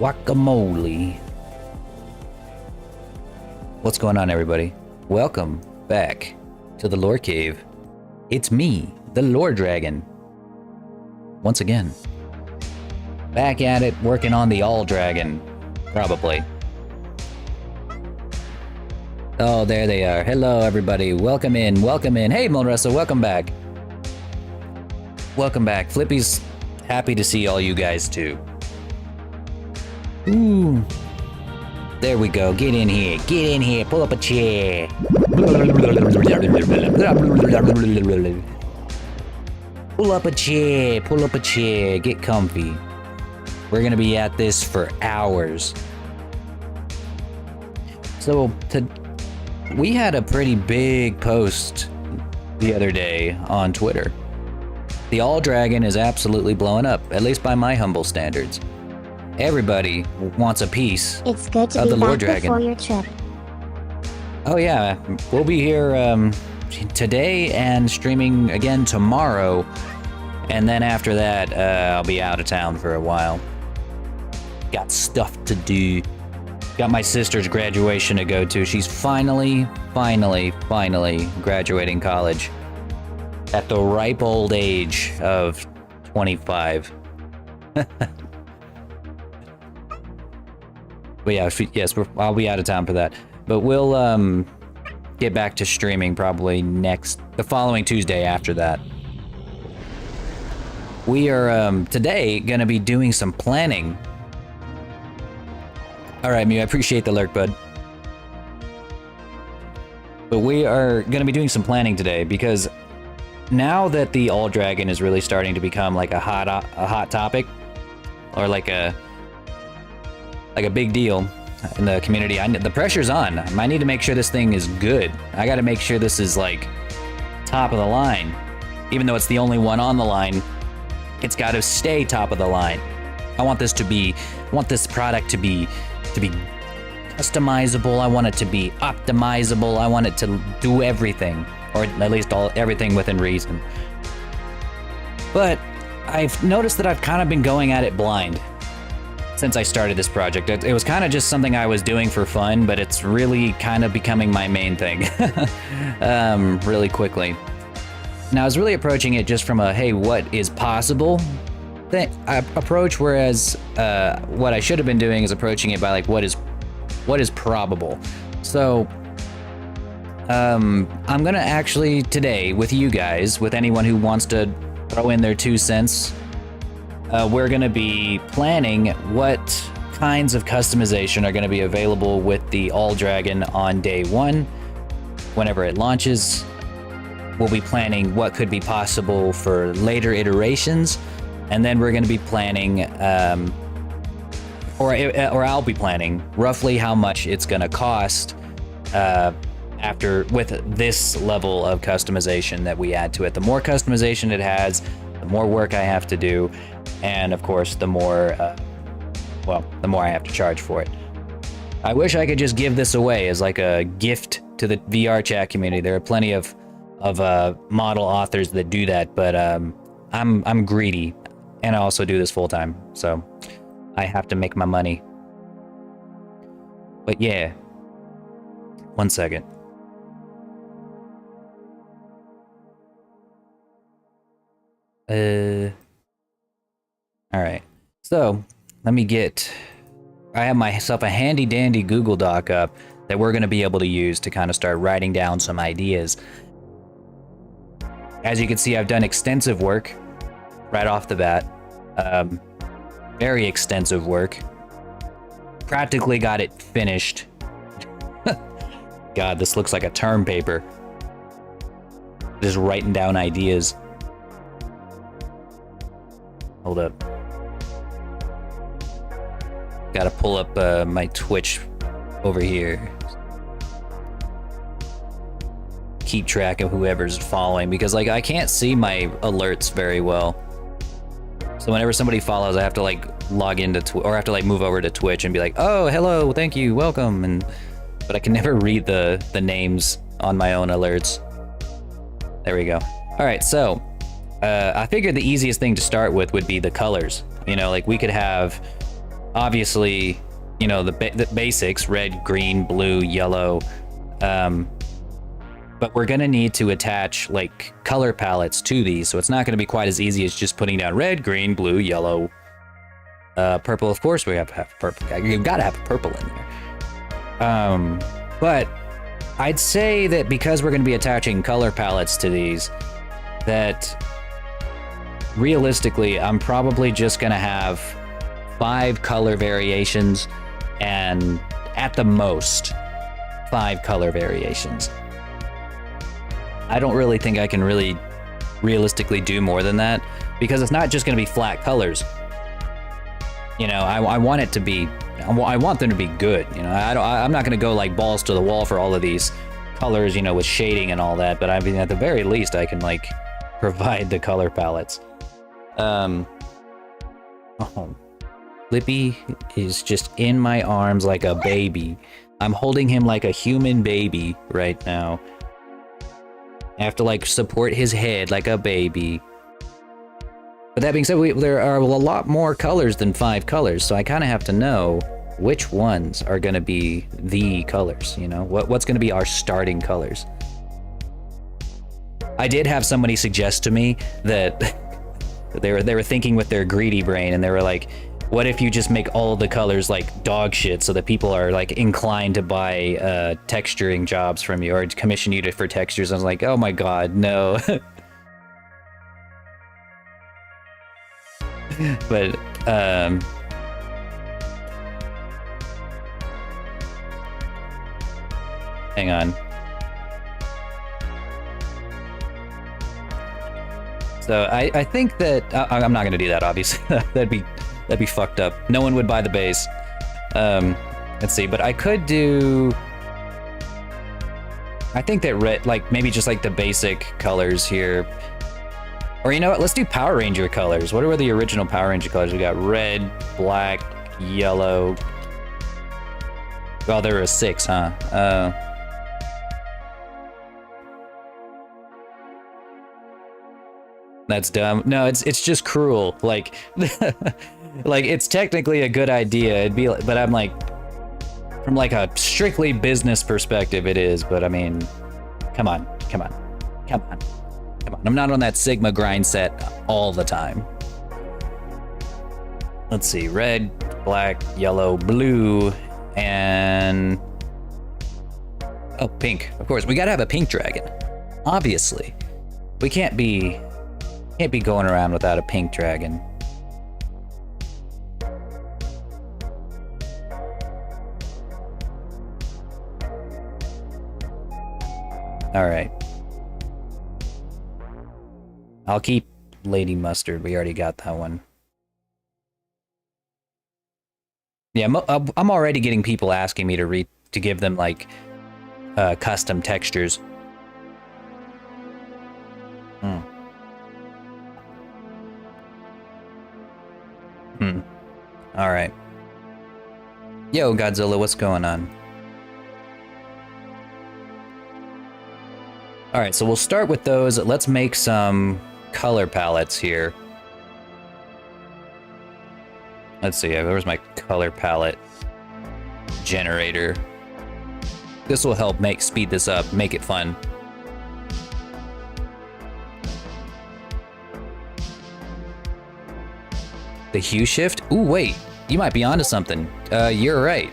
Guacamole. What's going on, everybody? Welcome back to the Lore Cave. It's me, the Lore Dragon. Once again. Back at it, working on the All Dragon. Probably. Oh, there they are. Hello, everybody. Welcome in, welcome in. Hey, Monressa, welcome back. Welcome back. Flippy's happy to see all you guys, too. Ooh. There we go. Get in here. Get in here. Pull up a chair. Pull up a chair. Pull up a chair. Get comfy. We're gonna be at this for hours. So, we had a pretty big post the other day on Twitter. The All Dragon is absolutely blowing up, at least by my humble standards. Everybody wants a piece it's good to of be the Lore back Dragon. Before your trip. Oh yeah, we'll be here today and streaming again tomorrow, and then after that I'll be out of town for a while. Got stuff to do. Got my sister's graduation to go to. She's finally graduating college at the ripe old age of 25. But yeah, I'll be out of town for that. But we'll get back to streaming probably the following Tuesday after that. We are today gonna be doing some planning. All right, Mew, I appreciate the lurk, bud. But we are gonna be doing some planning today because now that the All Dragon is really starting to become like a hot topic, or like a big deal in the community, the pressure's on. I need to make sure this thing is good. I got to make sure this is like top of the line. Even though it's the only one on the line, it's got to stay top of the line. I want this product to be customizable. I want it to be optimizable. I want it to do everything, or at least everything within reason. But I've noticed that I've kind of been going at it blind since I started this project. It was kind of just something I was doing for fun, but it's really kind of becoming my main thing really quickly. Now I was really approaching it just from a, hey, what is possible approach, whereas what I should have been doing is approaching it by like, what is probable. So I'm gonna actually today with you guys, with anyone who wants to throw in their 2 cents, we're going to be planning what kinds of customization are going to be available with the All Dragon on day 1, whenever it launches. We'll be planning what could be possible for later iterations, and then we're going to be planning, or I'll be planning roughly how much it's going to cost with this level of customization that we add to it. The more customization it has, the more work I have to do, and of course, the more I have to charge for it. I wish I could just give this away as like a gift to the VR chat community. There are plenty of model authors that do that, but I'm greedy, and I also do this full time, so I have to make my money. But yeah, 1 second. All right, so I have myself a handy dandy Google Doc up that we're going to be able to use to kind of start writing down some ideas. As you can see, I've done extensive work right off the bat, very extensive work. Practically got it finished. God, this looks like a term paper. Just writing down ideas. Hold up. Gotta pull up my Twitch over here. Keep track of whoever's following, because like I can't see my alerts very well. So whenever somebody follows, I have to like log into or I have to like move over to Twitch and be like, oh, hello, thank you, welcome, but I can never read the names on my own alerts. There we go. All right, so I figured the easiest thing to start with would be the colors. You know, like we could have obviously, you know, the basics, red, green, blue, yellow, but we're gonna need to attach like color palettes to these, so it's not gonna be quite as easy as just putting down red, green, blue, yellow, purple. Of course we have to have purple. You've got to have purple in there. But I'd say that because we're gonna be attaching color palettes to these, that realistically, I'm probably just gonna have 5 color variations, and at the most, 5 color variations. I don't really think I can really realistically do more than that, because it's not just going to be flat colors. You know, I want it to be, I want them to be good. You know, I'm not going to go like balls to the wall for all of these colors, you know, with shading and all that. But I mean, at the very least, I can like provide the color palettes. Oh, Lippy is just in my arms like a baby. I'm holding him like a human baby right now. I have to like support his head like a baby. But that being said, there are a lot more colors than 5 colors, so I kind of have to know which ones are going to be the colors, you know? What's going to be our starting colors? I did have somebody suggest to me that they were thinking with their greedy brain, and they were like, what if you just make all the colors like dog shit so that people are like inclined to buy texturing jobs from you or commission you for textures? I was like, oh my god, no. But hang on. So I think that I'm not gonna do that, obviously. That'd be fucked up. No one would buy the base. Let's see, but I could do, I think that red, like maybe just like the basic colors here. Or you know what, let's do Power Ranger colors. What are the original Power Ranger colors? We got red, black, yellow. Oh, there were 6, huh? That's dumb. No, it's just cruel. Like, like it's technically a good idea. It'd be, but I'm like, from like a strictly business perspective, it is. But I mean, come on. I'm not on that Sigma grind set all the time. Let's see, red, black, yellow, blue, and oh, pink. Of course, we gotta have a pink dragon. Obviously, we can't be going around without a pink dragon. All right. I'll keep Lady Mustard. We already got that one. Yeah, I'm already getting people asking me to give them like custom textures. All right. Yo, Godzilla, what's going on? All right, so we'll start with those. Let's make some color palettes here. Let's see, where's my color palette generator? This will help speed this up, make it fun. The hue shift? Ooh, wait, you might be onto something. You're right.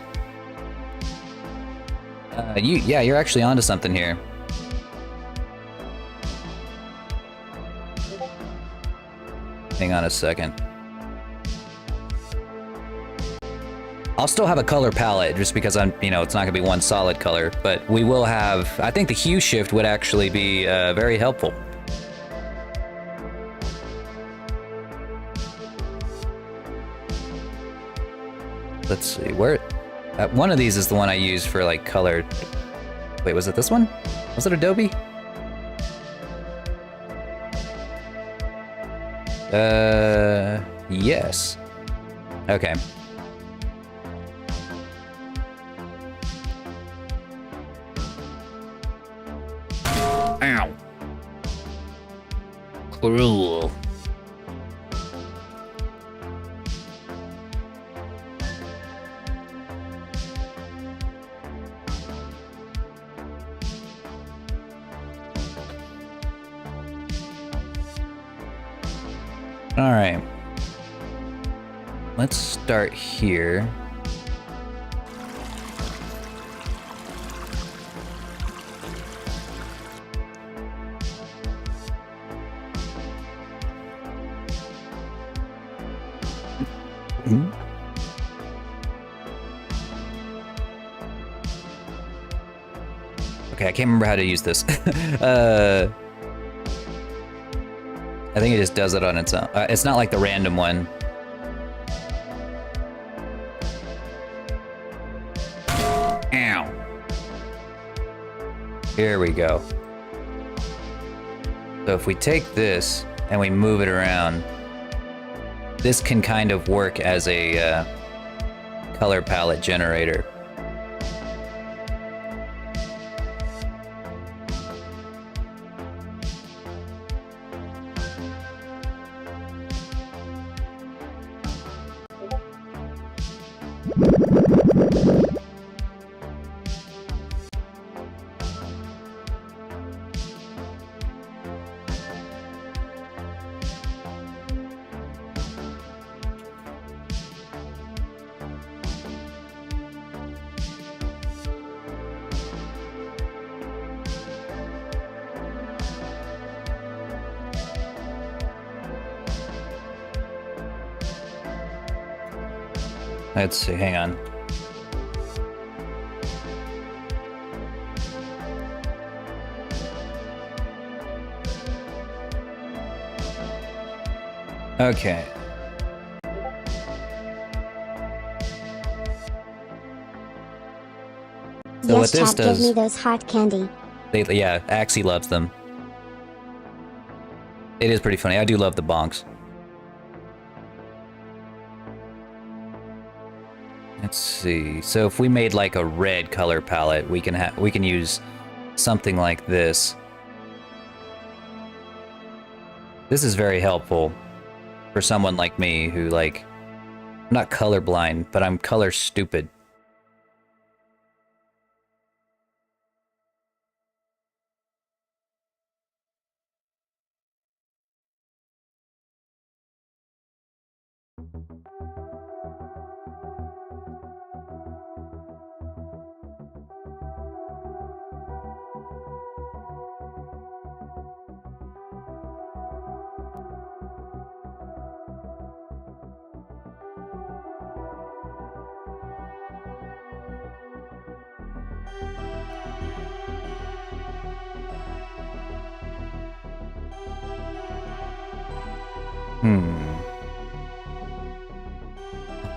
Yeah, you're actually onto something here. Hang on a second. I'll still have a color palette just because you know, it's not gonna be one solid color, but we will have, I think the hue shift would actually be very helpful. Let's see, where, one of these is the one I use for like color. Wait, was it this one? Was it Adobe? Yes. Okay. Ow. Cruel. All right. Let's start here. Okay, I can't remember how to use this. I think it just does it on its own. It's not like the random one. Ow. Here we go. So if we take this and we move it around, this can kind of work as a color palette generator. Let's see, hang on. Okay. So yes, what this Chad, does, give me those hot candy. yeah, Axie loves them. It is pretty funny. I do love the bonks. Let's see. So if we made like a red color palette, we can use something like this. This is very helpful for someone like me who I'm not colorblind, but I'm color stupid.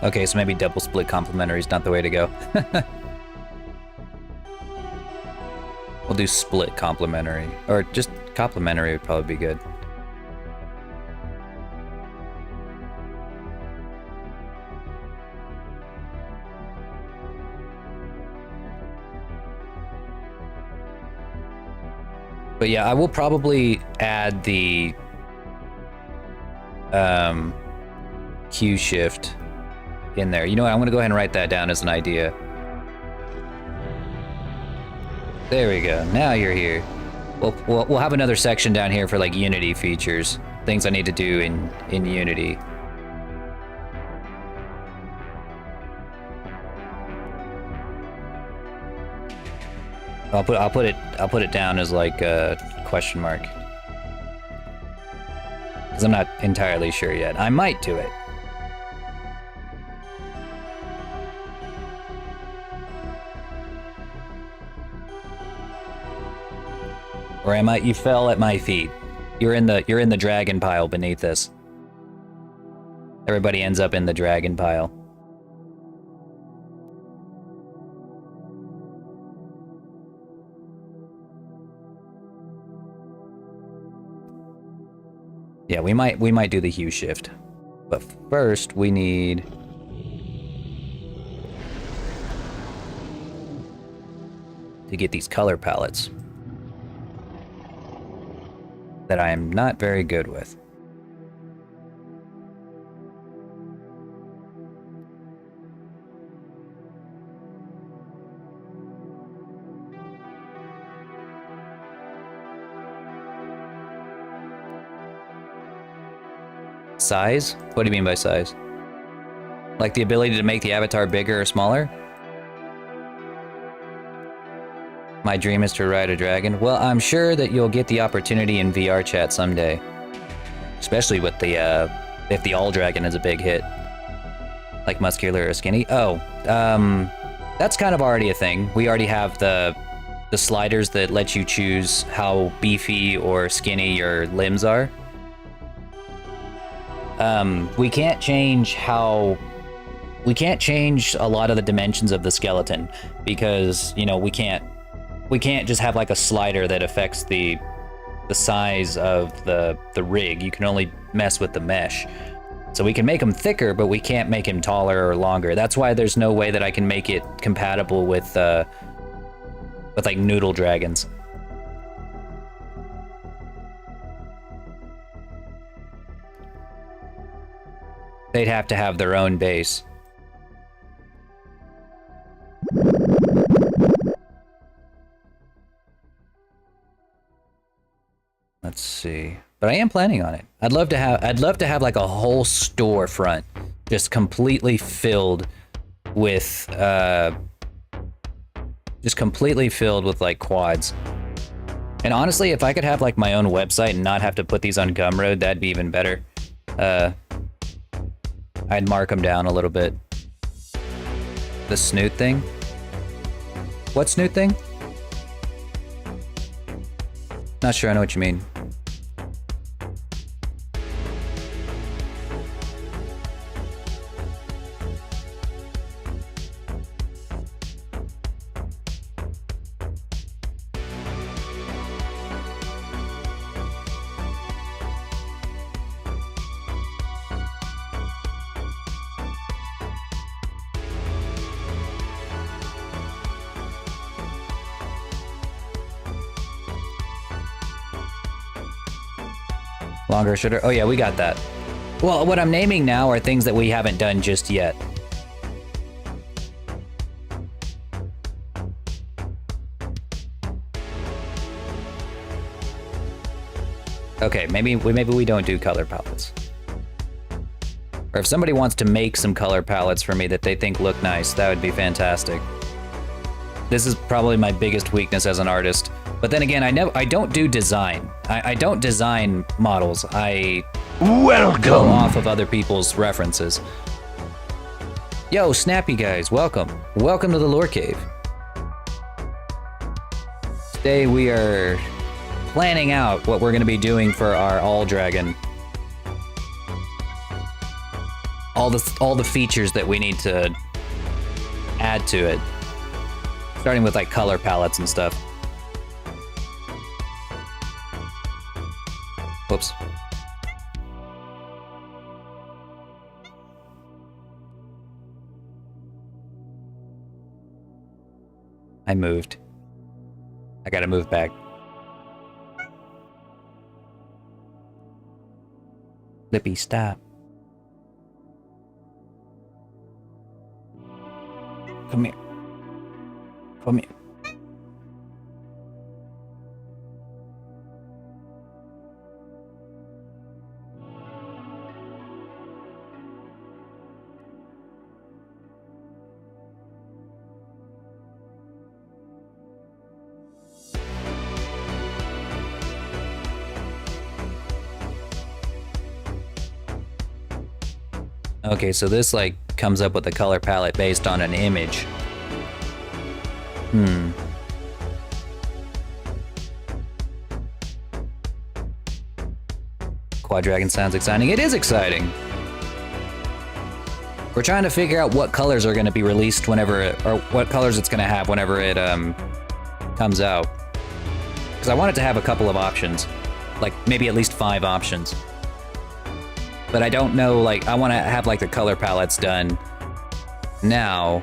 Okay, so maybe double split complementary is not the way to go. We'll do split complementary. Or just complementary would probably be good. But yeah, I will probably add the Q shift in there. You know what? I'm gonna go ahead and write that down as an idea. There we go. Now you're here. We'll have another section down here for like Unity features, things I need to do in Unity. I'll put it down as like a question mark, because I'm not entirely sure yet. I might do it. Or am I? You fell at my feet. You're in the dragon pile beneath this. Everybody ends up in the dragon pile. Yeah, we might do the hue shift. But first we need to get these color palettes that I am not very good with. Size? What do you mean by size? Like the ability to make the avatar bigger or smaller? My dream is to ride a dragon. Well, I'm sure that you'll get the opportunity in VR chat someday. Especially with the, if the all dragon is a big hit. Like muscular or skinny. Oh, that's kind of already a thing. We already have the sliders that let you choose how beefy or skinny your limbs are. We can't change a lot of the dimensions of the skeleton because, you know, we can't just have like a slider that affects the size of the rig. You can only mess with the mesh. So we can make him thicker, but we can't make him taller or longer. That's why there's no way that I can make it compatible with like noodle dragons. They'd have to have their own base. Let's see. But I am planning on it. I'd love to have like a whole storefront just completely filled with like quads. And honestly, if I could have like my own website and not have to put these on Gumroad, that'd be even better. I'd mark them down a little bit. The snoot thing? What snoot thing? Not sure I know what you mean. Longer, shorter. Oh yeah, we got that. Well, what I'm naming now are things that we haven't done just yet. Okay, maybe we don't do color palettes. Or if somebody wants to make some color palettes for me that they think look nice, that would be fantastic. This is probably my biggest weakness as an artist. But then again, I don't do design. I don't design models. I go off of other people's references. Yo, Snappy guys, welcome. Welcome to the Lore Cave. Today we are planning out what we're gonna be doing for our All Dragon. All the features that we need to add to it. Starting with like color palettes and stuff. Whoops. I moved. I gotta move back. Lippy, stop. Come here. Come here. Okay, so this like comes up with a color palette based on an image. Quad Dragon sounds exciting. It is exciting. We're trying to figure out what colors are going to be released whenever, or what colors it's going to have whenever it comes out. Because I want it to have a couple of options, like maybe at least 5 options. But I don't know, like, I want to have like the color palettes done now.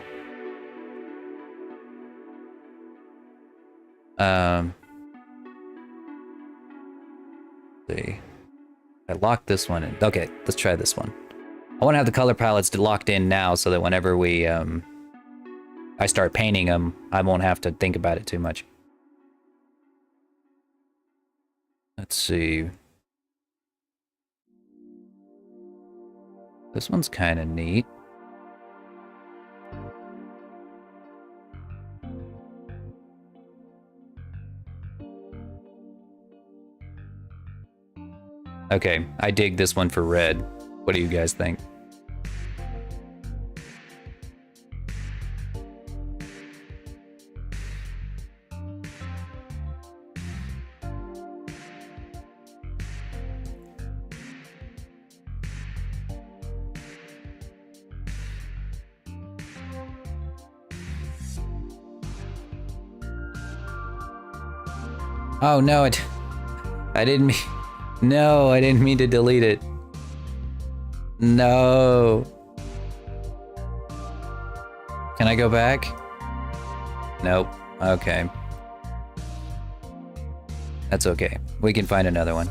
See. I locked this one in. Okay, let's try this one. I want to have the color palettes locked in now so that whenever we, I start painting them, I won't have to think about it too much. Let's see. This one's kind of neat. Okay, I dig this one for red. What do you guys think? Oh no, I didn't mean... No, I didn't mean to delete it. No. Can I go back? Nope. Okay. That's okay. We can find another one.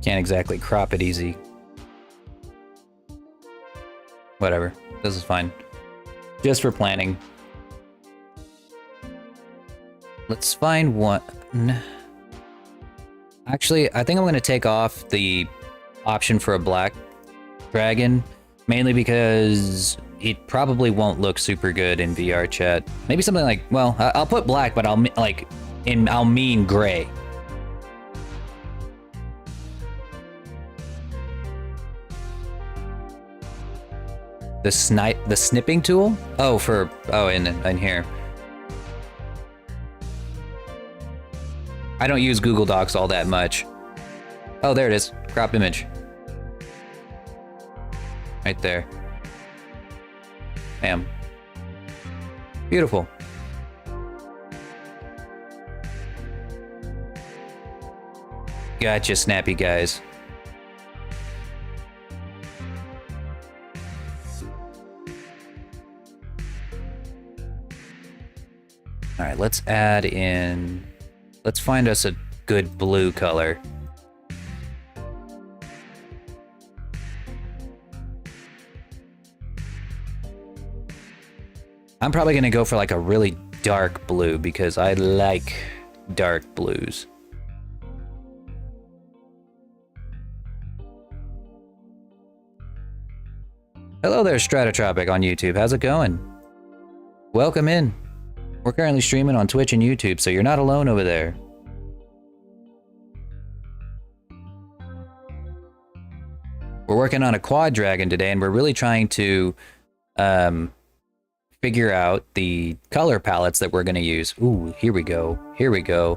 Can't exactly crop it easy. Whatever. This is fine. Just for planning. Let's find one. Actually, I think I'm going to take off the option for a black dragon, mainly because it probably won't look super good in VR chat. Maybe something like, well, I'll put black, but I'll mean gray. The snipping tool? Oh, in here. I don't use Google Docs all that much. Oh, there it is. Crop image. Right there. Bam. Beautiful. Gotcha, snappy guys. All right, let's add in, let's find us a good blue color. I'm probably gonna go for like a really dark blue because I like dark blues. Hello there, Stratotropic on YouTube. How's it going? Welcome in. We're currently streaming on Twitch and YouTube, so you're not alone over there. We're working on a quad dragon today, and we're really trying to figure out the color palettes that we're going to use. Ooh, here we go. Here we go.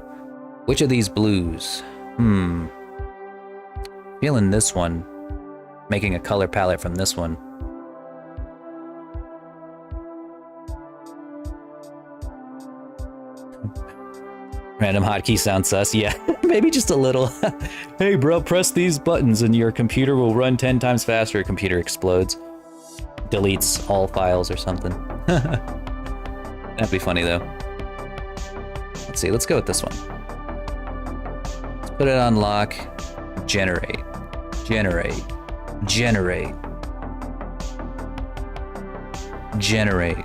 Which of these blues? Feeling this one. Making a color palette from this one. Random hotkey sound sus, yeah, maybe just a little. Hey bro, press these buttons and your computer will run 10 times faster. Computer explodes. Deletes all files or something. That'd be funny though. Let's see, let's go with this one. Let's put it on lock. Generate. Generate. Generate. Generate.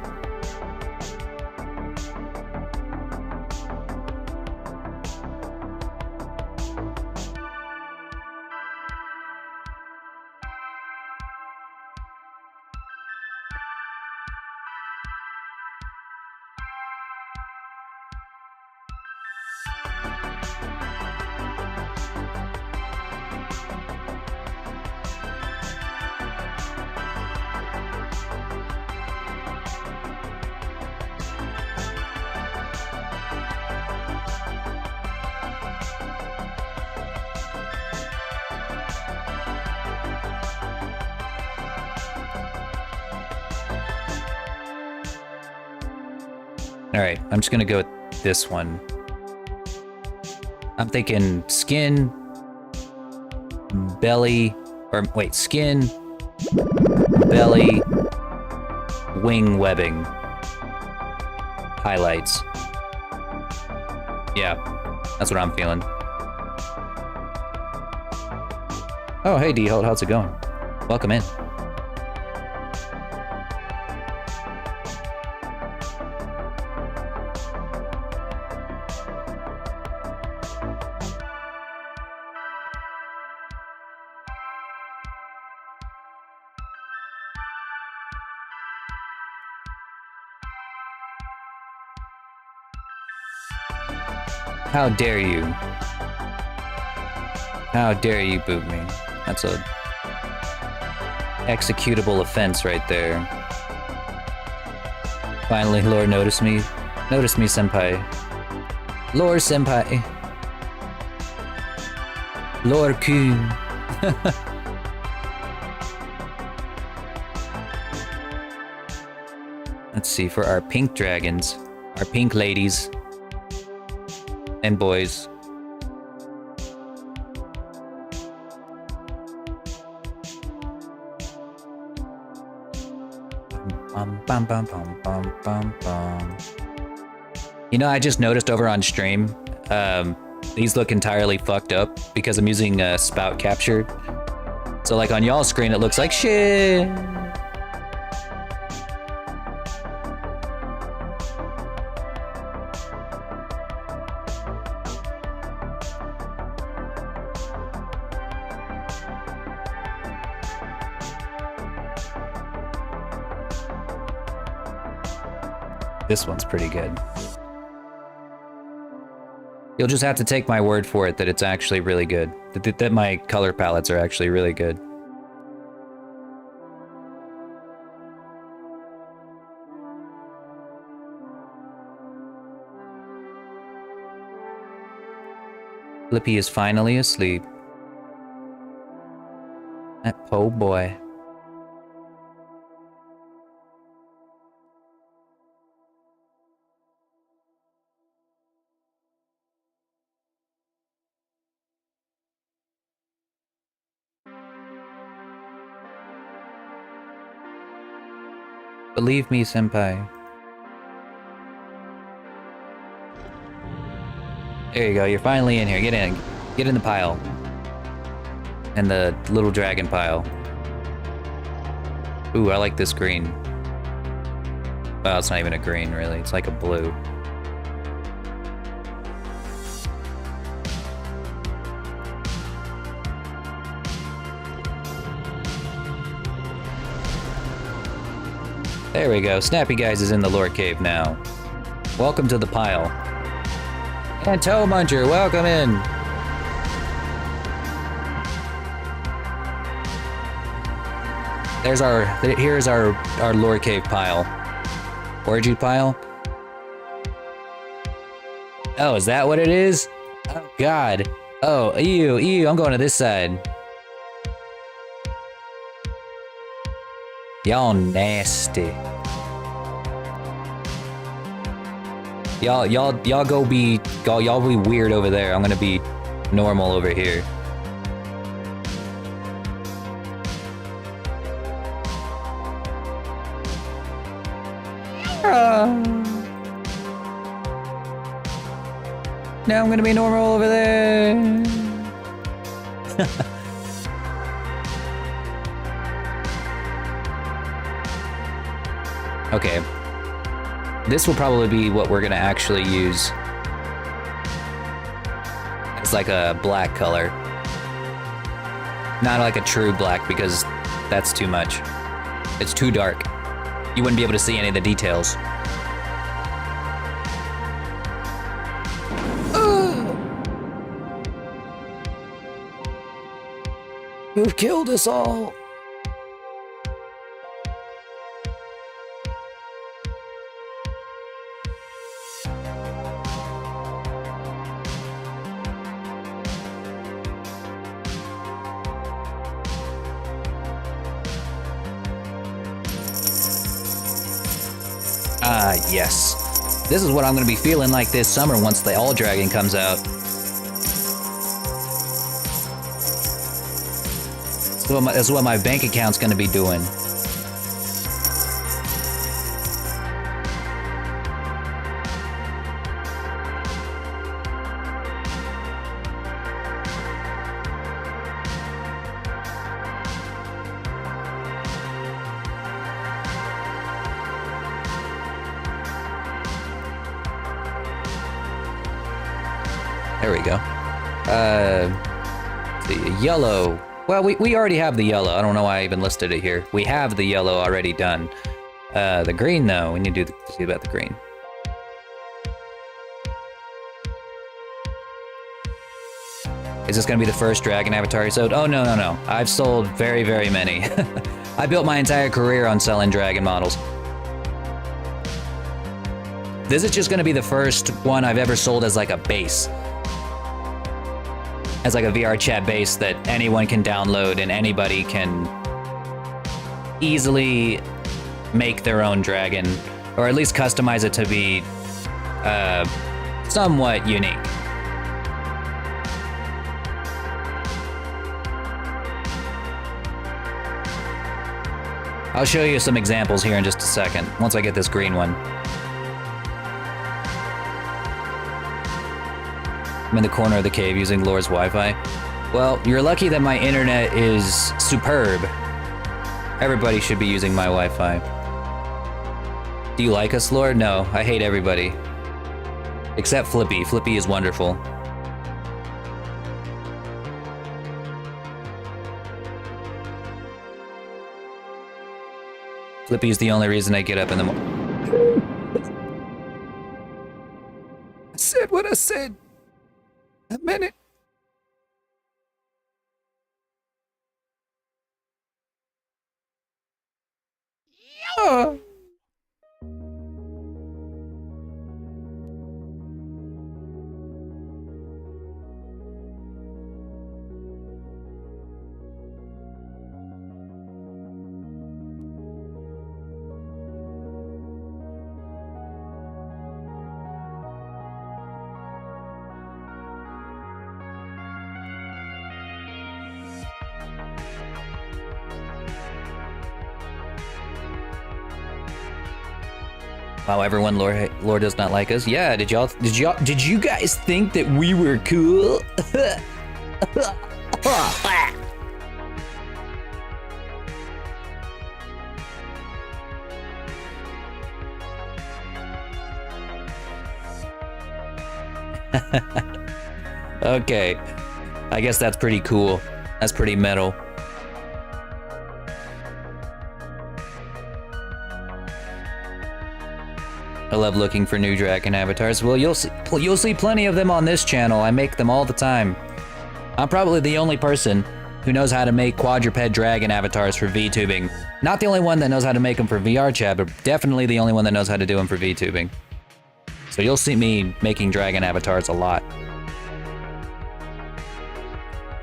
Alright, I'm just gonna go with this one. I'm thinking skin, belly, or wait, skin, belly, wing webbing, highlights. Yeah, that's what I'm feeling. Oh, hey D-Holt, how's it going? Welcome in. How dare you? How dare you boot me? That's a executable offense right there. Finally, Lore noticed me. Notice me, senpai. Lore senpai. Lore-kun. Let's see, for our pink dragons, our pink ladies, and boys. Bum, bum, bum, bum, bum, bum. You know, I just noticed over on stream, these look entirely fucked up because I'm using spout capture. So like on y'all's screen, it looks like shit. This one's pretty good. You'll just have to take my word for it that it's actually really good. That my color palettes are actually really good. Flippy is finally asleep. That po' boy. Believe me, senpai. There you go, you're finally in here. Get in. Get in the pile. And the little dragon pile. Ooh, I like this green. Well, it's not even a green, really. It's like a blue. There we go. Snappy Guys is in the lore cave now. Welcome to the pile. And Toe Muncher, welcome in. Here's our lore cave pile. Orgy pile. Oh, is that what it is? Oh God. Oh, ew, I'm going to this side. Y'all nasty. Y'all be weird over there. I'm gonna be normal over here. Now I'm gonna be normal over there. Okay. This will probably be what we're gonna actually use. It's like a black color. Not like a true black because that's too much. It's too dark. You wouldn't be able to see any of the details. Who've killed us all? Ah, yes. This is what I'm gonna be feeling like this summer once the All Dragon comes out. That's what my bank account's gonna be doing. There we go. The yellow. Well, we already have the yellow. I don't know why I even listed it here. We have the yellow already done. The green, though, we need to see about the green. Is this gonna be the first dragon avatar you sold? Oh, no. I've sold very, very many. I built my entire career on selling dragon models. This is just gonna be the first one I've ever sold as like a base. As like a VR chat base that anyone can download and anybody can easily make their own dragon, or at least customize it to be somewhat unique. I'll show you some examples here in just a second, once I get this green one. I'm in the corner of the cave using Lore's Wi-Fi. Well, you're lucky that my internet is superb. Everybody should be using my Wi-Fi. Do you like us, Lore? No, I hate everybody. Except Flippy. Flippy is wonderful. Flippy is the only reason I get up in the morning. I said what I said. A minute. Yeah. Wow, everyone, Lore does not like us. Yeah, did you guys think that we were cool? Okay, I guess that's pretty cool. That's pretty metal. I love looking for new dragon avatars. Well, you'll see plenty of them on this channel. I make them all the time. I'm probably the only person who knows how to make quadruped dragon avatars for VTubing. Not the only one that knows how to make them for VR chat, but definitely the only one that knows how to do them for VTubing. So you'll see me making dragon avatars a lot.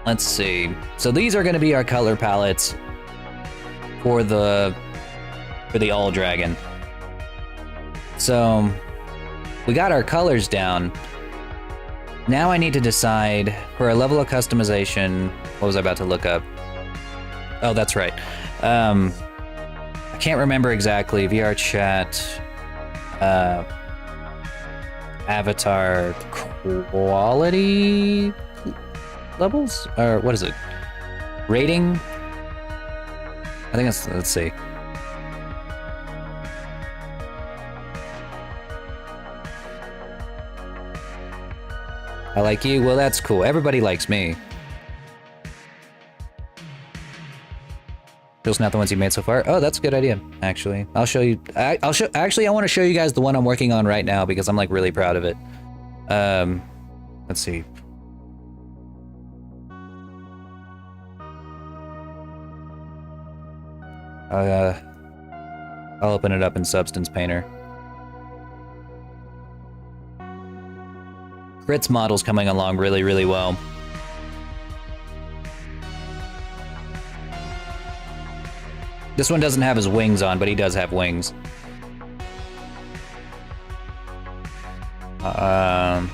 Let's see. So these are going to be our color palettes for the all dragon. So we got our colors down. Now I need to decide for a level of customization. What was I about to look up? Oh, that's right. I can't remember exactly. VR chat, avatar quality levels, or what is it? Rating? I think it's, let's see. I like you? Well, that's cool. Everybody likes me. Those not the ones you made so far? Oh, that's a good idea, actually. I'll show you. Actually, I want to show you guys the one I'm working on right now because I'm like really proud of it. Let's see. I'll open it up in Substance Painter. Crit's model's coming along really, really well. This one doesn't have his wings on, but he does have wings. Hang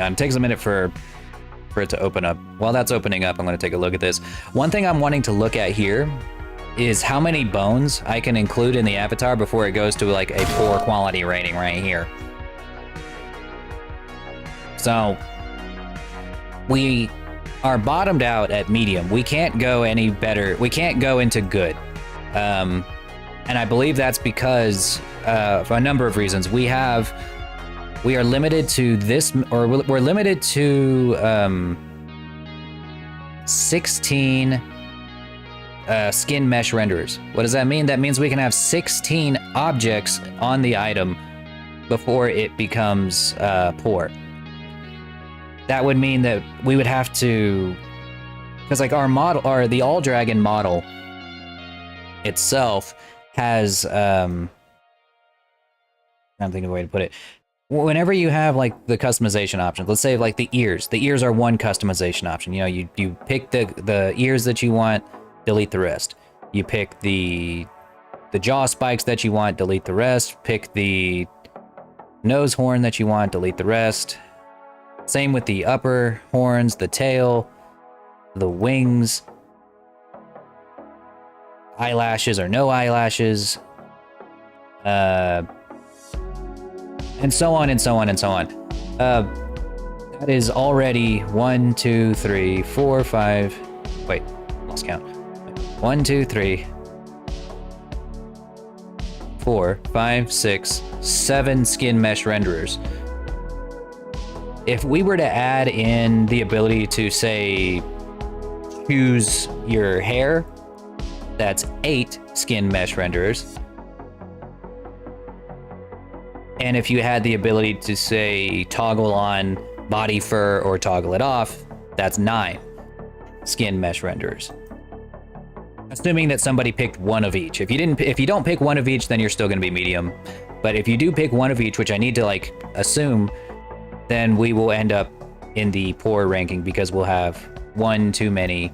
on, it takes a minute for it to open up. While that's opening up, I'm going to take a look at this. One thing I'm wanting to look at here is how many bones I can include in the avatar before it goes to like a poor quality rating right here. So we are bottomed out at medium. We can't go any better. We can't go into good. And I believe that's because for a number of reasons. We are limited to this, or we're limited to 16 skin mesh renderers. What does that mean? That means we can have 16 objects on the item before it becomes poor. That would mean that we would have to, because like our model, or the All Dragon model itself has, I'm thinking of a way to put it. Whenever you have like the customization options, let's say like the ears are one customization option. You know, you pick the ears that you want, delete the rest. You pick the jaw spikes that you want, delete the rest. Pick the nose horn that you want, delete the rest. Same with the upper horns, the tail, the wings, eyelashes or no eyelashes, and so on and so on and so on. That is already 1, 2, 3, 4, 5. Wait, lost count. 1, 2, 3, 4, 5, 6, 7 skin mesh renderers. If we were to add in the ability to, say, choose your hair, that's 8 skin mesh renderers. And if you had the ability to, say, toggle on body fur or toggle it off, that's 9 skin mesh renderers. Assuming that somebody picked one of each. If you don't pick one of each, then you're still going to be medium. But if you do pick one of each, which I need to like assume, then we will end up in the poor ranking because we'll have one too many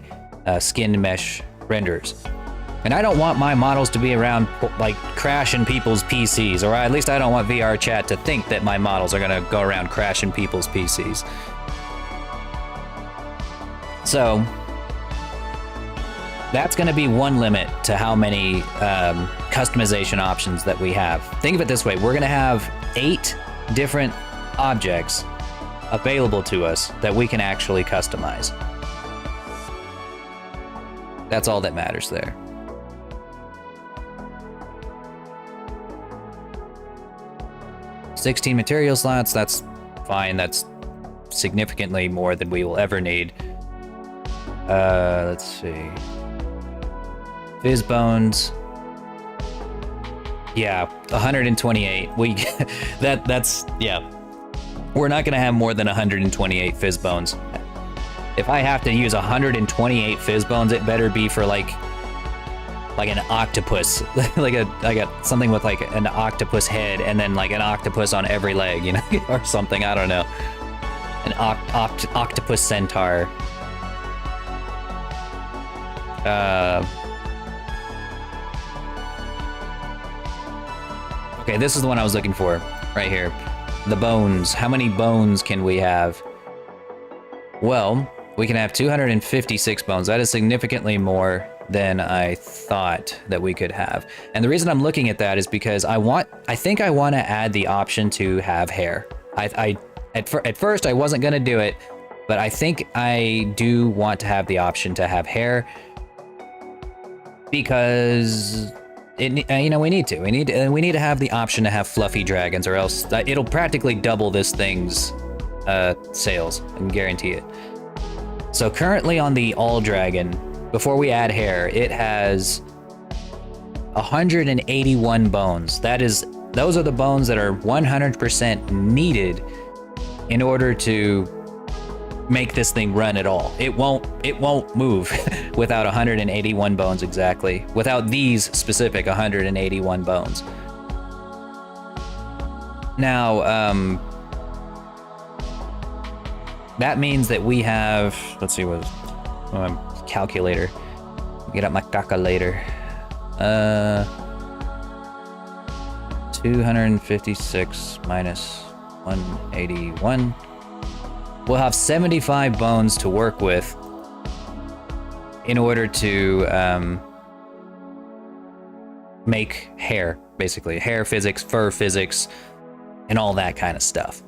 skin mesh renders. And I don't want my models to be around like crashing people's PCs, or at least I don't want VR chat to think that my models are gonna go around crashing people's PCs. So that's gonna be one limit to how many customization options that we have. Think of it this way, we're gonna have 8 different objects available to us that we can actually customize. That's all that matters there. $16 material slots, that's fine. That's significantly more than we will ever need. Let's see. Fizz bones. Yeah, 128. That's yeah. We're not gonna have more than 128 fizz bones. If I have to use 128 fizz bones, it better be for like an octopus, like something with like an octopus head and then like an octopus on every leg, you know, or something. I don't know. An octopus centaur. Okay, this is the one I was looking for, right here. The bones. How many bones can we have? Well, we can have 256 bones. That is significantly more than I thought that we could have. And the reason I'm looking at that is because I think I want to add the option to have hair. At first I wasn't going to do it, but I think I do want to have the option to have hair because we need to have the option to have fluffy dragons, or else it'll practically double this thing's sales. I can guarantee it. So currently on the All Dragon, before we add hair, it has 181 bones. Those are the bones that are 100% needed in order to make this thing run at all. It won't move without 181 bones exactly. Without these specific 181 bones. Now, that means that we have, let's see calculator. Get up my calculator. 256 minus 181. We'll have 75 bones to work with in order to make hair, basically. Hair physics, fur physics, and all that kind of stuff.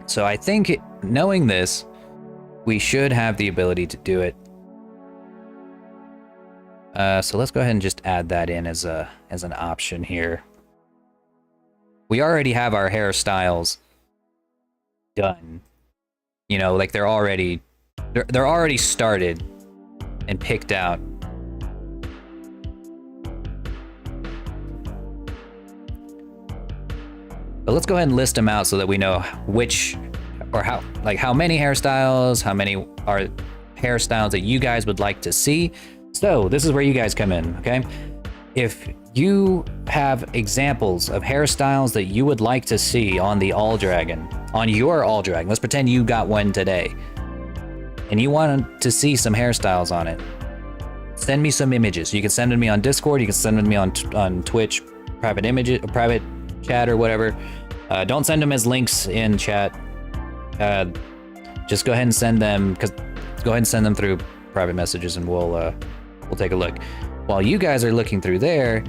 So I think, knowing this, we should have the ability to do it. So let's go ahead and just add that in as an option here. We already have our hairstyles done. You know, like they're already started and picked out. But let's go ahead and list them out so that we know which or how many hairstyles, how many are hairstyles that you guys would like to see. So this is where you guys come in, okay? If you have examples of hairstyles that you would like to see on the All Dragon, on your All Dragon, let's pretend you got one today, and you want to see some hairstyles on it, send me some images. You can send them to me on Discord, you can send them to me on Twitch, private images, private chat or whatever. Don't send them as links in chat. Just go ahead and send them, through private messages, and we'll take a look. While you guys are looking through there,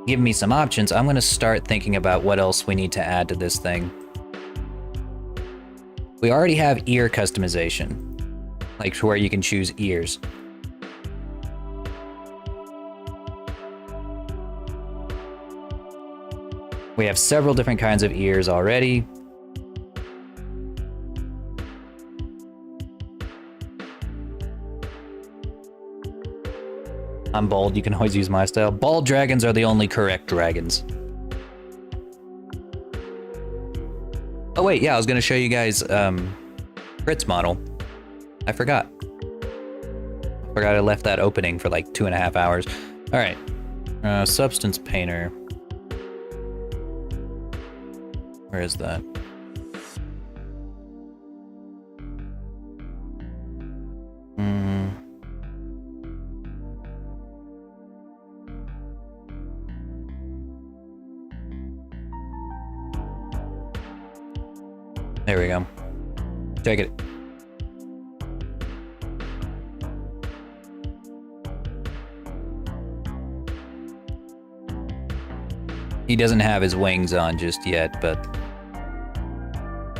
give me some options. I'm gonna start thinking about what else we need to add to this thing. We already have ear customization, like where you can choose ears. We have several different kinds of ears already. I'm bald, you can always use my style. Bald dragons are the only correct dragons. Oh wait, yeah, I was gonna show you guys Fritz model. I forgot I left that opening for like 2.5 hours. All right, substance painter. Where is that? There we go. Check it. He doesn't have his wings on just yet,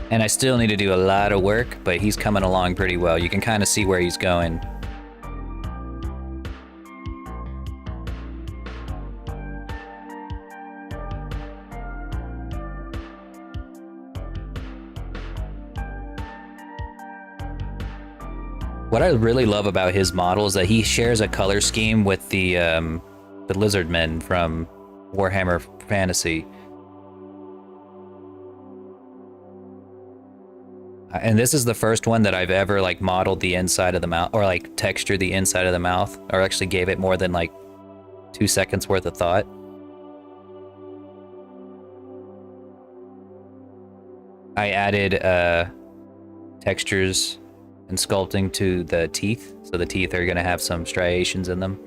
and I still need to do a lot of work, but he's coming along pretty well. You can kind of see where he's going. What I really love about his model is that he shares a color scheme with the lizardmen from Warhammer Fantasy. And this is the first one that I've ever like modeled the inside of the mouth, or like textured the inside of the mouth, or actually gave it more than like 2 seconds worth of thought. I added textures and sculpting to the teeth, so the teeth are gonna have some striations in them.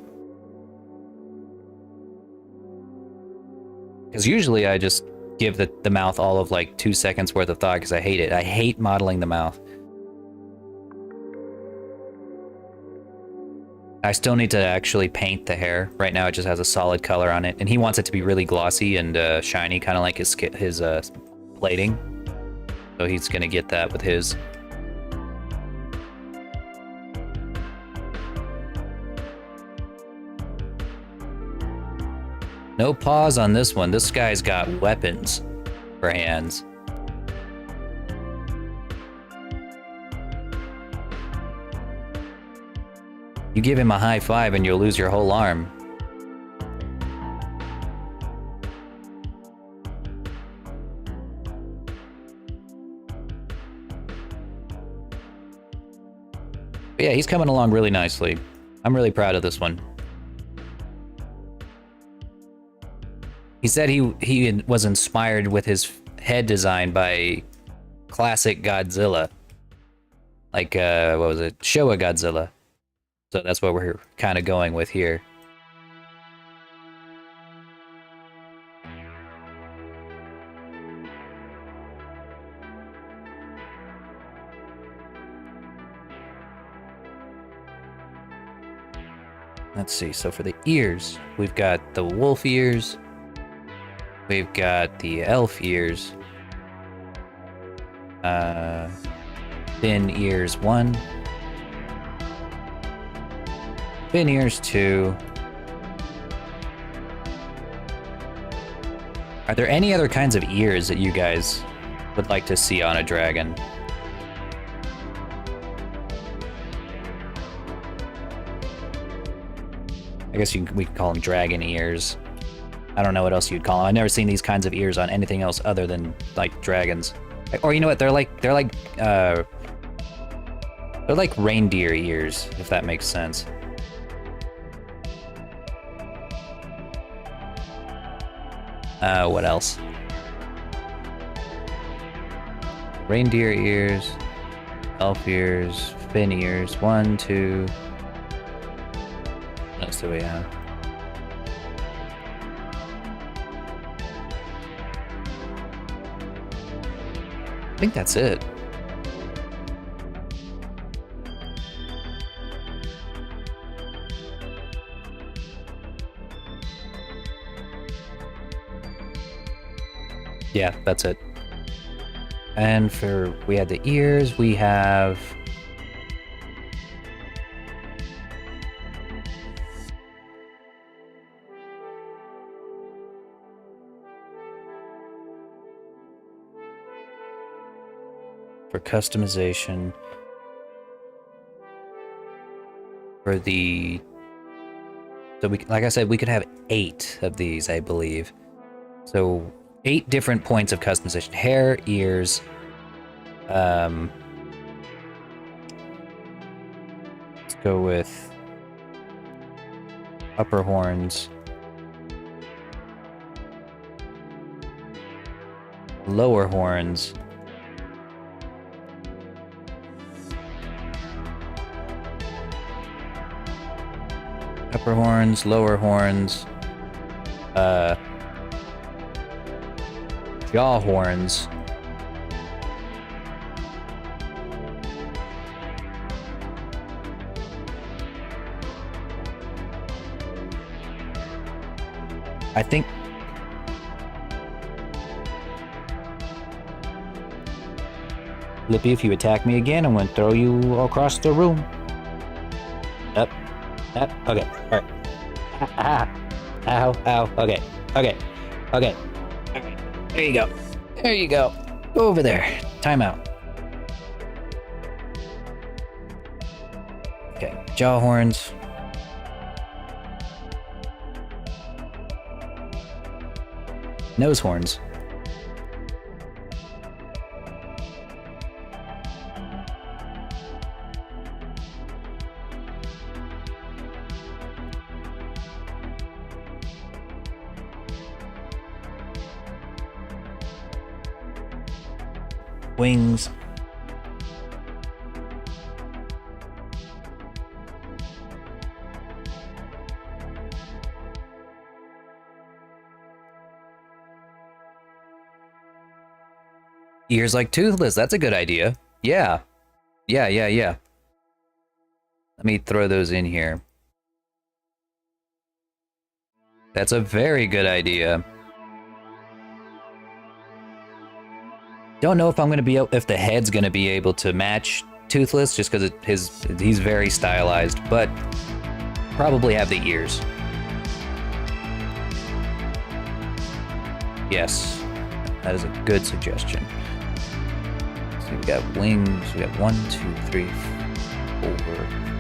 Because usually I just give the mouth all of like 2 seconds worth of thought because I hate it. I hate modeling the mouth. I still need to actually paint the hair. Right now it just has a solid color on it, and he wants it to be really glossy and shiny, kind of like his plating. So he's gonna get that with his. No pause on this one. This guy's got weapons for hands. You give him a high five and you'll lose your whole arm. But yeah, he's coming along really nicely. I'm really proud of this one. He said he was inspired with his head design by classic Godzilla. Like, what was it? Showa Godzilla. So that's what we're kind of going with here. Let's see, so for the ears, we've got the wolf ears, we've got the elf ears, fin ears 1, fin ears 2. Are there any other kinds of ears that you guys would like to see on a dragon? I guess we could call them dragon ears. I don't know what else you'd call them. I've never seen these kinds of ears on anything else other than like dragons. Or you know what? They're like reindeer ears, if that makes sense. What else? Reindeer ears, elf ears, fin ears. 1, 2. What else do we have? I think that's it. Yeah, that's it. And we had the ears, we have... For customization, for the... So like I said, we could have 8 of these, I believe. So 8 different points of customization. Hair, ears, let's go with upper horns, lower horns, upper horns, lower horns, jaw horns, I think Lippy, if you attack me again, I'm going to throw you across the room. Up. Up. Okay. Alright. Ow. Ow. Okay. Okay. Okay. Alright. There you go. There you go. Go over there. Timeout. Okay. Jaw horns. Nose horns. Wings. Ears like Toothless, that's a good idea. Yeah. Yeah. Let me throw those in here. That's a very good idea. Don't know if I'm gonna be if the head's gonna be able to match Toothless, just because he's very stylized, but probably have the ears. Yes, that is a good suggestion. So we got wings. We got 1, 2, 3, 4,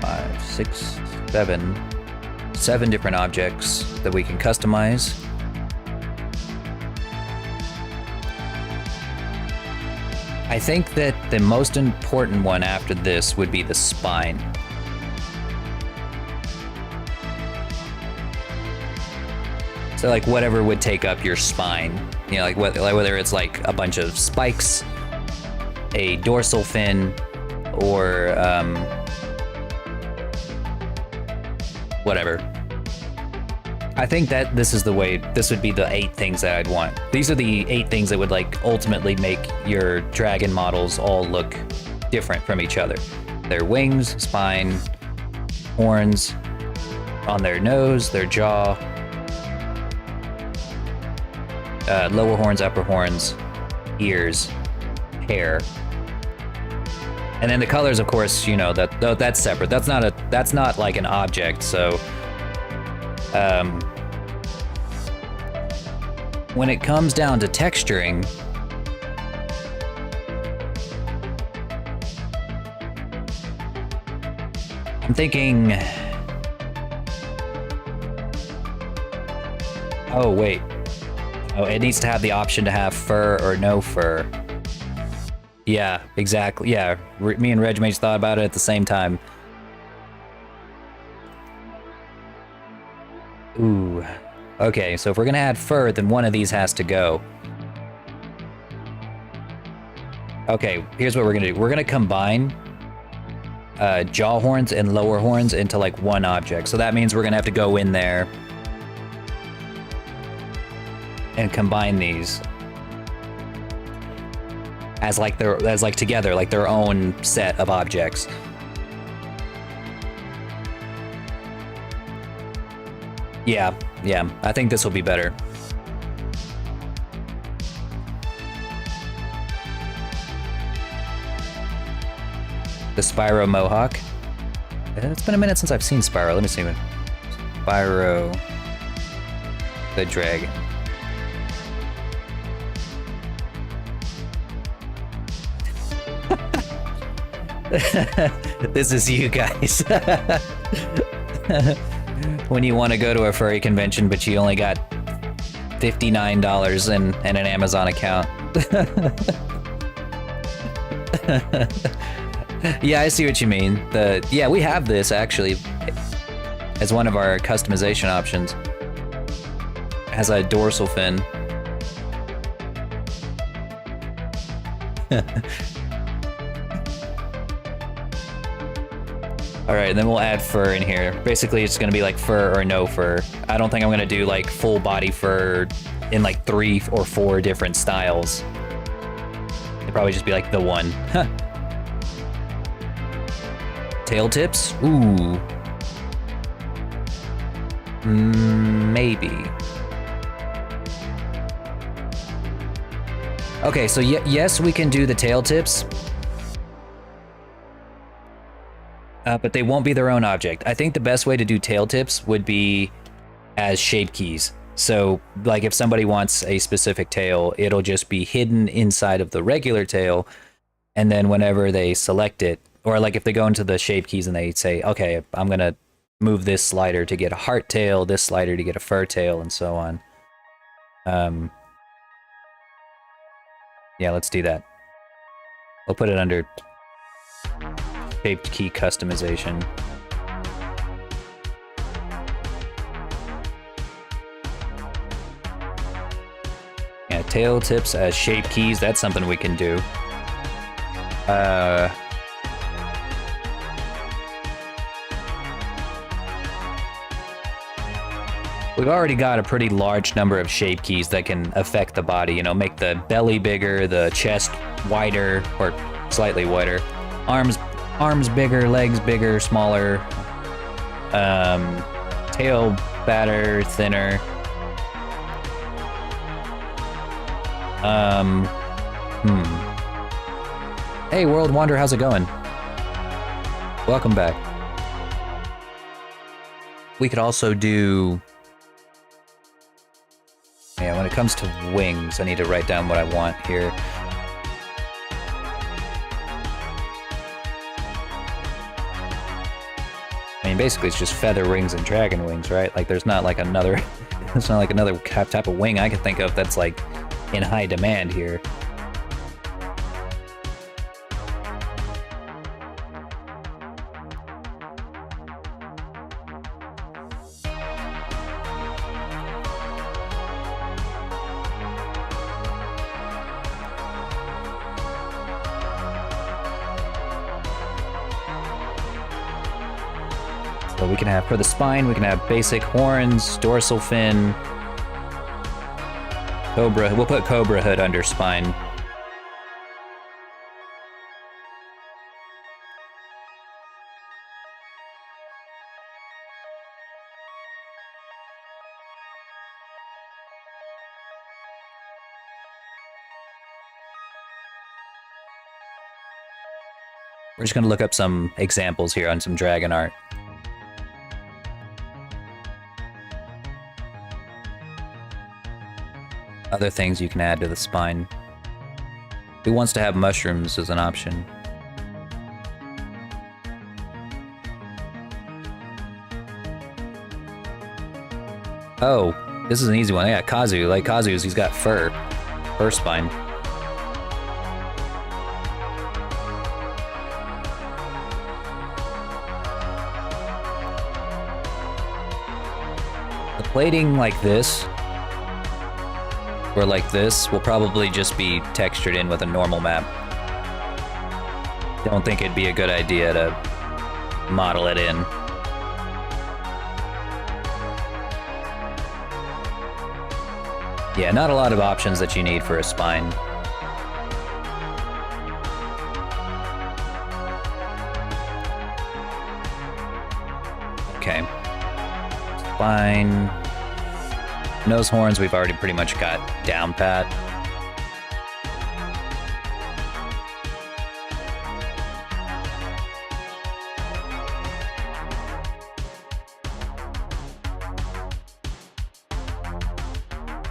5, 6, 7 different objects that we can customize. I think that the most important one after this would be the spine. So like whatever would take up your spine, you know, like whether it's like a bunch of spikes, a dorsal fin, or whatever. I think that this is the way, this would be the 8 things that I'd want. These are the 8 things that would like ultimately make your dragon models all look different from each other. Their wings, spine, horns, on their nose, their jaw, lower horns, upper horns, ears, hair. And then the colors, of course, you know, that's separate. That's not like an object, so when it comes down to texturing, I'm thinking, oh wait, oh, it needs to have the option to have fur or no fur. Yeah, exactly. Yeah, me and Regmage thought about it at the same time. Ooh. Okay, so if we're gonna add fur, then one of these has to go. Okay, here's what we're gonna do. We're gonna combine jaw horns and lower horns into like one object. So that means we're gonna have to go in there and combine these as like together, like their own set of objects. Yeah, I think this will be better. The Spyro Mohawk. It's been a minute since I've seen Spyro. Let me see. Spyro the Dragon. This is you guys. When you want to go to a furry convention, but you only got $59 and an Amazon account. Yeah, I see what you mean. Yeah, we have this actually as one of our customization options. It has a dorsal fin. Alright, then we'll add fur in here. Basically, it's gonna be like fur or no fur. I don't think I'm gonna do like full body fur in like 3 or 4 different styles. It'd probably just be like the one. Huh. Tail tips? Ooh. Maybe. Okay, so yes, we can do the tail tips. But they won't be their own object. I think the best way to do tail tips would be as shape keys. So, like if somebody wants a specific tail, it'll just be hidden inside of the regular tail, and then whenever they select it, or like if they go into the shape keys and they say, okay, I'm gonna move this slider to get a heart tail, this slider to get a fur tail, and so on. Yeah, let's do that. We'll put it under shaped key customization. Yeah, tail tips as shape keys, that's something we can do. We've already got a pretty large number of shape keys that can affect the body, you know, make the belly bigger, the chest wider, or slightly wider, arms bigger, legs bigger, smaller, tail fatter, thinner. Hey, World Wander, how's it going? Welcome back. We could also do... Yeah, when it comes to wings, I need to write down what I want here. I mean, basically it's just feather wings and dragon wings, right? Like there's not like another there's not like another type of wing I could think of that's like in high demand here. So we can have, for the spine, we can have basic horns, dorsal fin, cobra. We'll put cobra hood under spine. We're just going to look up some examples here on some dragon art. Other things you can add to the spine. Who wants to have mushrooms as an option? Oh, this is an easy one. Yeah, Kazu. Like Kazu's, he's got fur. Fur spine. The plating like this, or like this, will probably just be textured in with a normal map. Don't think it'd be a good idea to model it in. Yeah, not a lot of options that you need for a spine. Okay. Spine. Nose horns we've already pretty much got down pat.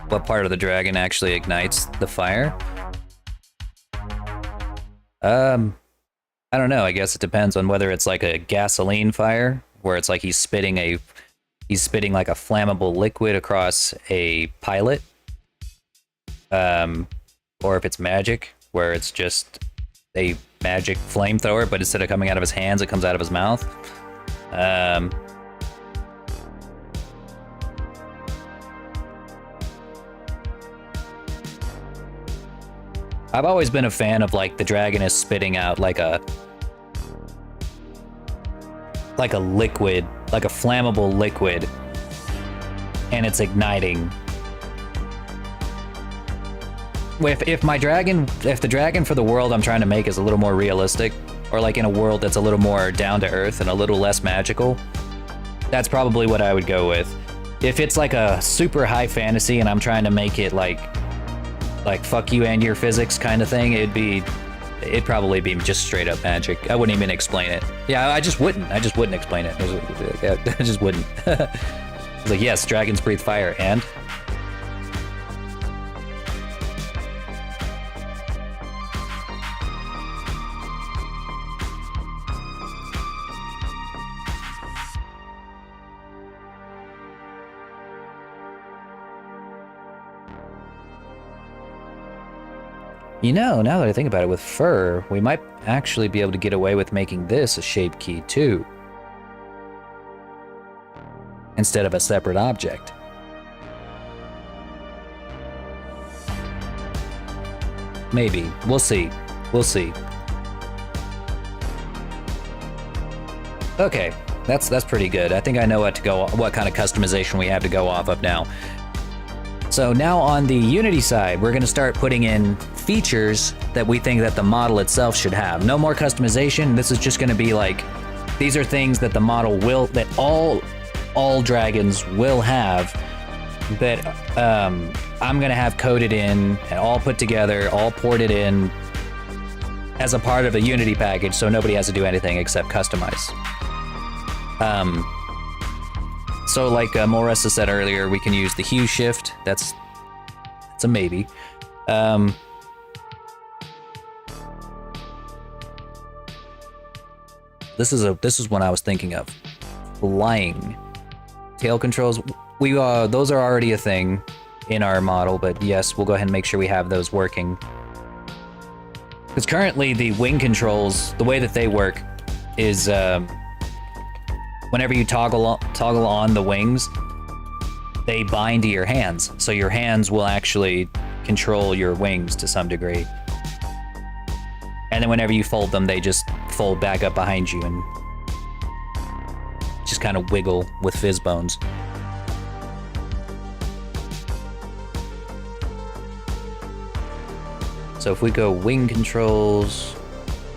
What part of the dragon actually ignites the fire? I don't know. I guess it depends on whether it's like a gasoline fire, where it's like he's spitting like a flammable liquid across a pilot. Or if it's magic, where it's just a magic flamethrower, but instead of coming out of his hands, it comes out of his mouth. I've always been a fan of like the dragon is spitting out like a liquid, like a flammable liquid, and it's igniting. If the dragon for the world I'm trying to make is a little more realistic, or like in a world that's a little more down to earth and a little less magical, that's probably what I would go with. If it's like a super high fantasy and I'm trying to make it like fuck you and your physics kind of thing, it'd probably be just straight up magic. I wouldn't even explain it. Yeah, I just wouldn't explain it. I just wouldn't. It's like, yes, dragons breathe fire, and? You know, now that I think about it, with fur, we might actually be able to get away with making this a shape key too, instead of a separate object. Maybe. We'll see. We'll see. Okay, that's pretty good. I think I know what kind of customization we have to go off of now. So now on the Unity side, we're going to start putting in features that we think that the model itself should have. No more customization. This is just going to be like, these are things that the model will, that all dragons will have, that I'm going to have coded in and all put together, all ported in as a part of a Unity package, so nobody has to do anything except customize. So like Moressa said earlier, we can use the hue shift. That's a maybe. This is one I was thinking of. Flying. Tail controls. Those are already a thing in our model, but yes, we'll go ahead and make sure we have those working. Because currently the wing controls, the way that they work is whenever you toggle on the wings, they bind to your hands. So your hands will actually control your wings to some degree. And then whenever you fold them, they just fold back up behind you and just kind of wiggle with fizz bones. So if we go wing controls,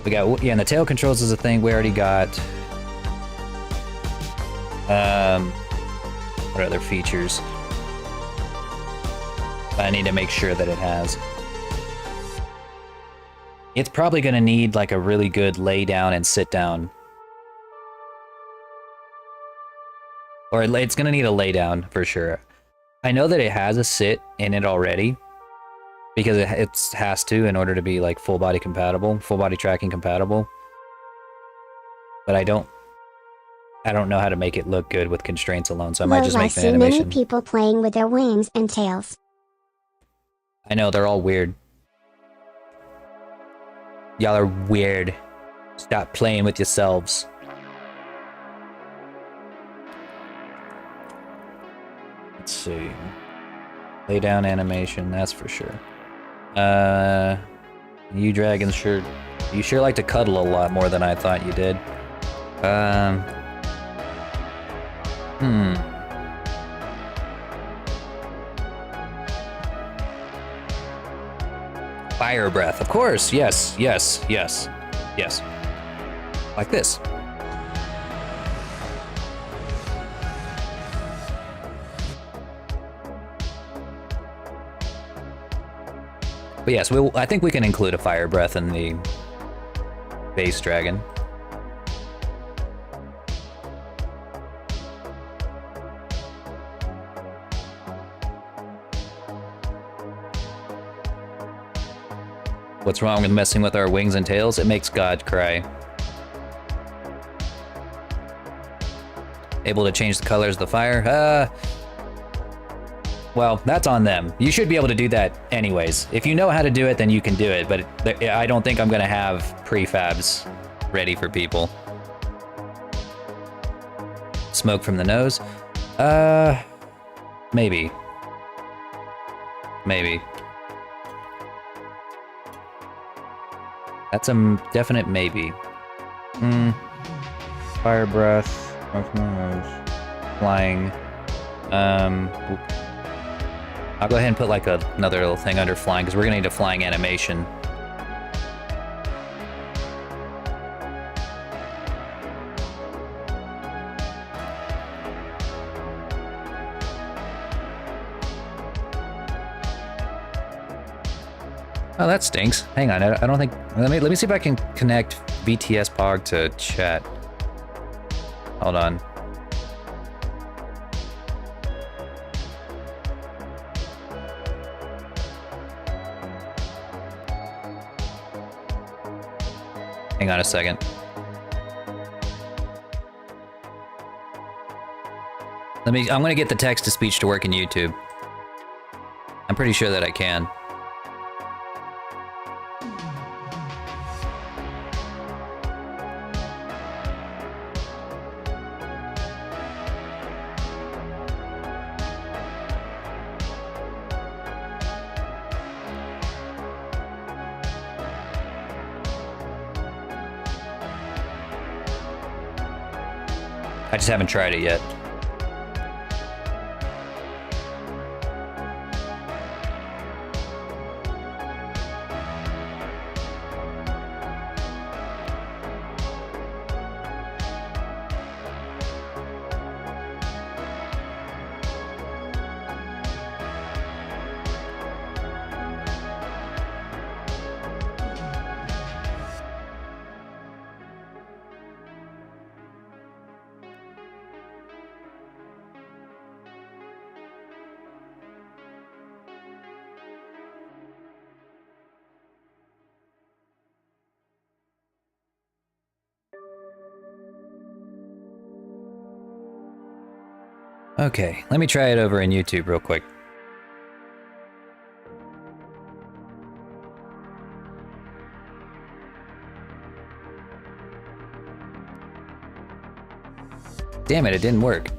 we got, yeah, and the tail controls is a thing we already got. What other features? I need to make sure that it has. It's probably going to need like a really good lay down and sit down. Or it's going to need a lay down for sure. I know that it has a sit in it already, because it has to in order to be like full body compatible, full body tracking compatible. But I don't know how to make it look good with constraints alone, so I might just make the animation. Many people playing with their wings and tails. I know, they're all weird. Y'all are weird. Stop playing with yourselves. Let's see. Lay down animation, that's for sure. You dragons sure... You sure like to cuddle a lot more than I thought you did. Fire breath, of course, yes, yes, yes, yes. Like this. But yes, I think we can include a fire breath in the base dragon. What's wrong with messing with our wings and tails? It makes God cry. Able to change the colors of the fire? Well, that's on them. You should be able to do that anyways. If you know how to do it, then you can do it, but I don't think I'm gonna have prefabs ready for people. Smoke from the nose? Maybe. Maybe. That's a definite maybe. Fire breath. Flying. I'll go ahead and put like another little thing under flying, because we're gonna need a flying animation. Oh, that stinks. Hang on, I don't think... Let me see if I can connect VTS Pog to chat. Hold on. Hang on a second. I'm gonna get the text to speech to work in YouTube. I'm pretty sure that I can. I just haven't tried it yet. Okay, let me try it over in YouTube real quick. Damn it, it didn't work.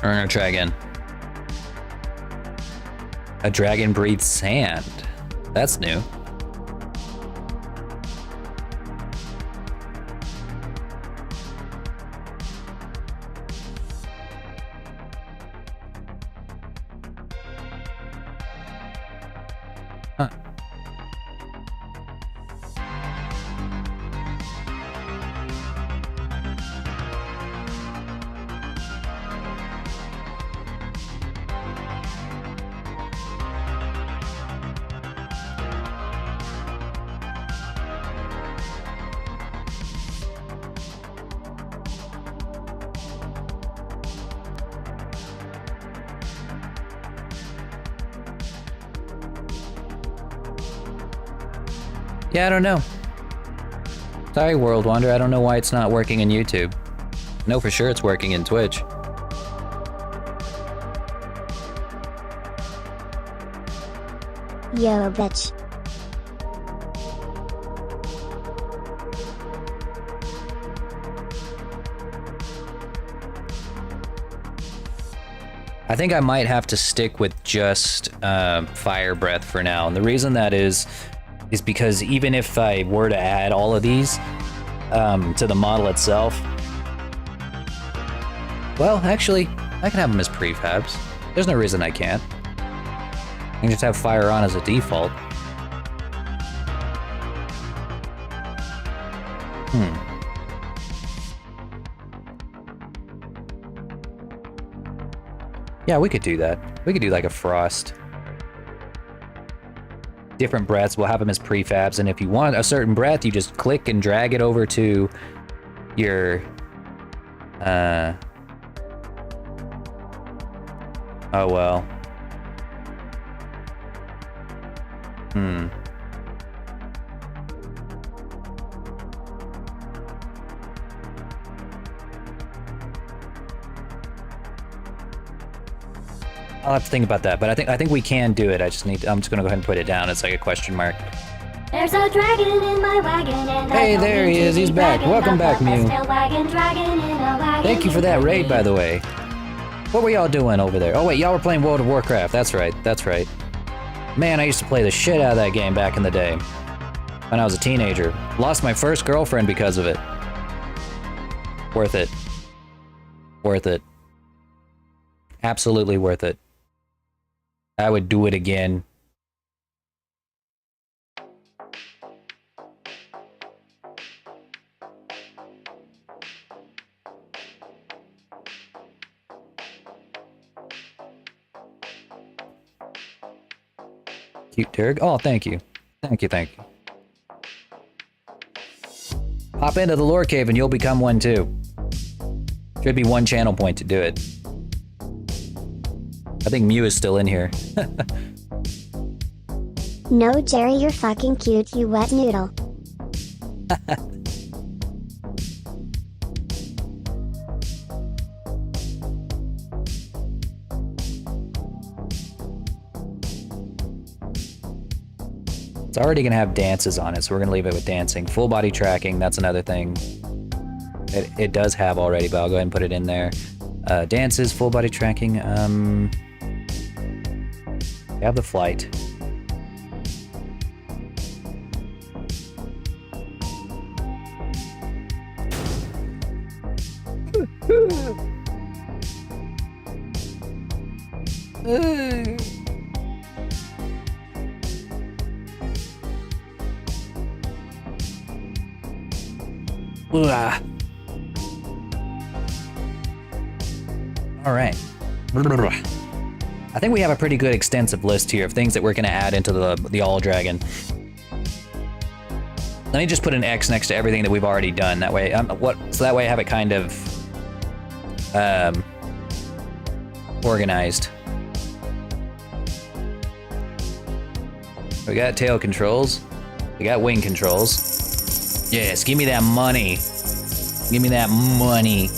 We're gonna try again. A dragon breathes sand. That's new. Huh. Yeah, I don't know. Sorry, World Wonder, I don't know why it's not working in YouTube. I know for sure it's working in Twitch. Yo, bitch. I think I might have to stick with just fire breath for now. And the reason that is because even if I were to add all of these to the model itself, well, actually, I can have them as prefabs. There's no reason I can't. I can just have fire on as a default. Yeah, we could do that. We could do like a frost. Different breaths, we'll have them as prefabs, and if you want a certain breath, you just click and drag it over to your oh well. I'll have to think about that, but I think we can do it. I'm just gonna go ahead and put it down. It's like a question mark. There's a dragon in my wagon and hey, there he is. He's back. Welcome back, Mew. Thank you for that raid, by the way. What were y'all doing over there? Oh wait, y'all were playing World of Warcraft. That's right. That's right. Man, I used to play the shit out of that game back in the day. When I was a teenager. Lost my first girlfriend because of it. Worth it. Worth it. Absolutely worth it. I would do it again. Cute Turg. Oh, thank you. Thank you, thank you. Hop into the lore cave and you'll become one too. Should be one channel point to do it. I think Mew is still in here. No, Jerry, you're fucking cute, you wet noodle. It's already gonna have dances on it, so we're gonna leave it with dancing. Full body tracking, that's another thing. It does have already, but I'll go ahead and put it in there. Dances, full body tracking, we have the flight. All right. I think we have a pretty good extensive list here of things that we're going to add into the All Dragon. Let me just put an X next to everything that we've already done. That way, so that way I have it kind of organized. We got tail controls. We got wing controls. Yes, give me that money. Give me that money.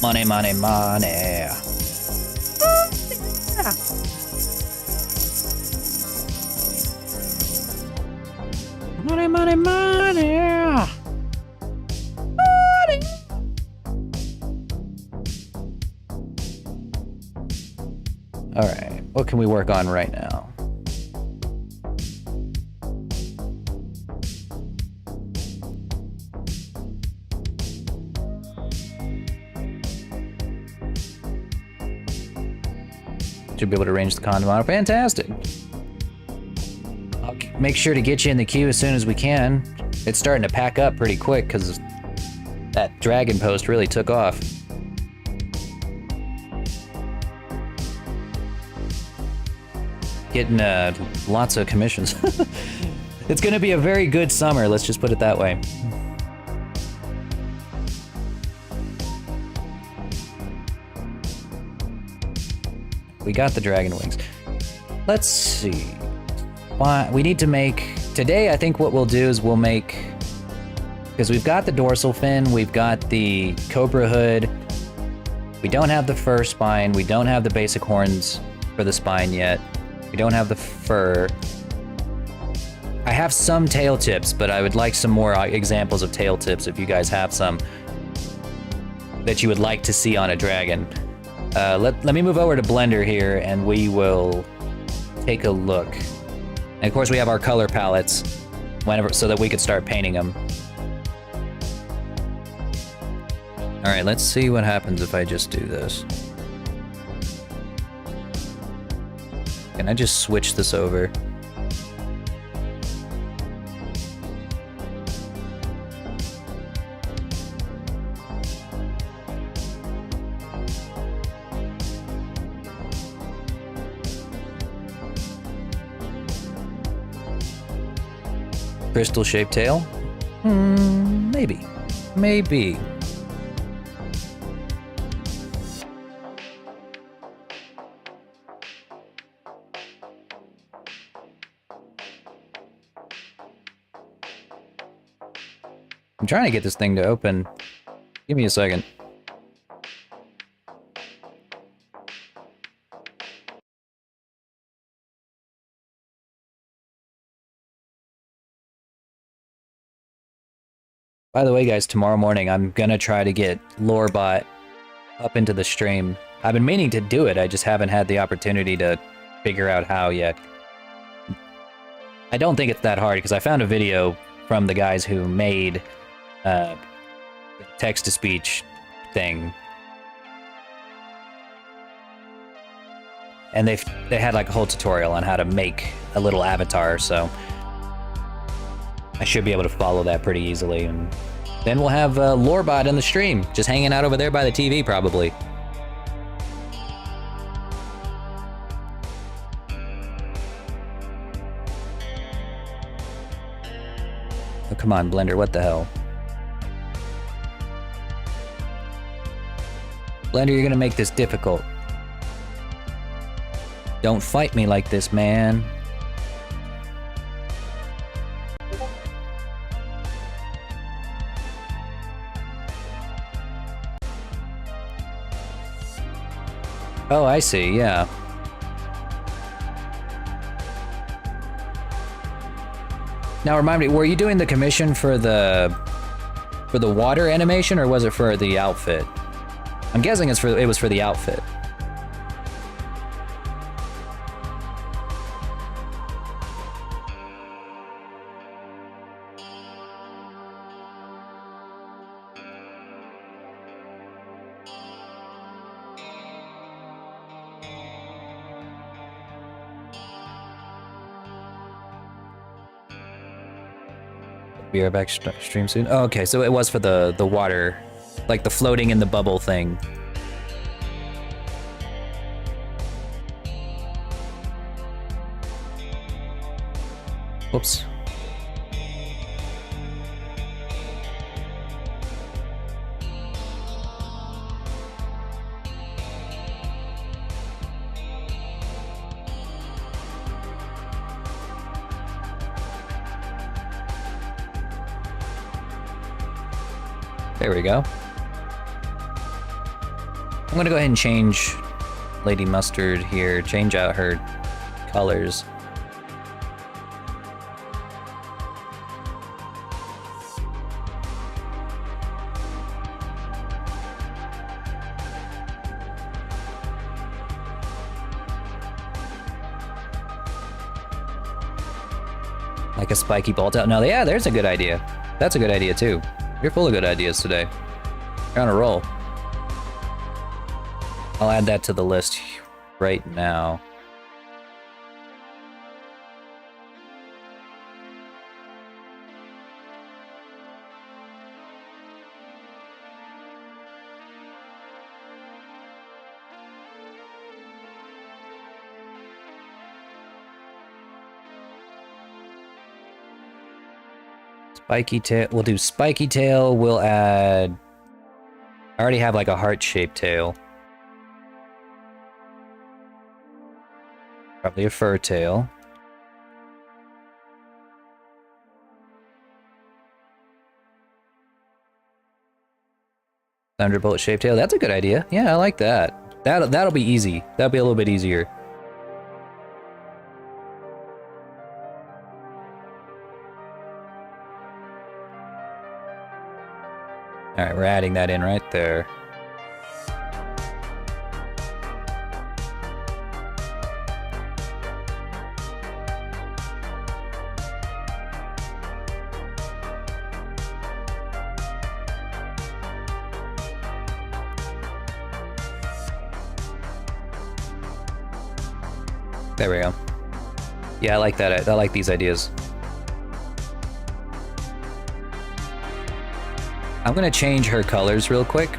Money, money, money. Money, money, money. Money. Alright, what can we work on right now? Should be able to arrange the condom on. Fantastic! I'll make sure to get you in the queue as soon as we can. It's starting to pack up pretty quick because that dragon post really took off. Getting lots of commissions. It's gonna be a very good summer, let's just put it that way. We got the dragon wings. Let's see. We need to make... Today, I think what we'll do is we'll make... Because we've got the dorsal fin, we've got the cobra hood. We don't have the fur spine, we don't have the basic horns for the spine yet. We don't have the fur. I have some tail tips, but I would like some more examples of tail tips if you guys have some that you would like to see on a dragon. Let me move over to Blender here and we will take a look. And of course we have our color palettes whenever, so that we could start painting them. All right, let's see what happens if I just do this. Can I just switch this over? Crystal-shaped tail? Maybe. Maybe. I'm trying to get this thing to open. Give me a second. By the way, guys, tomorrow morning I'm gonna try to get Lorebot up into the stream. I've been meaning to do it, I just haven't had the opportunity to figure out how yet. I don't think it's that hard, because I found a video from the guys who made the text-to-speech thing. And they had like a whole tutorial on how to make a little avatar, so I should be able to follow that pretty easily. And then we'll have Lorebot in the stream, just hanging out over there by the TV, probably. Oh, come on, Blender, what the hell? Blender, you're gonna make this difficult. Don't fight me like this, man. Oh, I see, yeah. Now remind me, were you doing the commission for the water animation, or was it for the outfit? I'm guessing it was for the outfit. We are back stream soon. Oh, okay, so it was for the water, like the floating in the bubble thing. Whoops. There we go. I'm gonna go ahead and change Lady Mustard here, change out her colors. Like a spiky ball tail. No, yeah, there's a good idea. That's a good idea too. You're full of good ideas today. You're on a roll. I'll add that to the list right now. Spiky tail. We'll do spiky tail. We'll add... I already have like a heart-shaped tail. Probably a fur tail. Thunderbolt-shaped tail. That's a good idea. Yeah, I like that. That'll be easy. That'll be a little bit easier. Alright, we're adding that in right there. There we go. Yeah, I like that. I like these ideas. I'm gonna change her colors real quick.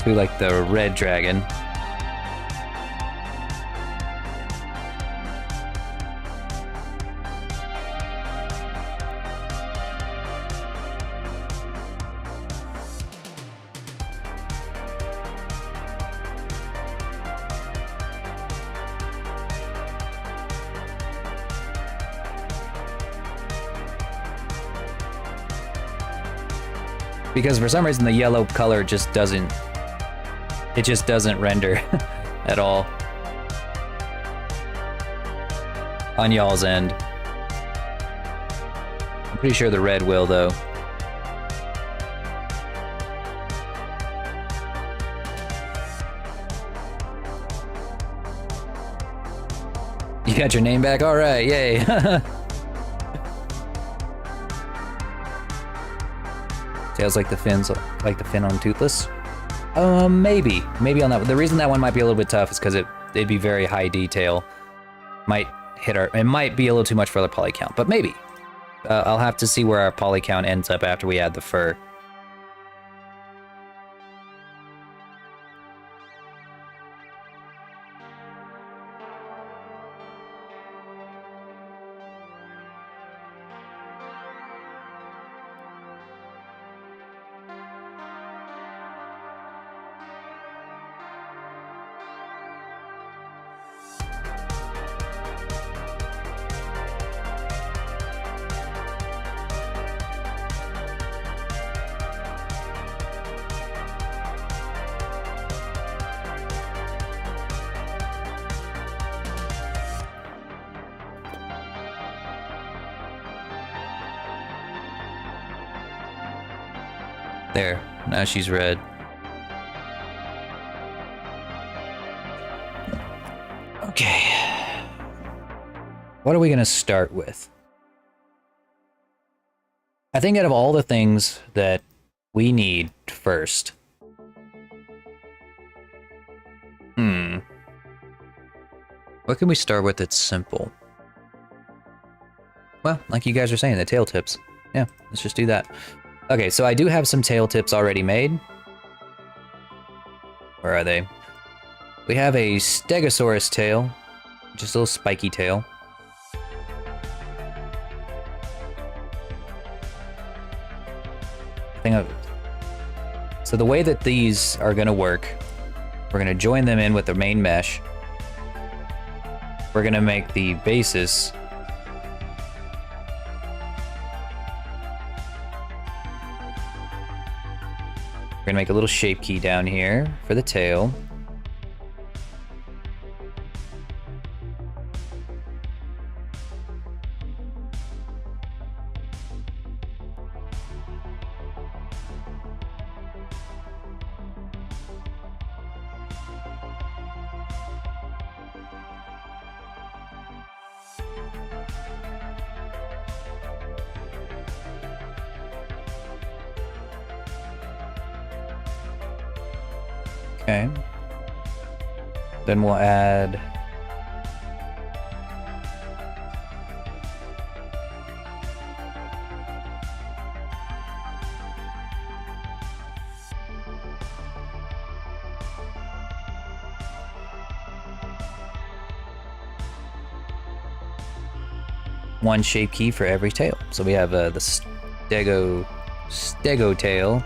To like the red dragon. Because for some reason the yellow color just doesn't render at all on y'all's end. I'm pretty sure the red will though. You got your name back? All right, yay. Tails like the fins, like the fin on Toothless. Maybe on that. The reason that one might be a little bit tough is because it'd be very high detail. Might hit our. It might be a little too much for the poly count, but maybe. I'll have to see where our poly count ends up after we add the fur. There, now she's red. Okay. What are we gonna start with? I think out of all the things that we need first. What can we start with that's simple? Well, like you guys are saying, the tail tips. Yeah, let's just do that. Okay, so I do have some tail tips already made. Where are they? We have a Stegosaurus tail, just a little spiky tail. So the way that these are gonna work, we're gonna join them in with the main mesh. We're gonna make the basis We're gonna make a little shape key down here for the tail. Okay. Then we'll add... one shape key for every tail. So we have the stego tail.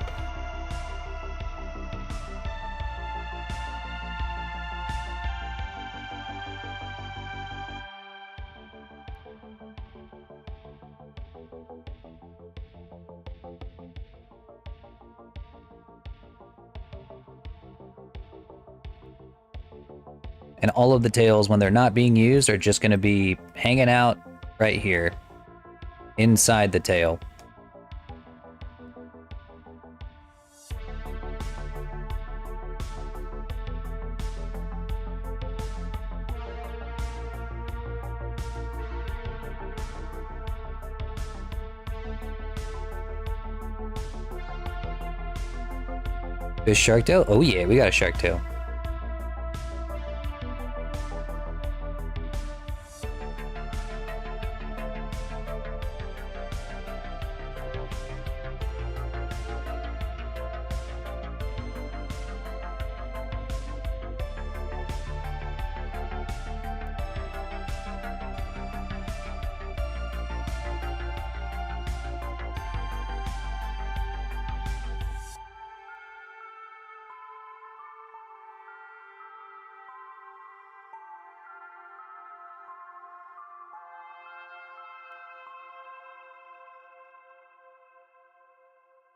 And all of the tails, when they're not being used, are just going to be hanging out right here, inside the tail. This shark tail? Oh yeah, we got a shark tail.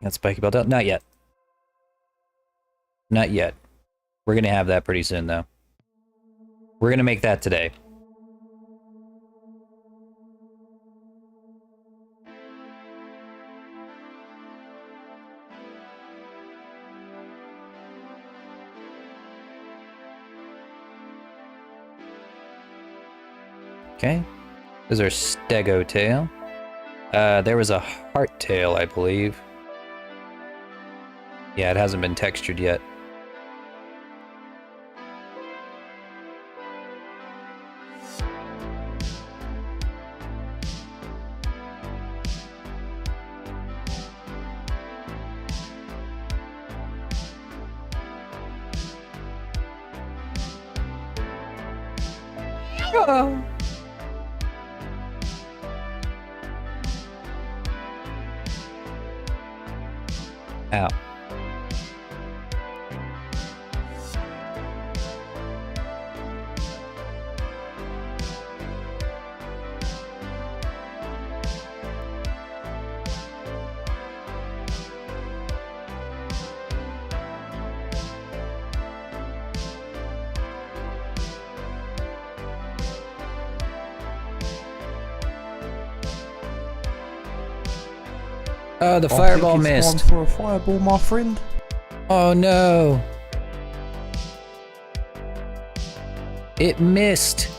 Got spiky belt out? Not yet. Not yet. We're gonna have that pretty soon, though. We're gonna make that today. Okay. This is our stego tail. There was a heart tail, I believe. Yeah, it hasn't been textured yet. Oh. Ow. Oh, the fireball missed. Time for a fireball, my friend. Oh no. It missed.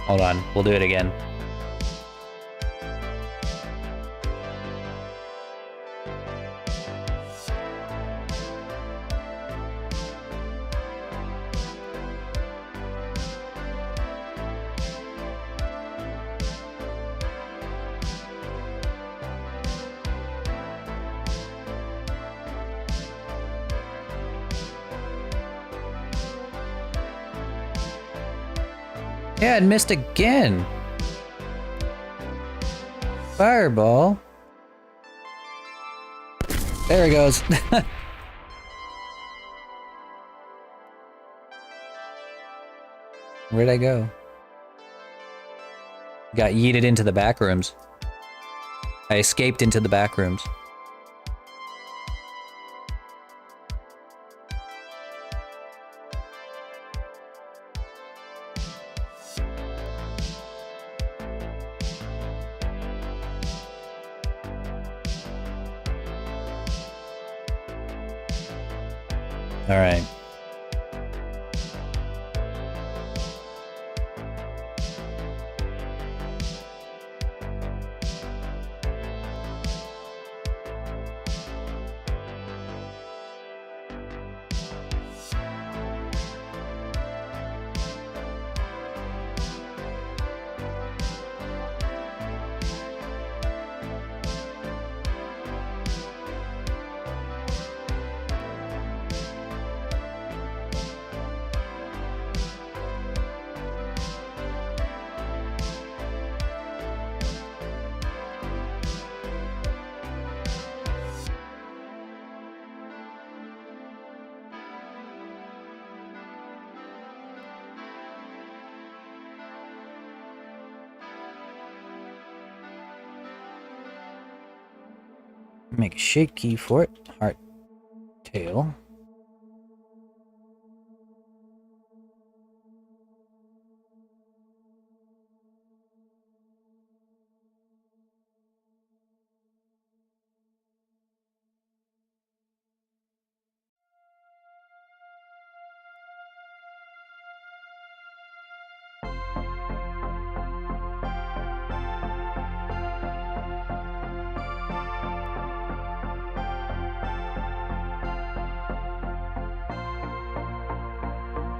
Hold on, we'll do it again. Yeah, it missed again. Fireball. There it goes. Where'd I go? Got yeeted into the back rooms. I escaped into the back rooms. All right. Make a shape key for it. Heart tail.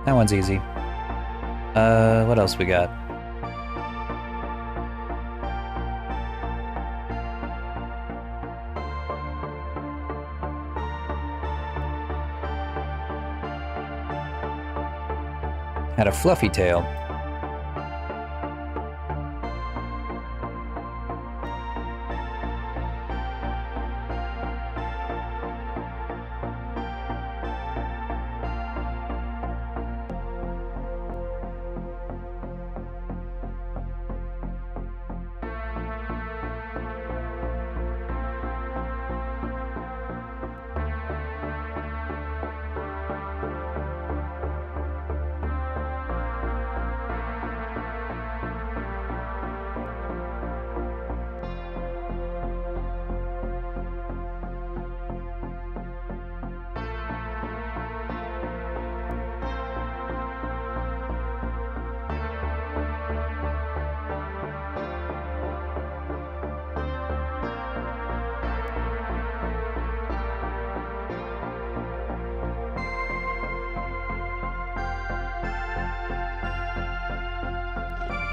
That one's easy. What else we got? Had a fluffy tail.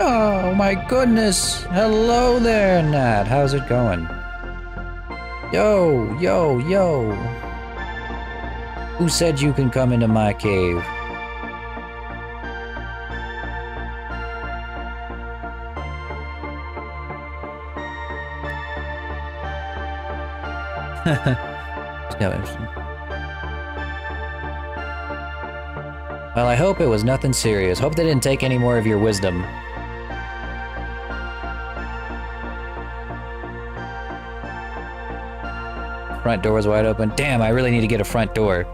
Oh my goodness! Hello there, Nat. How's it going? Yo, yo, yo. Who said you can come into my cave? Well, I hope it was nothing serious. Hope they didn't take any more of your wisdom. Front door's wide open. Damn, I really need to get a front door.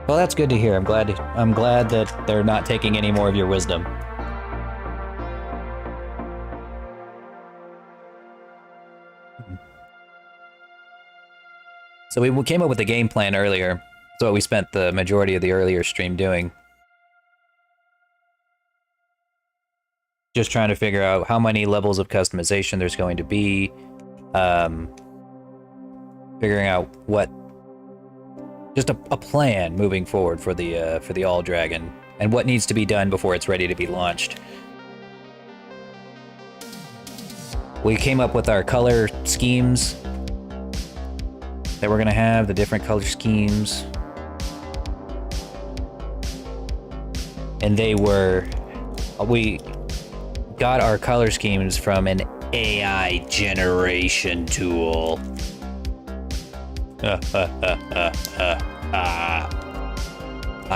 Well, that's good to hear. I'm glad that they're not taking any more of your wisdom. So we came up with a game plan earlier. That's what we spent the majority of the earlier stream doing. Just trying to figure out how many levels of customization there's going to be. Figuring out what... Just a plan moving forward for the All Dragon, and what needs to be done before it's ready to be launched. We came up with our color schemes that we're gonna have, the different color schemes. And we got our color schemes from an AI generation tool. I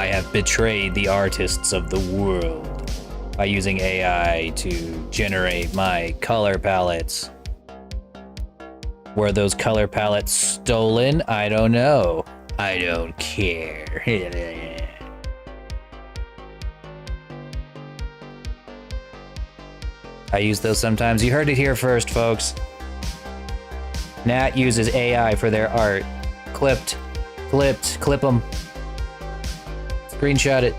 have betrayed the artists of the world by using AI to generate my color palettes. Were those color palettes stolen? I don't know. I don't care. I use those sometimes. You heard it here first, folks. Nat uses AI for their art. Clip them. Screenshot it.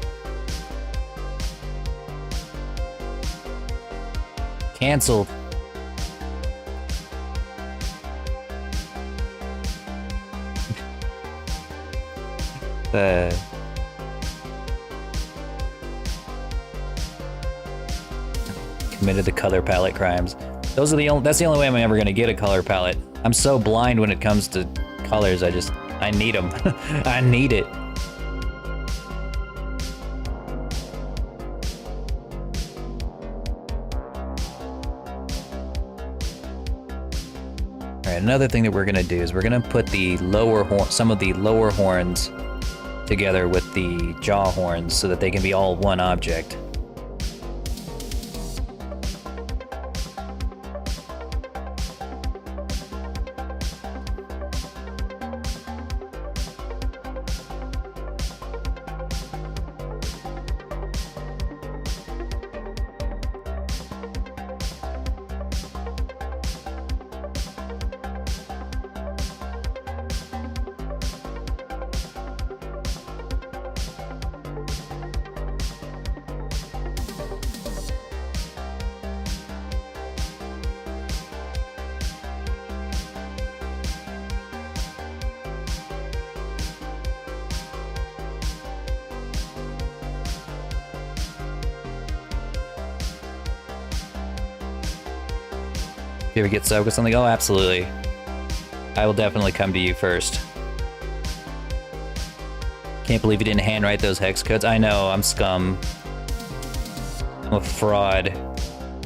Cancelled. Committed the color palette crimes. That's the only way I'm ever gonna get a color palette. I'm so blind when it comes to colors. I need them. I need it. Alright, another thing that we're gonna do is we're gonna put some of the lower horns together with the jaw horns so that they can be all one object. If you ever get stuck with something, oh, absolutely. I will definitely come to you first. Can't believe you didn't handwrite those hex codes. I know, I'm scum. I'm a fraud.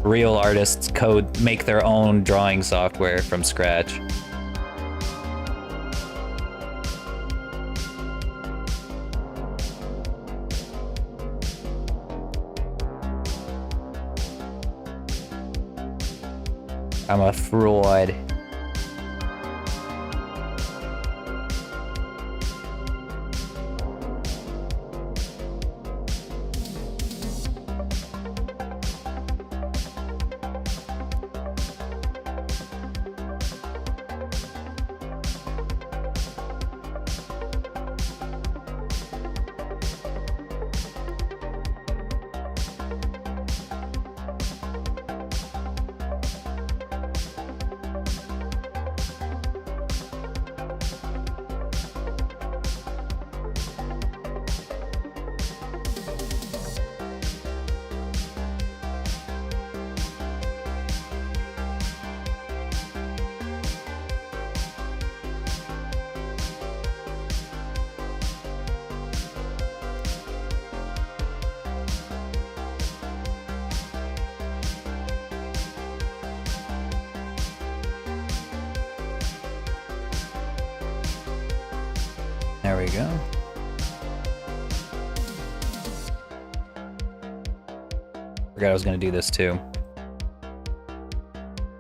Real artists make their own drawing software from scratch. I'm a fraud. There we go. Forgot I was going to do this too.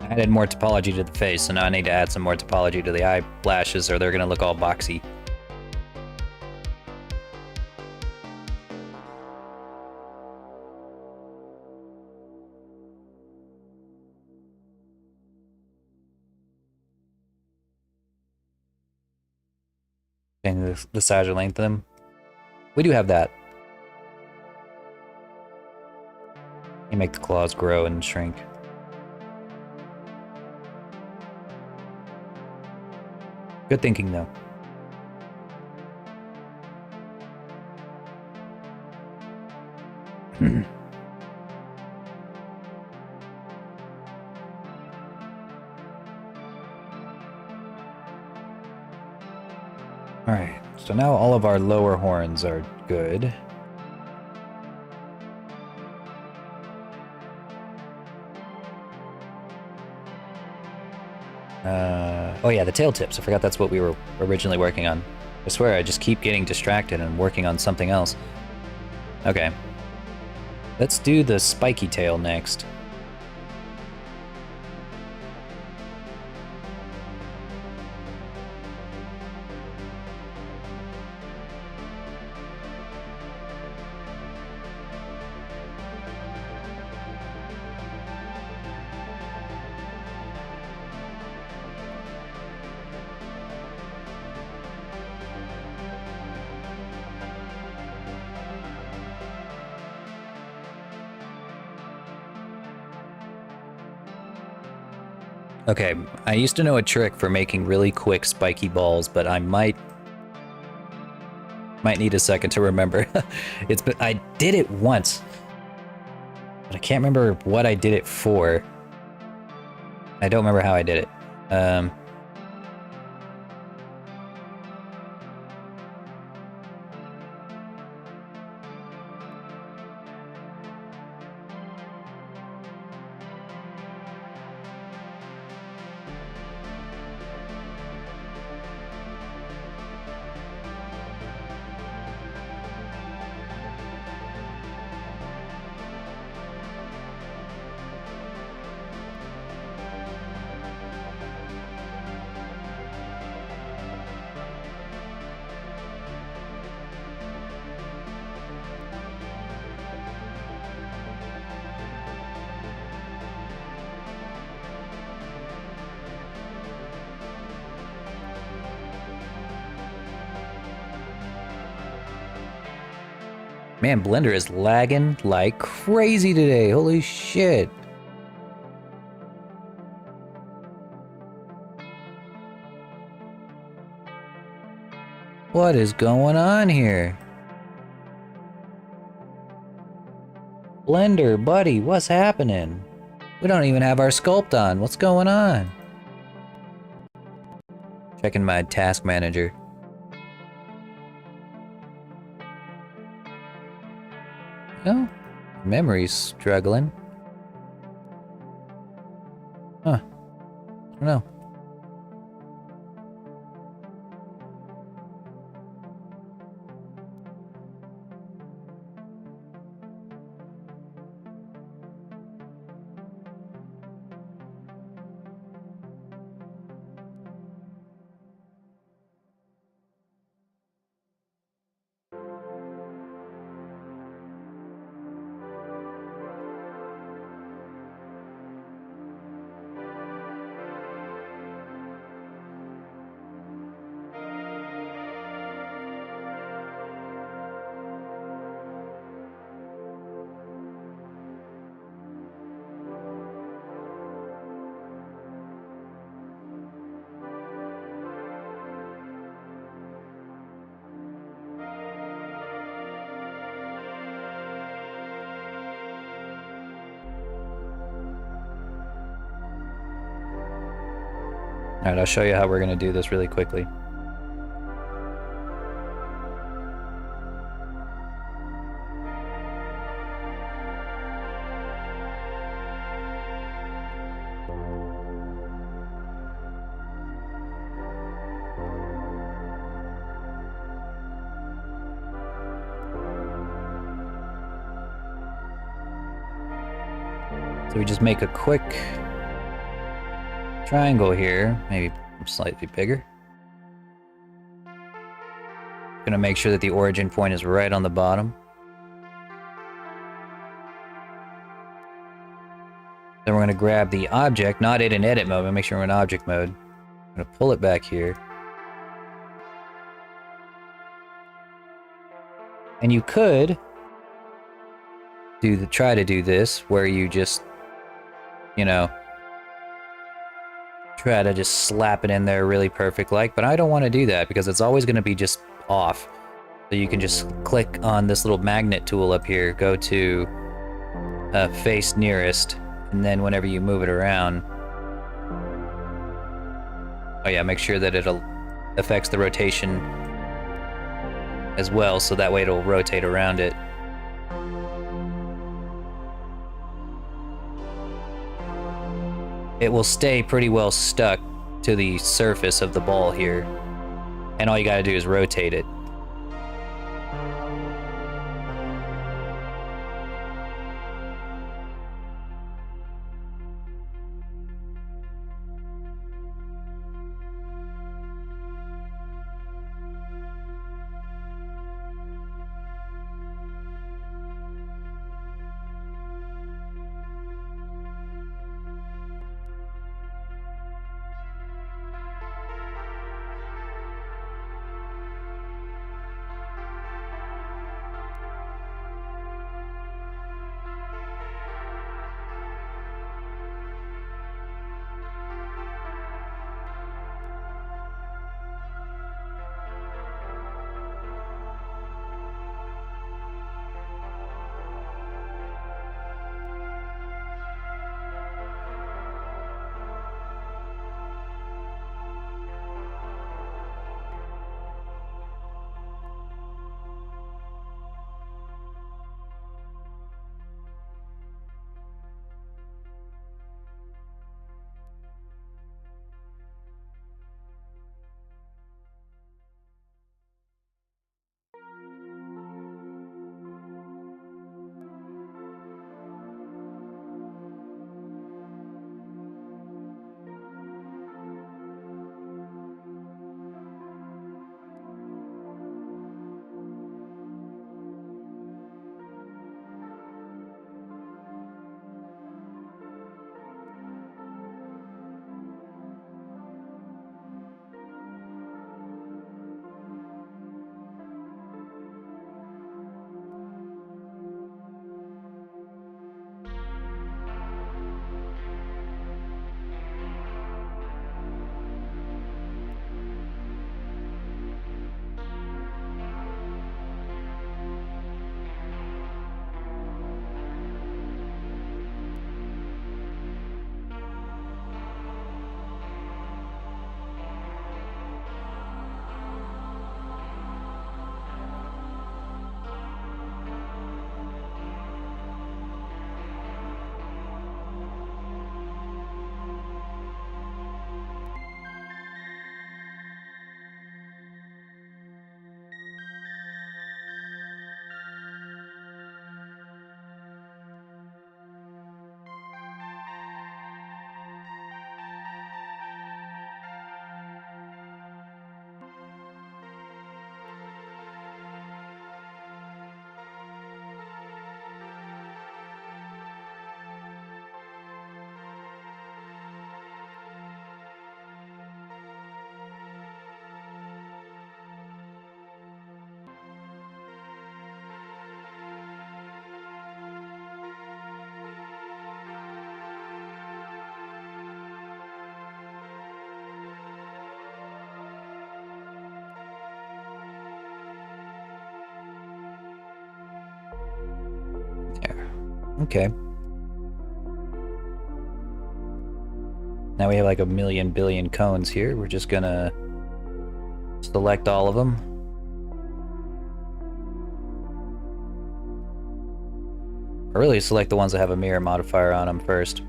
I added more topology to the face, so now I need to add some more topology to the eyelashes or they're going to look all boxy. Change the size or length of them. We do have that. You make the claws grow and shrink. Good thinking, though. Alright, so now all of our lower horns are good. Oh yeah, the tail tips. I forgot that's what we were originally working on. I swear, I just keep getting distracted and working on something else. Okay. Let's do the spiky tail next. Okay, I used to know a trick for making really quick spiky balls, but I might need a second to remember. I did it once, but I can't remember what I did it for. I don't remember how I did it. Man, Blender is lagging like crazy today. Holy shit. What is going on here? Blender, buddy, what's happening? We don't even have our sculpt on. What's going on? Checking my task manager. Oh, memory's struggling. Huh. I don't know. Alright, I'll show you how we're gonna do this really quickly. So we just make a quick triangle here, maybe slightly bigger. Gonna make sure that the origin point is right on the bottom. Then we're gonna grab the object, not in edit mode, but make sure we're in object mode. I'm gonna pull it back here. And you could try to do this where you just, you know, try to just slap it in there really perfect like, but I don't want to do that because it's always going to be just off. So you can just click on this little magnet tool up here, go to face nearest, and then whenever you move it around, oh yeah, make sure that it affects the rotation as well, so that way it'll rotate around it. It will stay pretty well stuck to the surface of the ball here. And all you gotta do is rotate it. Okay. Now we have like a million billion cones here. We're just gonna select all of them. Or really select the ones that have a mirror modifier on them first.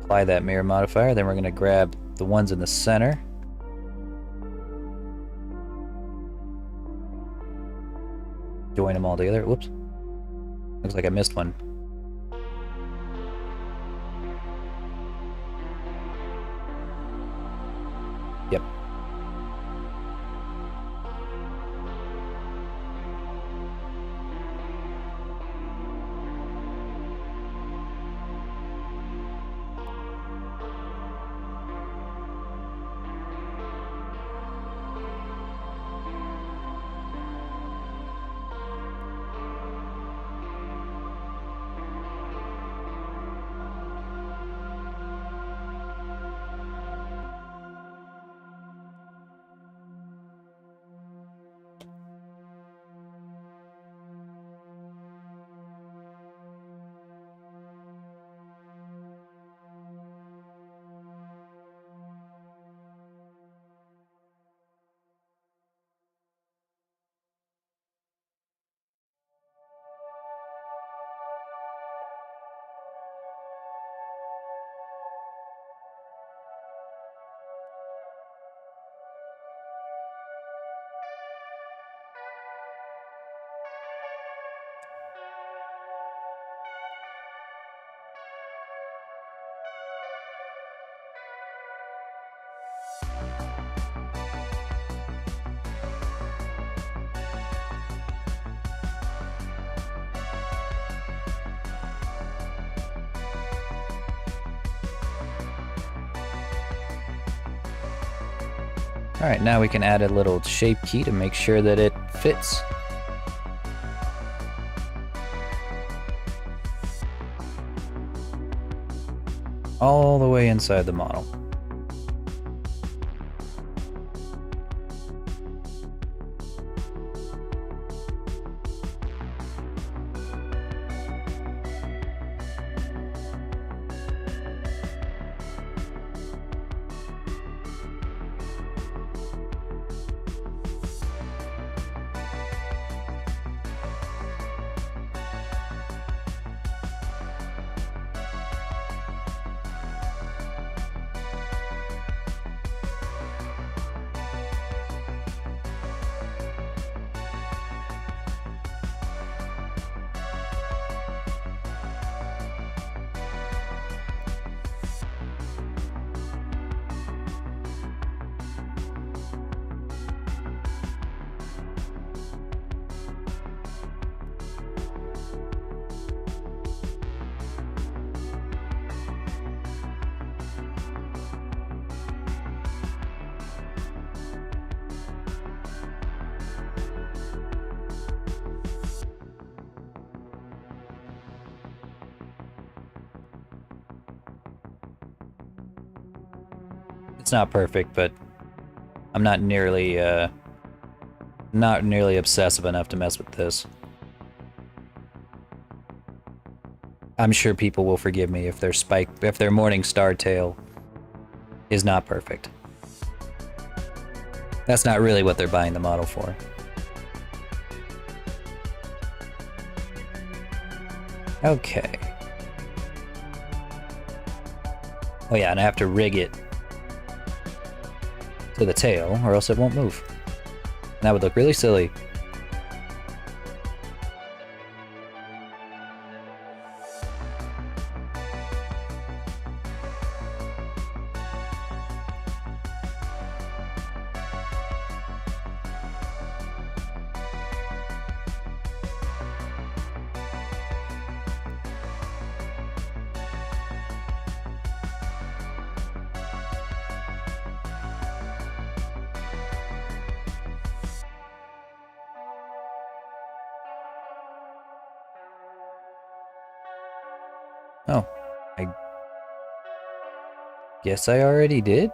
Apply that mirror modifier, then we're gonna grab the ones in the center. Join them all together. Whoops. Looks like I missed one. Yep. Alright, now we can add a little shape key to make sure that it fits. All the way inside the model. It's not perfect, but I'm not nearly obsessive enough to mess with this. I'm sure people will forgive me if their morning star tail is not perfect. That's not really what they're buying the model for. Okay. Oh yeah, and I have to rig it to the tail, or else it won't move. That would look really silly. Oh, I guess I already did?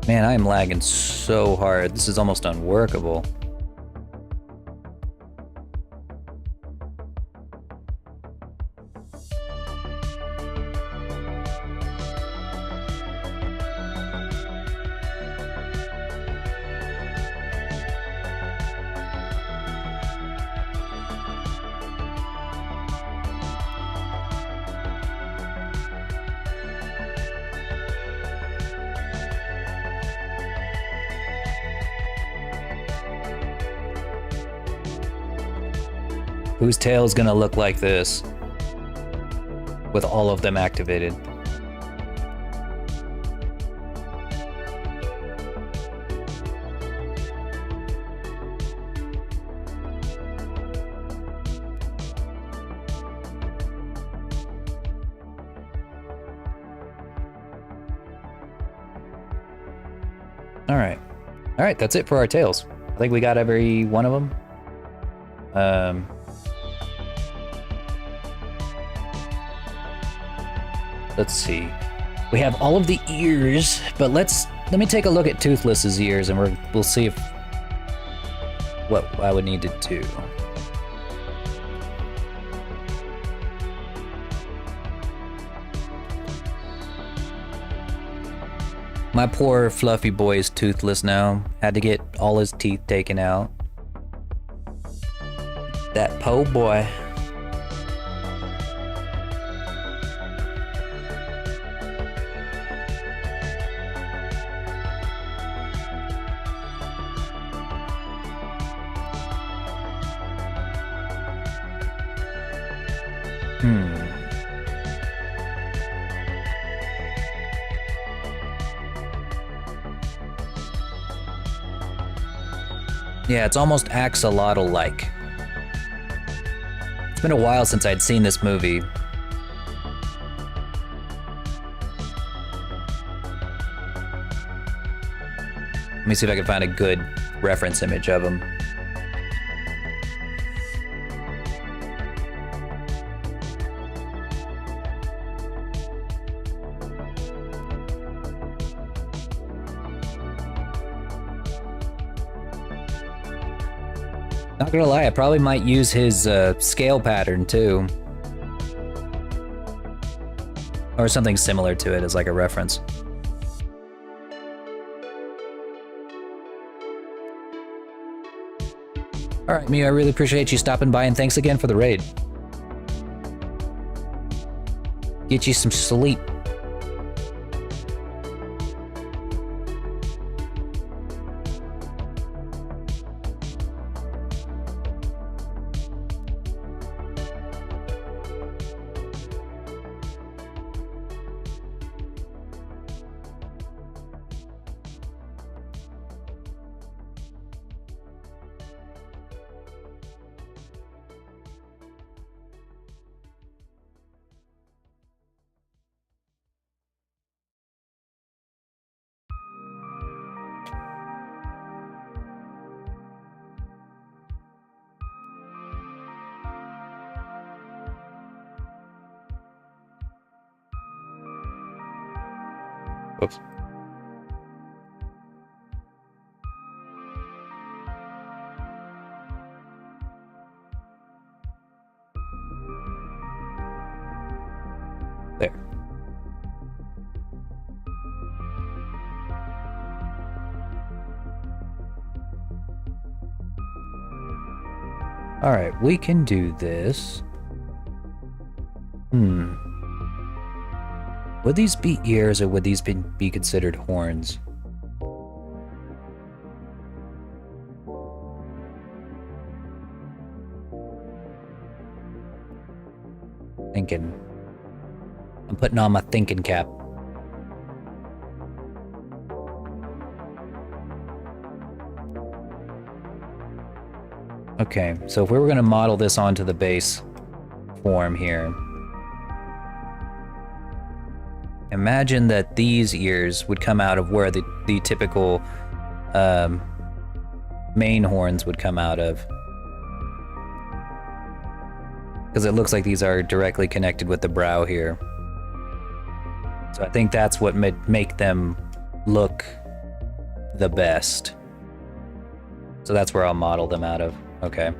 Man, I am lagging so hard. This is almost unworkable. Whose tail is gonna look like this with all of them activated? All right, that's it for our tails. I think we got every one of them. Let's see. We have all of the ears, but let me take a look at Toothless's ears, and we'll see if what I would need to do. My poor fluffy boy is toothless now. Had to get all his teeth taken out. That po' boy. Yeah, it's almost axolotl-like. It's been a while since I'd seen this movie. Let me see if I can find a good reference image of him. Not gonna lie, I probably might use his scale pattern too. Or something similar to it as like a reference. Alright, Mew, I really appreciate you stopping by, and thanks again for the raid. Get you some sleep. Whoops. There. All right, we can do this. Would these be ears, or would these be considered horns? Thinking. I'm putting on my thinking cap. Okay, so if we were going to model this onto the base form here, imagine that these ears would come out of where the typical main horns would come out of. Because it looks like these are directly connected with the brow here. So I think that's what would make them look the best. So that's where I'll model them out of. Okay.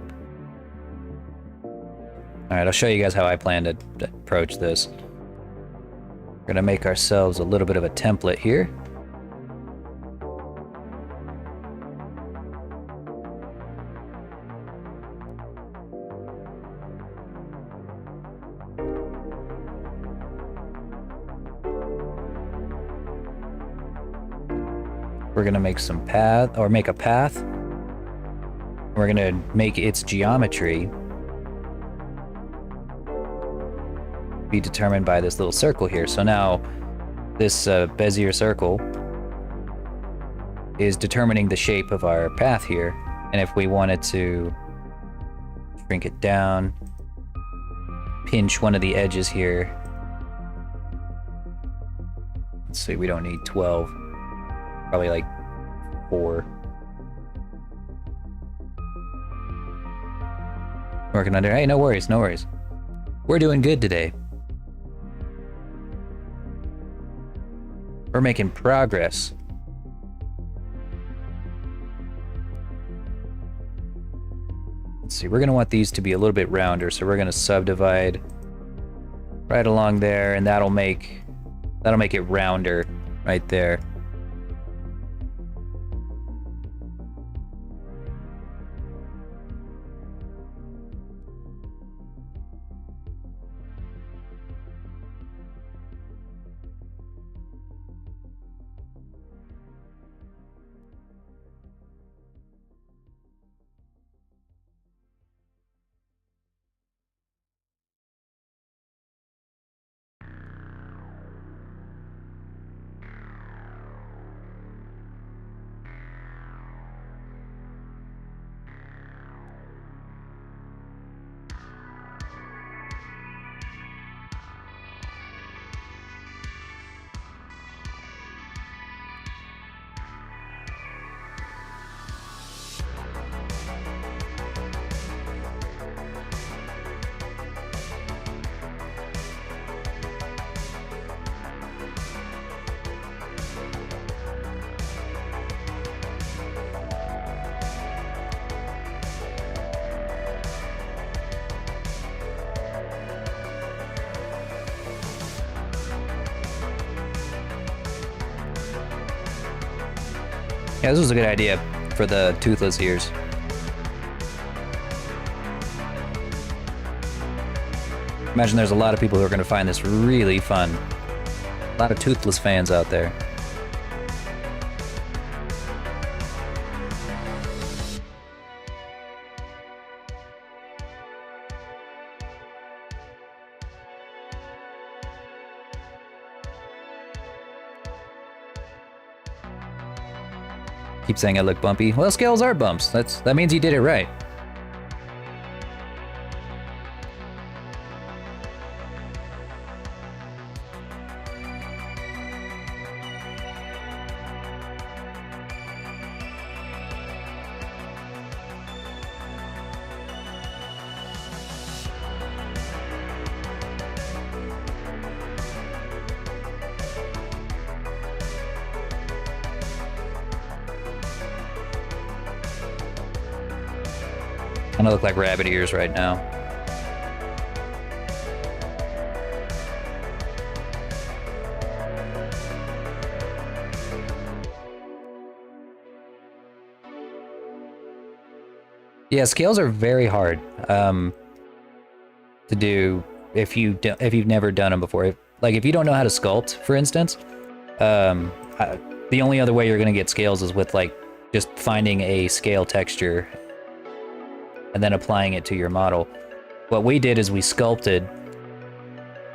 Alright, I'll show you guys how I plan to approach this. We're gonna make ourselves a little bit of a template here. We're gonna make some path, or make a path. We're gonna make its geometry be determined by this little circle here. So now this Bezier circle is determining the shape of our path here. And if we wanted to shrink it down, pinch one of the edges here. Let's see, we don't need 12. Probably like 4. Working under. Hey, no worries, no worries. We're doing good today. We're making progress. Let's see, we're gonna want these to be a little bit rounder, so we're gonna subdivide right along there, and that'll make it rounder right there. Yeah, this was a good idea for the toothless ears. Imagine there's a lot of people who are going to find this really fun. A lot of toothless fans out there. Keep saying I look bumpy. Well, scales are bumps. That means you did it right. Kind of look like rabbit ears right now. Yeah, scales are very hard to do if you've never done them before. If you don't know how to sculpt, for instance, the only other way you're gonna get scales is with just finding a scale texture and then applying it to your model. What we did is we sculpted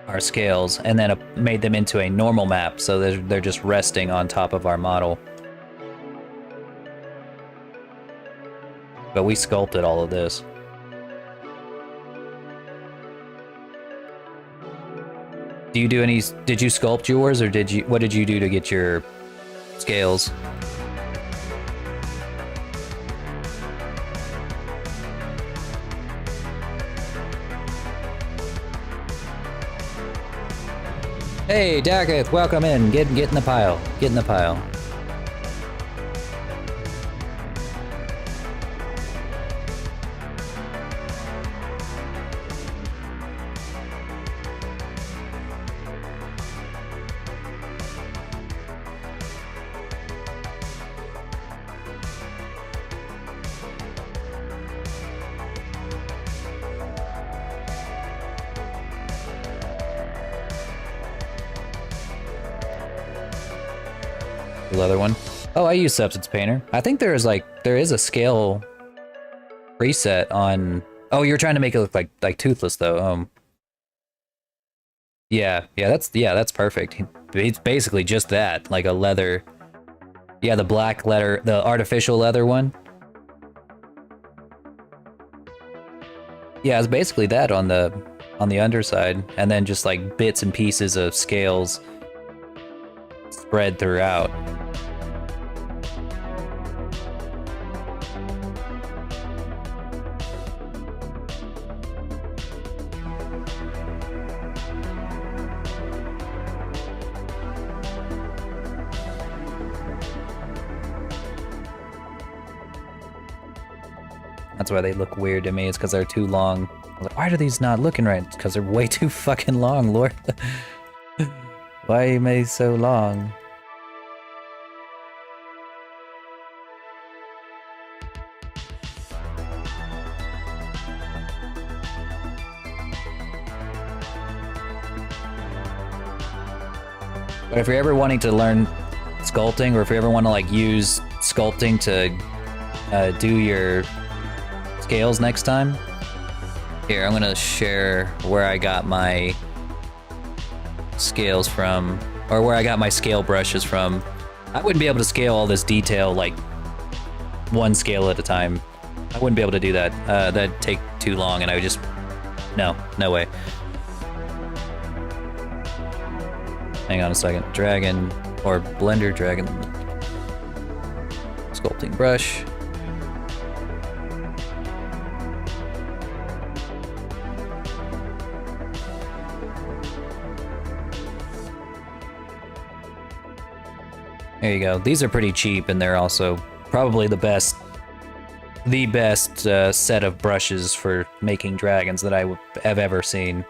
our scales and then made them into a normal map, so they're just resting on top of our model. But we sculpted all of this. Did you sculpt yours, or what did you do to get your scales? Hey, Daggeth, welcome in. Get in the pile. Get in the pile. The leather one. Oh, I use Substance Painter. I think there is a scale preset on. Oh, you're trying to make it look like toothless though. Yeah, that's perfect. It's basically just that, like a leather. Yeah, the black leather, the artificial leather one. Yeah, it's basically that on the underside, and then just like bits and pieces of scales spread throughout. That's why they look weird to me. It's because they're too long. I'm like, why are these not looking right? It's because they're way too fucking long, Lord. Why are they so long? But if you're ever wanting to learn sculpting, or if you ever want to like use sculpting to do your scales next time, here I'm gonna share where I got my scales from, or where I got my scale brushes from. I wouldn't be able to scale all this detail like one scale at a time. I wouldn't be able to do that. That'd take too long, and I would just no way. Hang on a second. Dragon or Blender Dragon sculpting brush. There you go. These are pretty cheap, and they're also probably the best set of brushes for making dragons that I have ever seen.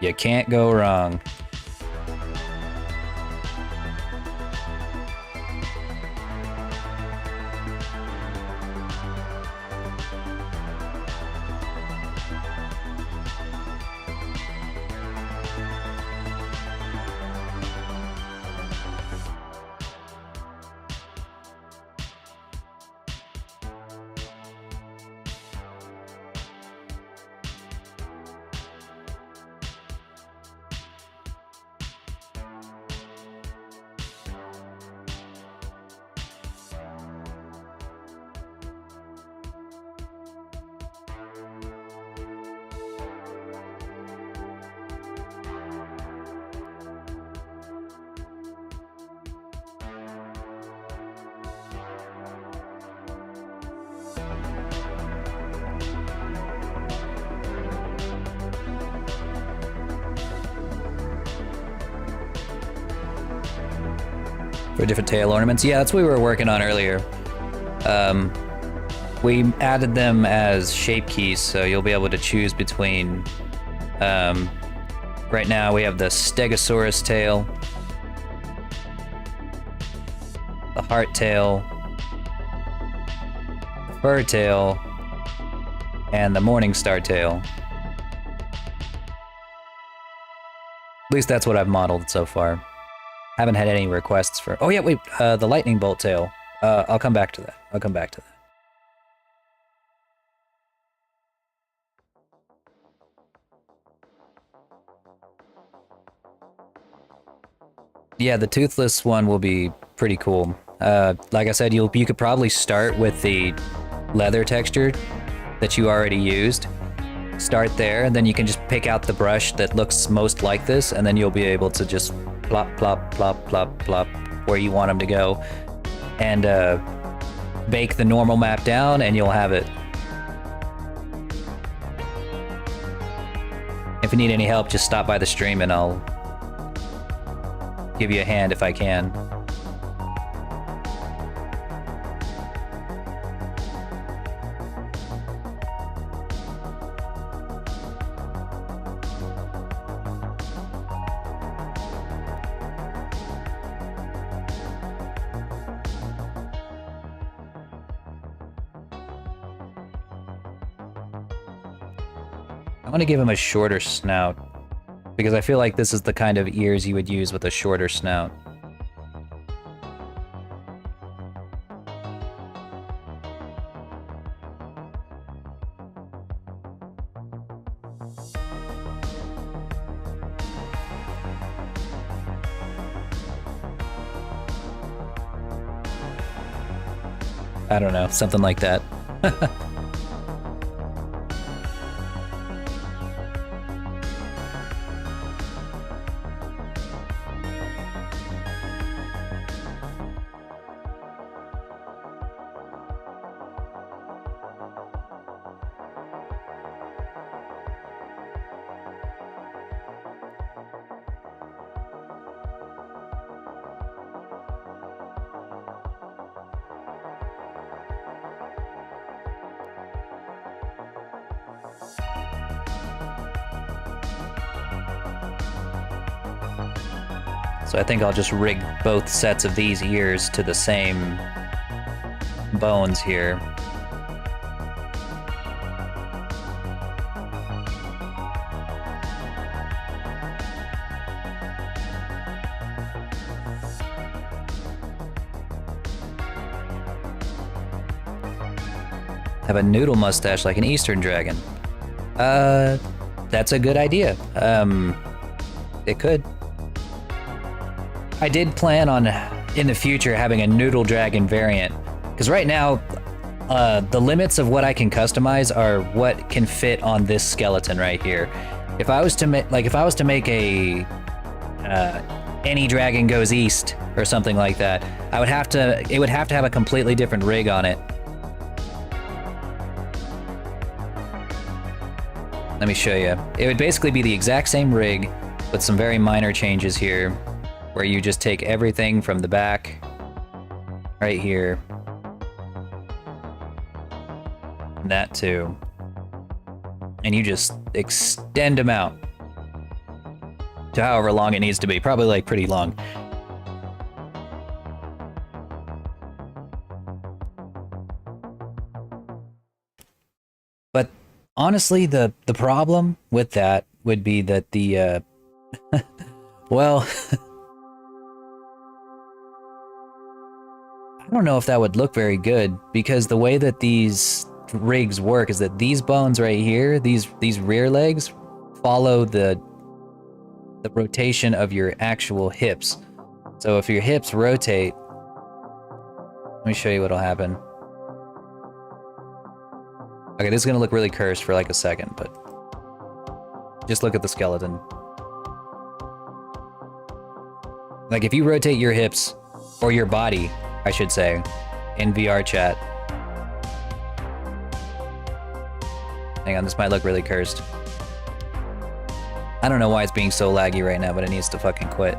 You can't go wrong. For different tail ornaments. Yeah, that's what we were working on earlier. We added them as shape keys, so you'll be able to choose between... right now we have the Stegosaurus tail, the heart tail, the fur tail, and the Morningstar tail. At least that's what I've modeled so far. Haven't had any requests for... Oh yeah, wait, the lightning bolt tail. I'll come back to that. Yeah, the toothless one will be pretty cool. Like I said, you could probably start with the leather texture that you already used. Start there, and then you can just pick out the brush that looks most like this, and then you'll be able to just plop, plop, plop, plop, plop, where you want them to go, and bake the normal map down, and you'll have it. If you need any help, just stop by the stream, and I'll give you a hand if I can. I want to give him a shorter snout. Because I feel like this is the kind of ears you would use with a shorter snout. I don't know, something like that. So I think I'll just rig both sets of these ears to the same bones here. Have a noodle mustache like an Eastern dragon. That's a good idea. It could. I did plan on, in the future, having a noodle dragon variant. Because right now, the limits of what I can customize are what can fit on this skeleton right here. If I was to make a any dragon goes east or something like that, it would have to have a completely different rig on it. Let me show you. It would basically be the exact same rig with some very minor changes here, where you just take everything from the back right here. That too. And you just extend them out to however long it needs to be. Probably like pretty long. But honestly, the problem with that would be that the well, I don't know if that would look very good, because the way that these rigs work is that these bones right here, these rear legs, follow the rotation of your actual hips. So if your hips rotate, let me show you what'll happen. Okay, this is gonna look really cursed for like a second, but just look at the skeleton. Like if you rotate your hips, or your body, I should say, in VR chat. Hang on, this might look really cursed. I don't know why it's being so laggy right now, but it needs to fucking quit.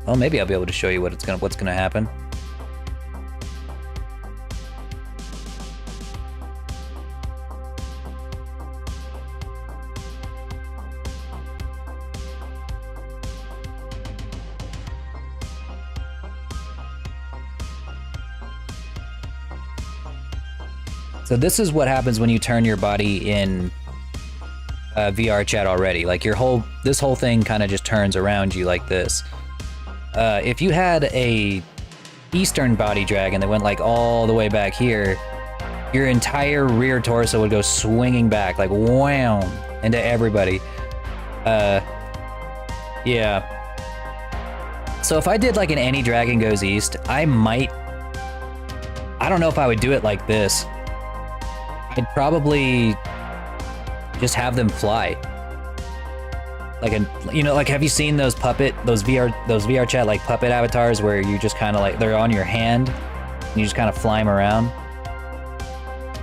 Well, maybe I'll be able to show you what's gonna happen. So this is what happens when you turn your body in VR chat already. Like this whole thing kind of just turns around you like this. If you had a Eastern body dragon that went like all the way back here, your entire rear torso would go swinging back, like wham, into everybody. Yeah. So if I did like an Any Dragon Goes East, I don't know if I would do it like this. I'd probably just have them fly. Like have you seen those VR chat like puppet avatars where you just kind of like, they're on your hand and you just kind of fly them around?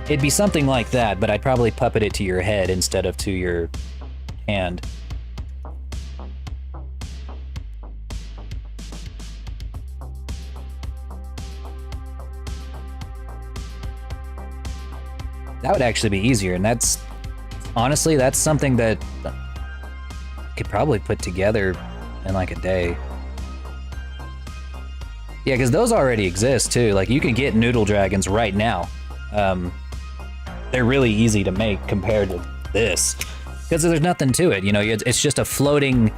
It'd be something like that, but I'd probably puppet it to your head instead of to your hand. That would actually be easier, and that's... Honestly, that's something that I could probably put together in like a day. Yeah, because those already exist too. Like, you can get noodle dragons right now. They're really easy to make compared to this. Because there's nothing to it, you know, it's just a floating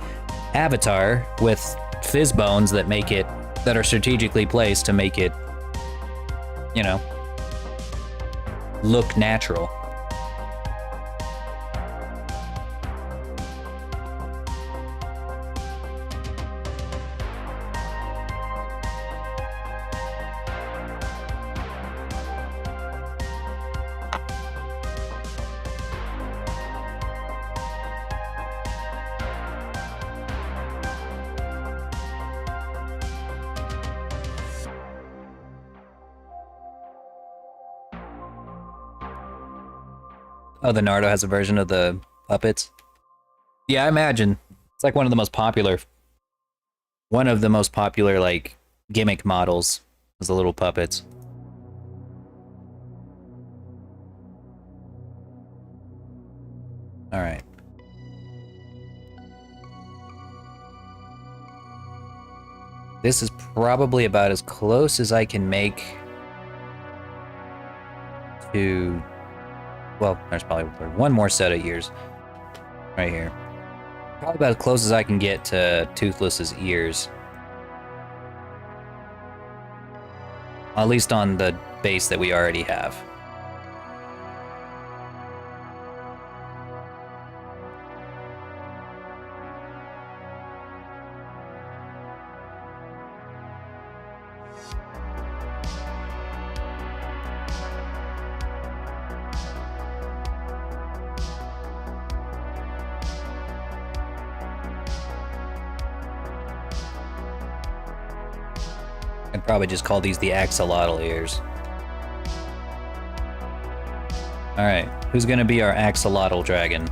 avatar with fizz bones that make it, that are strategically placed to make it, you know, look natural. Oh, the Naruto has a version of the puppets? Yeah, I imagine. It's like one of the most popular, like, gimmick models is the little puppets. Alright. This is probably about as close as I can make to... Well, there's probably one more set of ears right here. Probably about as close as I can get to Toothless's ears. At least on the base that we already have. I'd probably just call these the axolotl ears. Alright, who's gonna be our axolotl dragon?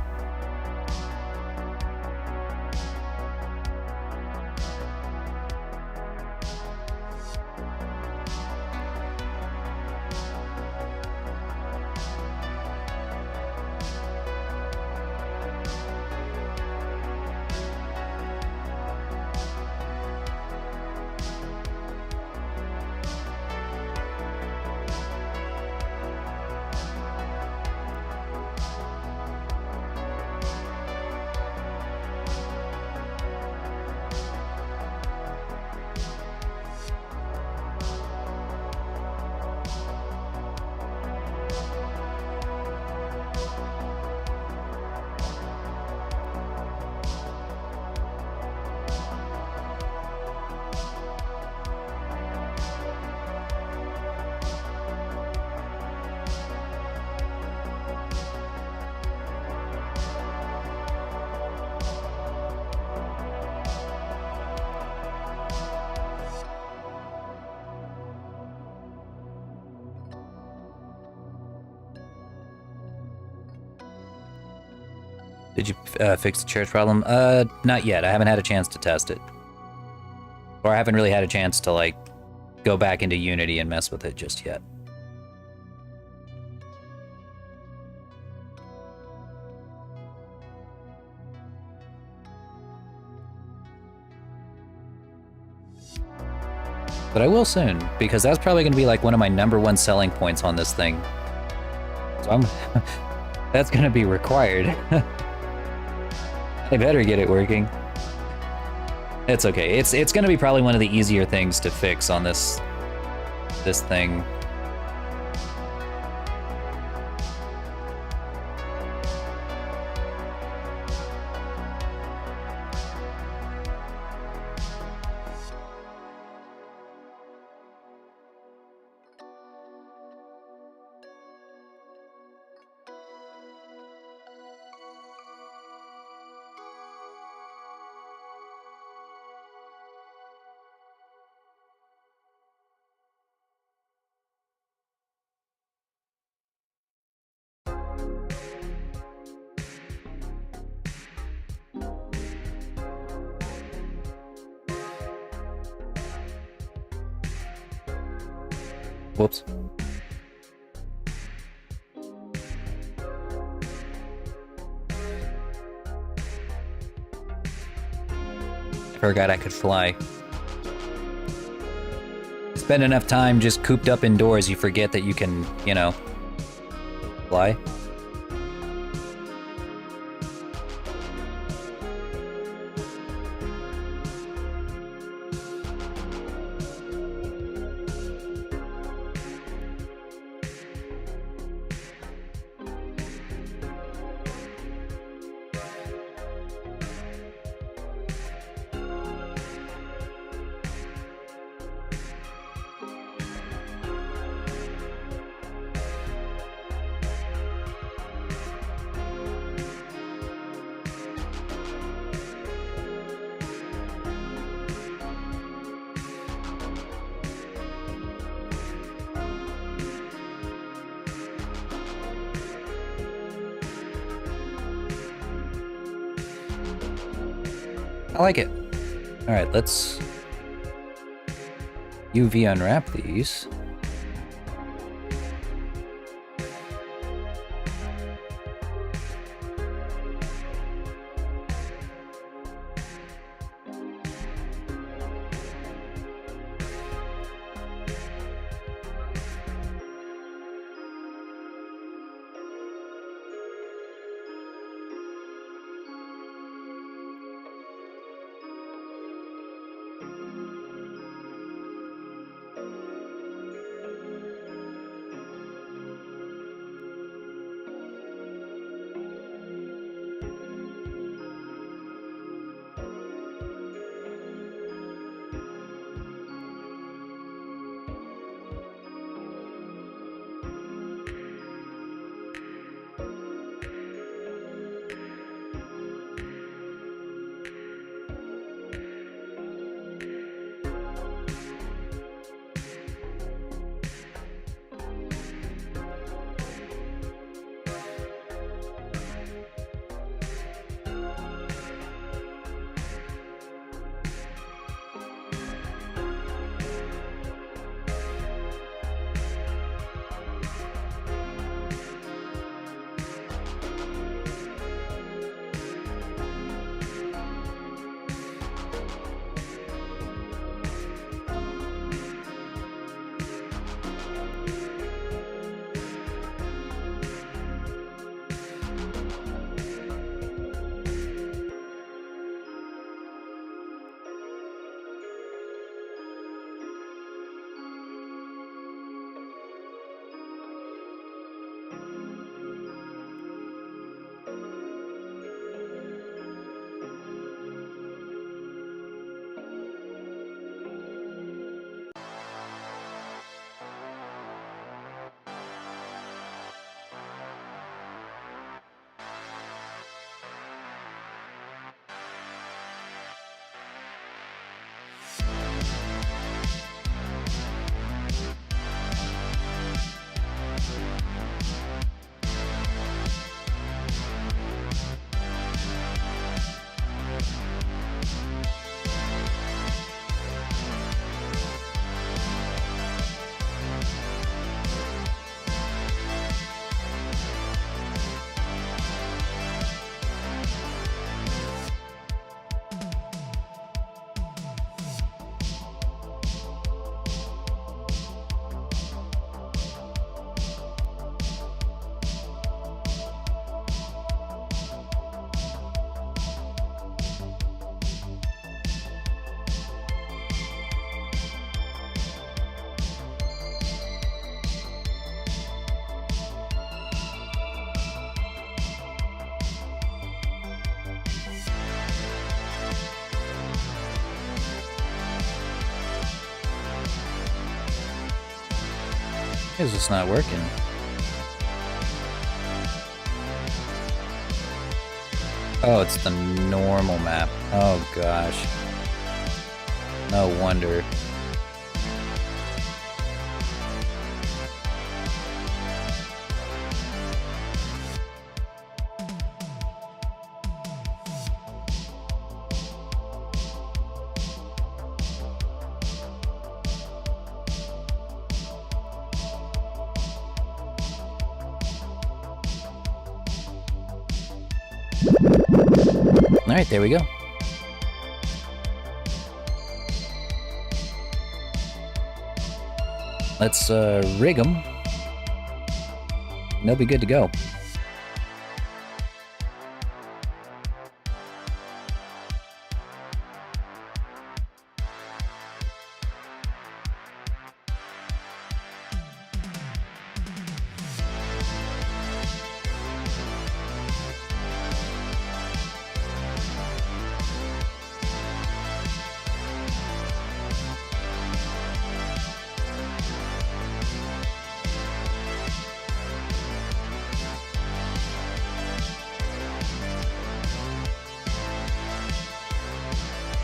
Did you fix the chairs problem? Not yet. I haven't had a chance to test it. Or I haven't really had a chance to, like, go back into Unity and mess with it just yet. But I will soon, because that's probably going to be, like, one of my #1 selling points on this thing. So I'm... that's going to be required. I better get it working. It's okay. It's gonna be probably one of the easier things to fix on this thing. Whoops. tour guide I could fly. Spend enough time just cooped up indoors, you forget that you can, you know, fly. I like it. All right, let's UV unwrap these. Is this not working? Oh, it's the normal map. Oh gosh. No wonder. Alright, there we go. Let's rig them. They'll be good to go.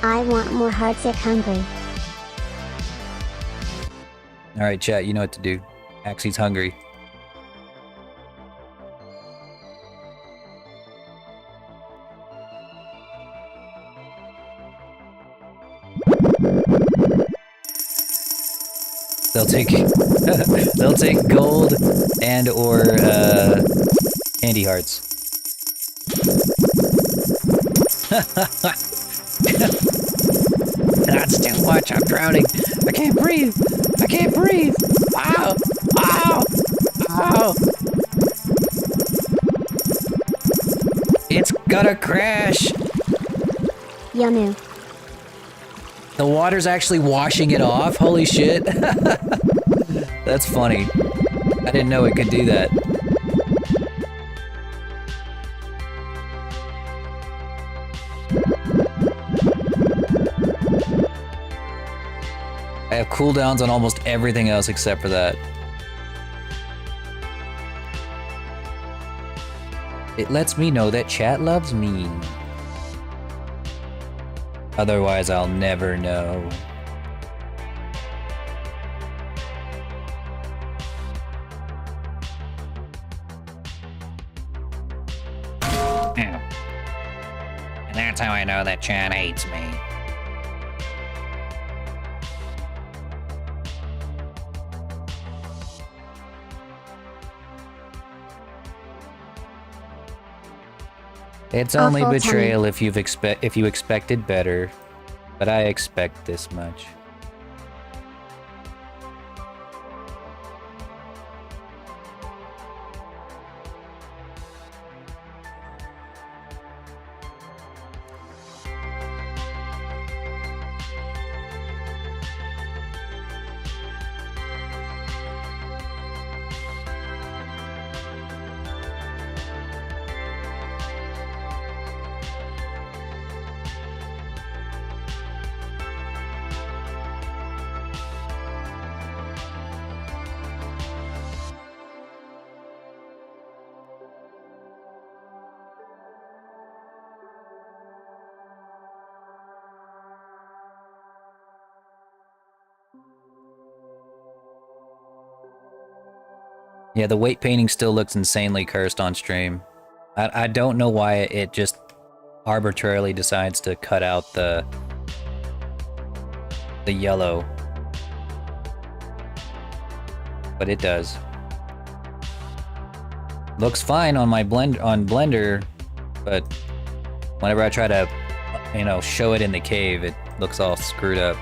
I want more heartsick hungry. Alright, chat, you know what to do. Axie's hungry. They'll take they'll take gold and or candy hearts. That's too much. I'm drowning. I can't breathe. I can't breathe. Ow! Ow! Ow! It's gonna crash. Yamu. The water's actually washing it off. Holy shit. That's funny. I didn't know it could do that. I have cooldowns on almost everything else except for that. It lets me know that chat loves me. Otherwise, I'll never know. And that's how I know that chat hates me. It's only Awful betrayal if you expected better, but I expect this much. Yeah, the weight painting still looks insanely cursed on stream. I don't know why it just arbitrarily decides to cut out the yellow. But it does. Looks fine on my Blender, but whenever I try to, you know, show it in the cave, it looks all screwed up.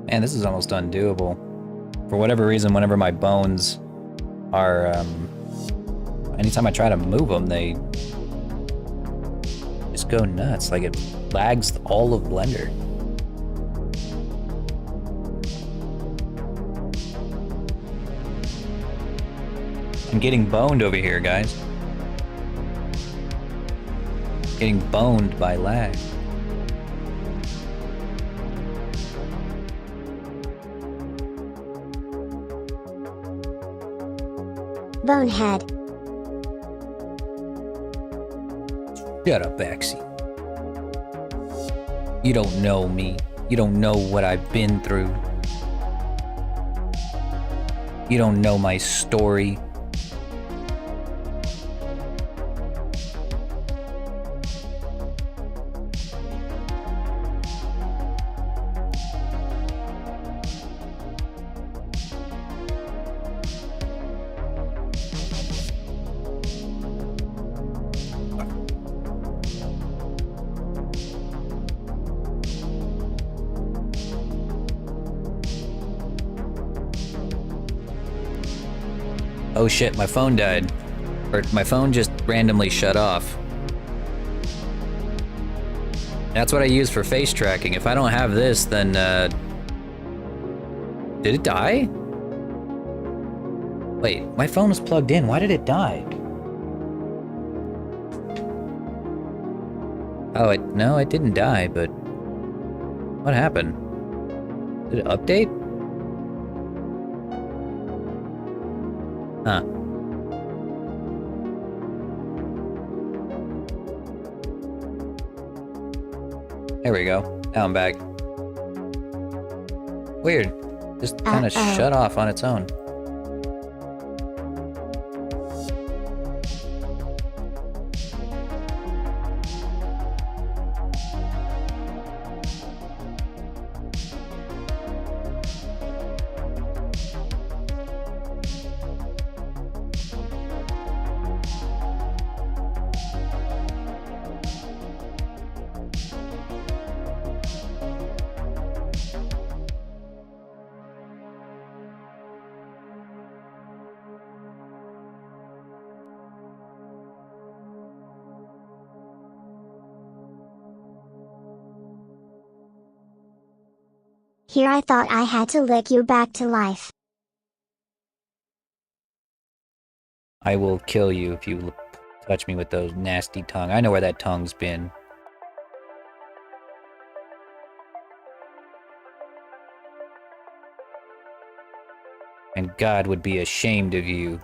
Man, this is almost undoable. For whatever reason, whenever my bones are, anytime I try to move them, they just go nuts. Like, it lags all of Blender. I'm getting boned over here, guys. Getting boned by lag. Bonehead. Shut up, Baxi. You don't know me. You don't know what I've been through. You don't know my story. Oh shit, my phone died. Or my phone just randomly shut off. That's what I use for face tracking. If I don't have this, then, did it die? Wait, my phone was plugged in. Why did it die? Oh, no, it didn't die, but... What happened? Did it update? Huh. There we go. Now I'm back. Weird. Just kind of shut off on its own. Here I thought I had to lick you back to life. I will kill you if you touch me with those nasty tongue. I know where that tongue's been. And God would be ashamed of you.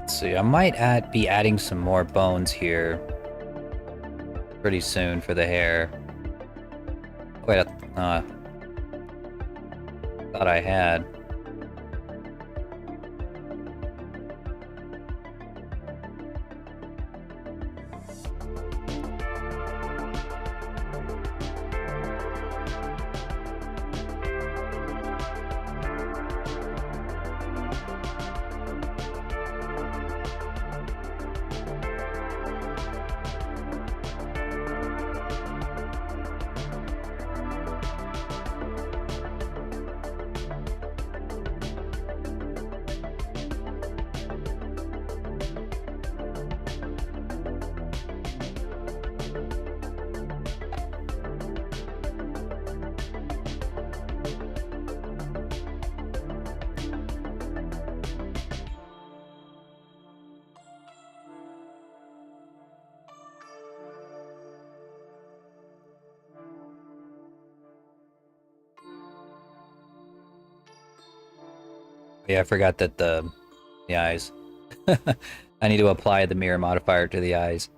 See, I might be adding some more bones here pretty soon for the hair. Wait, thought I had. Yeah, I forgot that the eyes. I need to apply the mirror modifier to the eyes.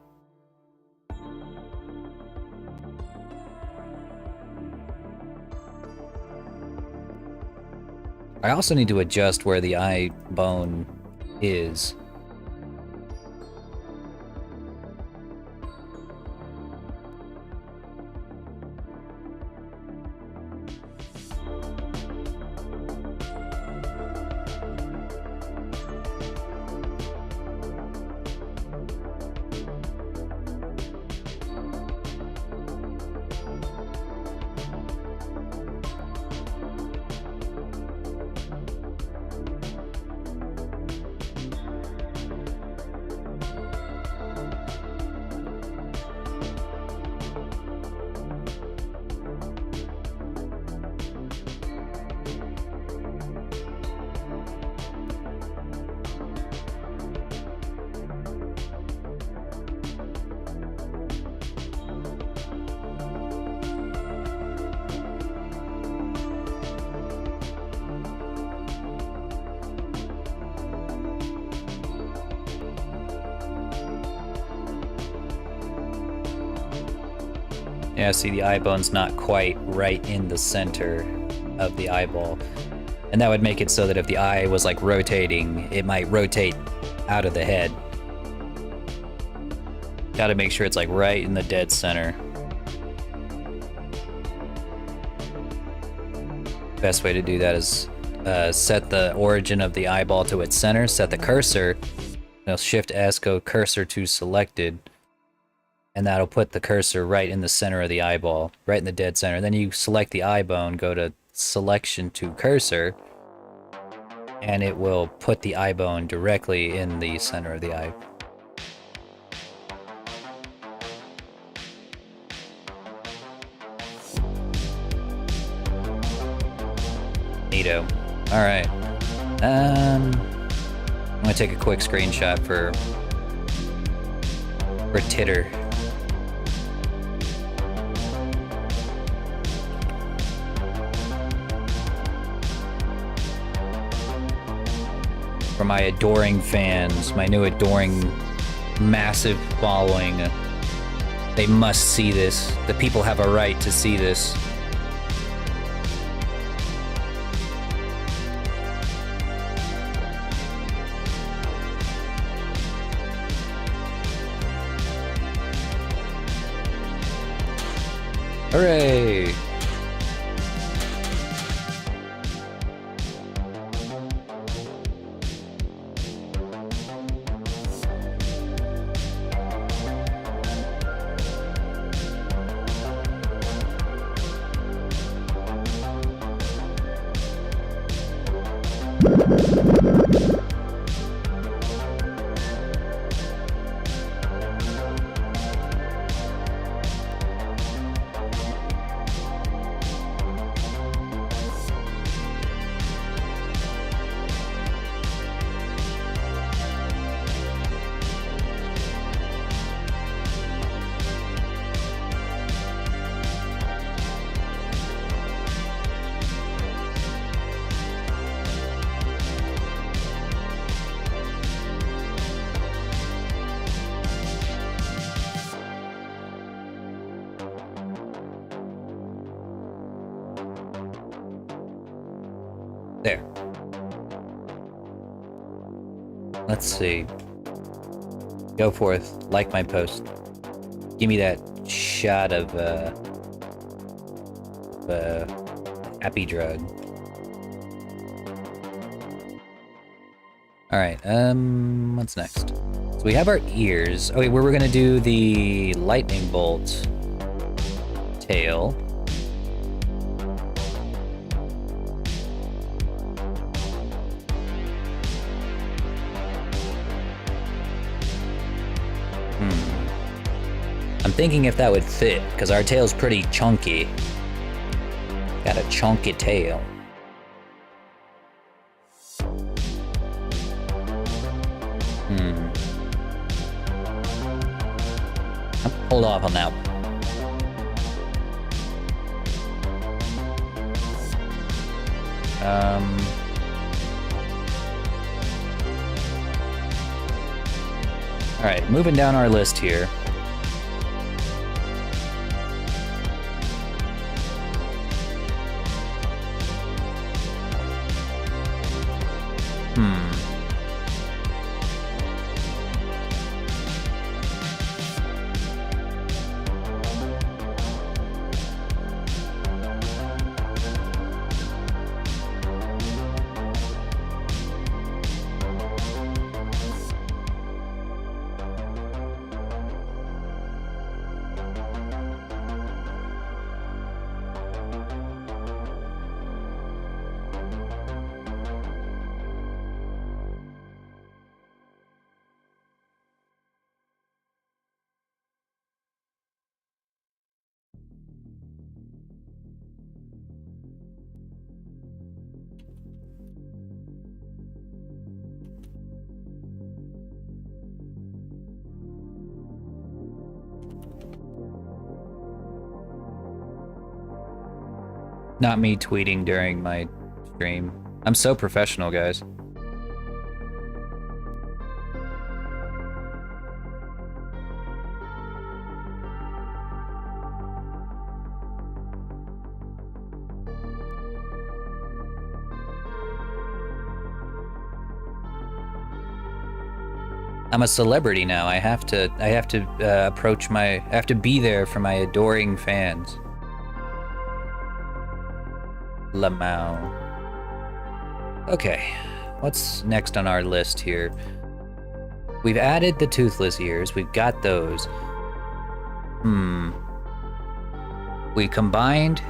I also need to adjust where the eye bone is. Yeah, see, the eye bone's not quite right in the center of the eyeball. And that would make it so that if the eye was like rotating, it might rotate out of the head. Gotta make sure it's like right in the dead center. Best way to do that is set the origin of the eyeball to its center, set the cursor, Shift S, go cursor to selected, and that'll put the cursor right in the center of the eyeball, right in the dead center. Then you select the eye bone, go to selection to cursor, and it will put the eye bone directly in the center of the eye. Neato. Alright. I'm gonna take a quick screenshot for Titter. For my adoring fans, my new adoring, massive following. They must see this. The people have a right to see this. Hooray! There. Let's see. Go forth, like my post. Give me that shot of happy drug. Alright, what's next? So we have our ears. Okay, we're gonna do the lightning bolt tail. I'm thinking if that would fit, because our tail's pretty chunky. Got a chunky tail. Hold off on that one. Alright, moving down our list here. Not me tweeting during my stream. I'm so professional, guys. I'm a celebrity now. I have to be there for my adoring fans. Lamau. Okay, what's next on our list here? We've added the toothless ears. We've got those. We combined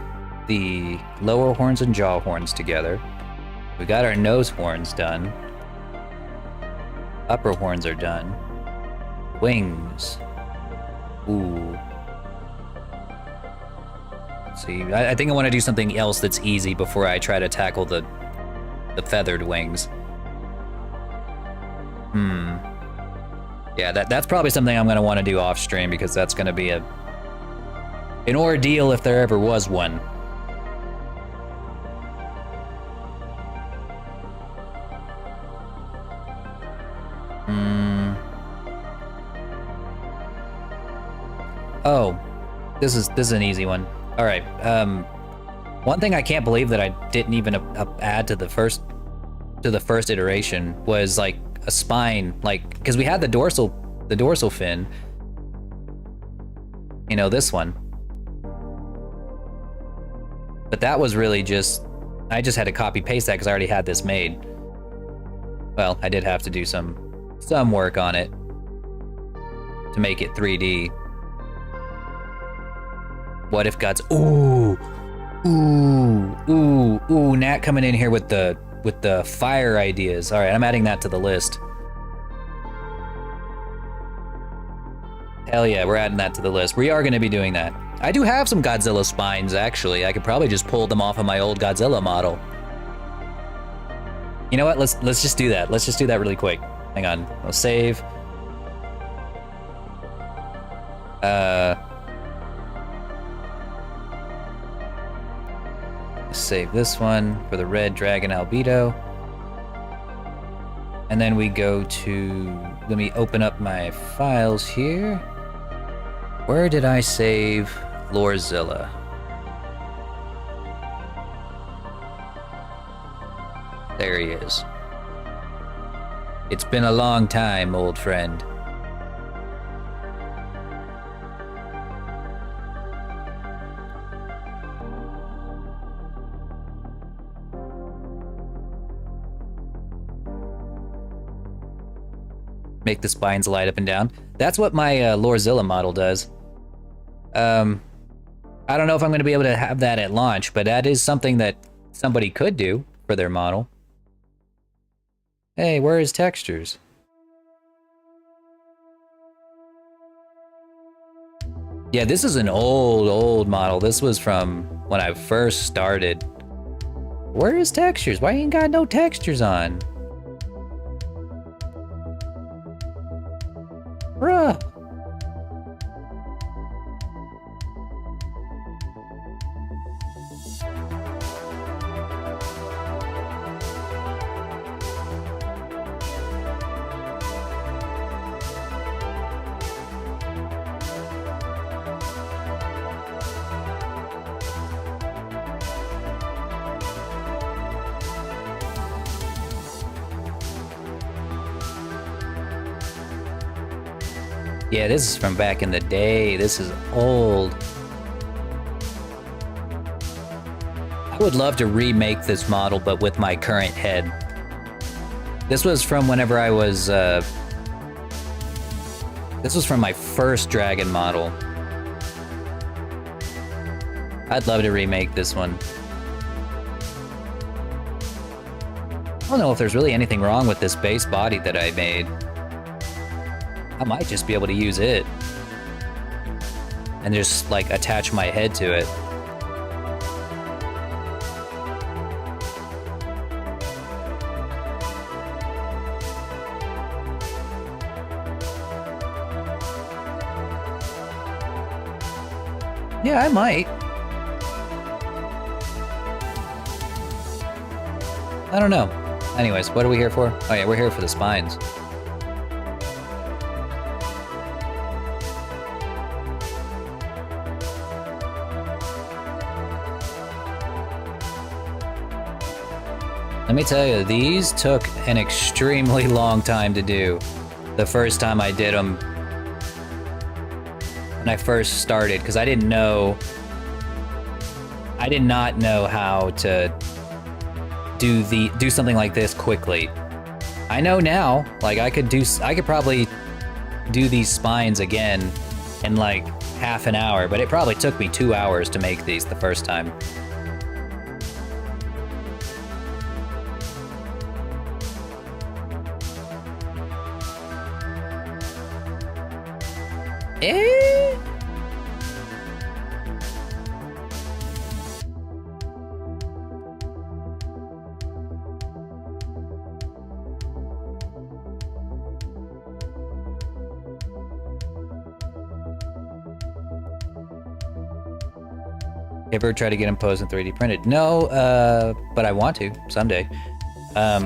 the lower horns and jaw horns together. We got our nose horns done. Upper horns are done. Wings. Ooh. See, I think I want to do something else that's easy before I try to tackle the feathered wings. Yeah, that's probably something I'm going to want to do off stream, because that's going to be an ordeal if there ever was one. Oh, this is an easy one. All right. One thing I can't believe that I didn't even add to the first iteration was like a spine, like, because we had the dorsal fin. You know, this one. But that was really just, I just had to copy paste that because I already had this made. Well, I did have to do some work on it to make it 3D. What if God's ooh, Nat coming in here with the fire ideas. All right, I'm adding that to the list. Hell yeah, we're adding that to the list. We are going to be doing that. I do have some Godzilla spines, actually. I could probably just pull them off of my old Godzilla model. You know what? Let's just do that. Let's just do that really quick. Hang on. I'll save. Save this one for the red dragon albedo. And then we go to, let me open up my files here. Where did I save Lorzilla? There he is. It's been a long time, old friend. Make the spines light up and down. That's what my Lorzilla model does. I don't know if I'm going to be able to have that at launch, but that is something that somebody could do for their model. Hey, where is textures? Yeah, this is an old model. This was from when I first started. Where is textures? Why ain't got no textures on? Bruh. Yeah, this is from back in the day. This is old. I would love to remake this model, but with my current head. This was from whenever I was, this was from my first dragon model. I'd love to remake this one. I don't know if there's really anything wrong with this base body that I made. I might just be able to use it. And just, like, attach my head to it. Yeah, I might. I don't know. Anyways, what are we here for? Oh yeah, we're here for the spines. Let me tell you, these took an extremely long time to do. The first time I did them, when I first started, because I did not know how to do something like this quickly. I know now, like I could probably do these spines again in like half an hour, but it probably took me 2 hours to make these the first time. Ever try to get them posed and 3D printed? No, but I want to someday. I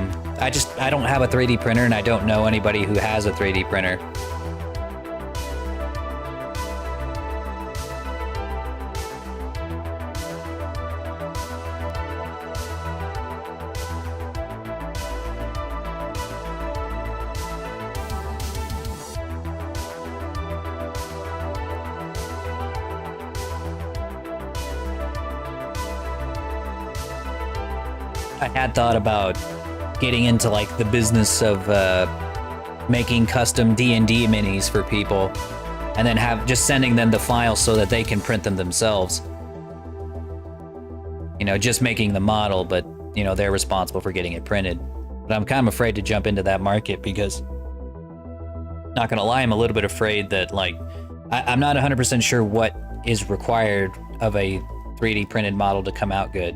don't have a 3D printer, and I don't know anybody who has a 3D printer. I had thought about getting into like the business of making custom D&D minis for people, and then just sending them the files so that they can print them themselves. You know, just making the model, but you know, they're responsible for getting it printed. But I'm kind of afraid to jump into that market because, not gonna lie, I'm a little bit afraid that like I'm not 100% sure what is required of a 3D printed model to come out good.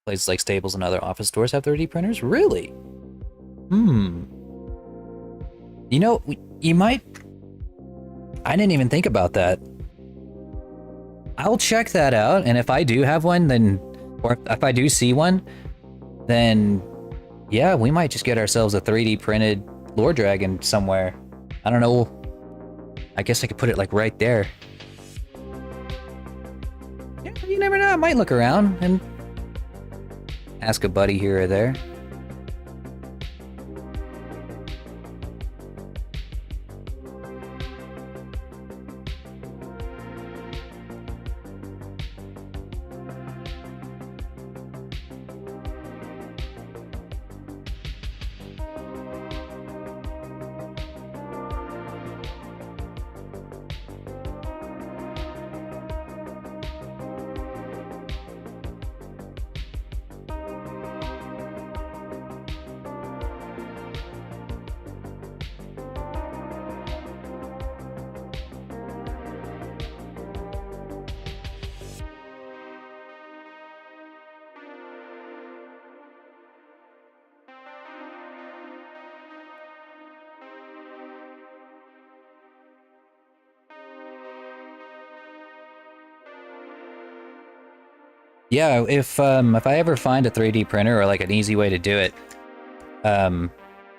Places like Staples and other office stores have 3D printers? Really? You know, you might... I didn't even think about that. I'll check that out, and if I do have one, then... Or if I do see one, then... Yeah, we might just get ourselves a 3D printed Lore Dragon somewhere. I don't know. I guess I could put it, like, right there. Yeah, you never know. I might look around and... ask a buddy here or there. Yeah, if I ever find a 3D printer or like an easy way to do it, I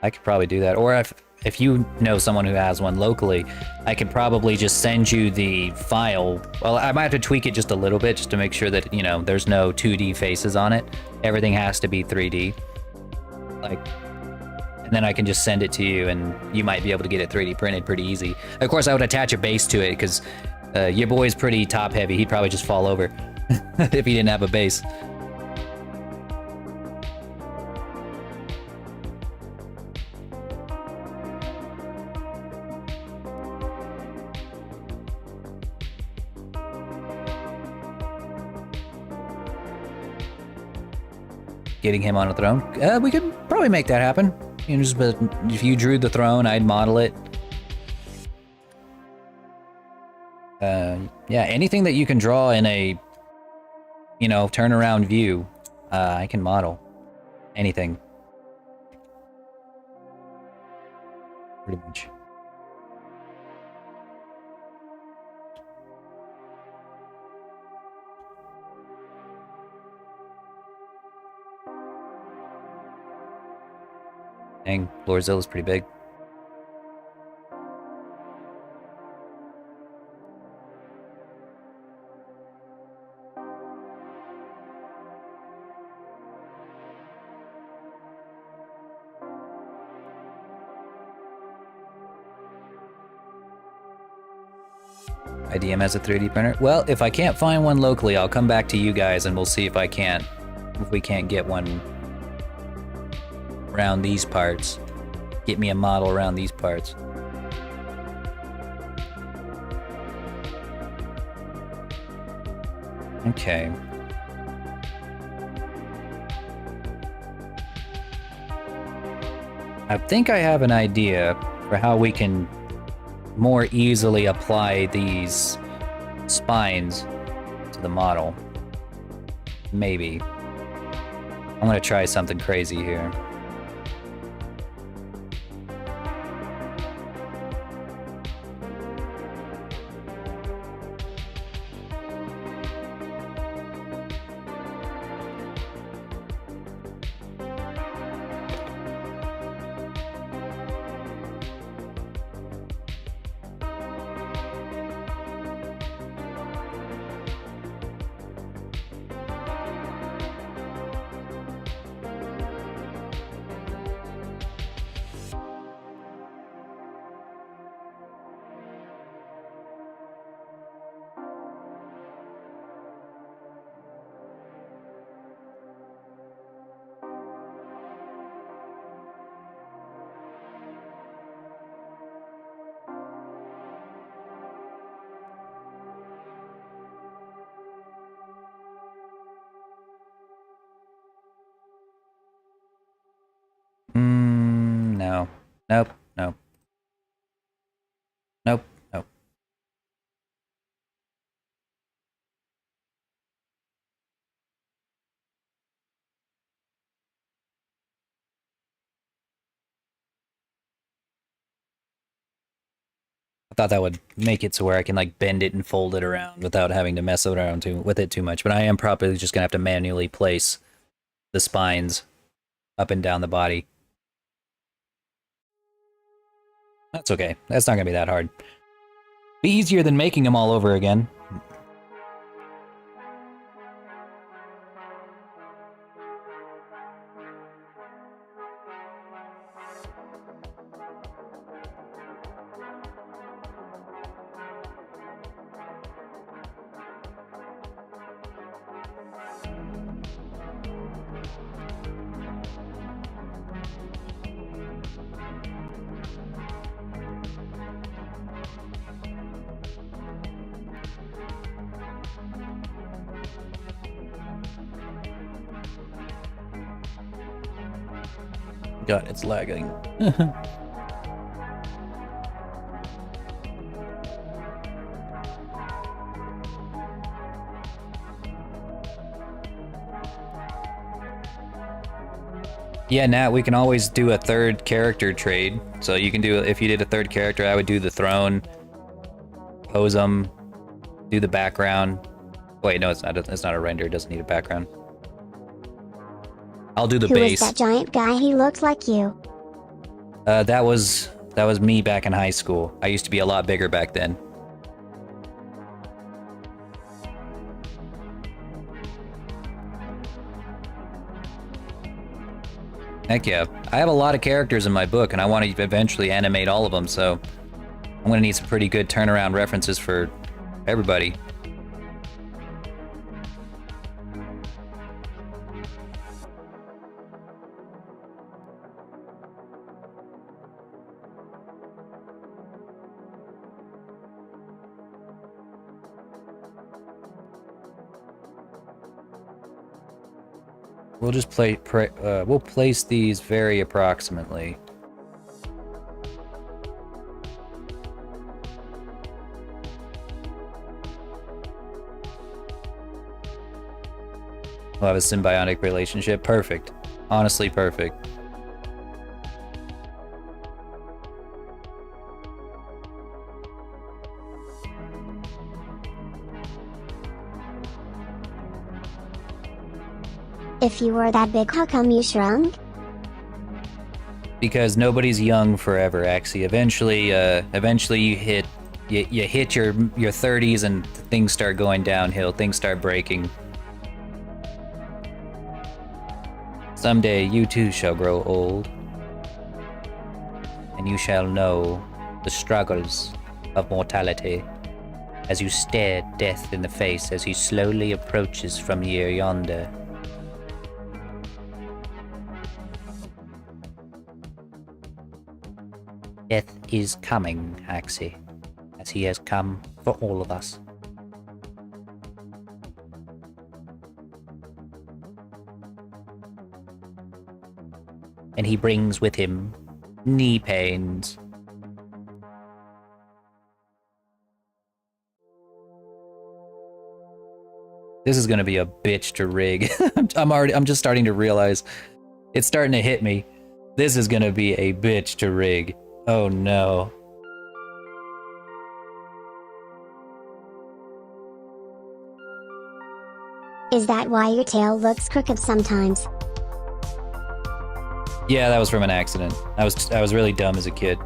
could probably do that. Or if you know someone who has one locally, I could probably just send you the file. Well, I might have to tweak it just a little bit just to make sure that, you know, there's no 2D faces on it. Everything has to be 3D. Like, and then I can just send it to you, and you might be able to get it 3D printed pretty easy. Of course, I would attach a base to it, because your boy's pretty top-heavy. He'd probably just fall over if he didn't have a base. Getting him on a throne. We could probably make that happen. You know, just, if you drew the throne, I'd model it. Yeah, anything that you can draw in a, you know, turnaround view, I can model. Anything. Pretty much. Dang, Lord Zilla's pretty big. IDM has a 3D printer? Well, if I can't find one locally, I'll come back to you guys and we'll see if we can't get one around these parts. Get me a model around these parts. Okay. I think I have an idea for how we can more easily apply these spines to the model. Maybe. I'm gonna try something crazy here. No. Nope. Nope. Nope. Nope. I thought that would make it so where I can like bend it and fold it around without having to mess around with it too much, but I am probably just gonna have to manually place the spines up and down the body. That's okay. That's not gonna be that hard. Be easier than making them all over again. God, it's lagging. Yeah, Nat, we can always do a third character trade. So you can do, if you did a third character, I would do the throne, pose them, do the background. Wait, no, it's not a render, it doesn't need a background. I'll do the base. Who was that giant guy? He looked like you. That was That was me back in high school. I used to be a lot bigger back then. Heck yeah. I have a lot of characters in my book, and I want to eventually animate all of them, so I'm going to need some pretty good turnaround references for everybody. We'll just we'll place these very approximately. We'll have a symbiotic relationship. Perfect. Honestly, perfect. If you were that big, how come you shrunk? Because nobody's young forever, Axie. Eventually you hit your 30s and things start going downhill. Things start breaking. Someday you too shall grow old, and you shall know the struggles of mortality as you stare death in the face as he slowly approaches from yonder. Death is coming, Axie, as he has come for all of us. And he brings with him knee pains. This is gonna be a bitch to rig. I'm just starting to realize it's starting to hit me. This is gonna be a bitch to rig. Oh no. Is that why your tail looks crooked sometimes? Yeah, that was from an accident. I was really dumb as a kid.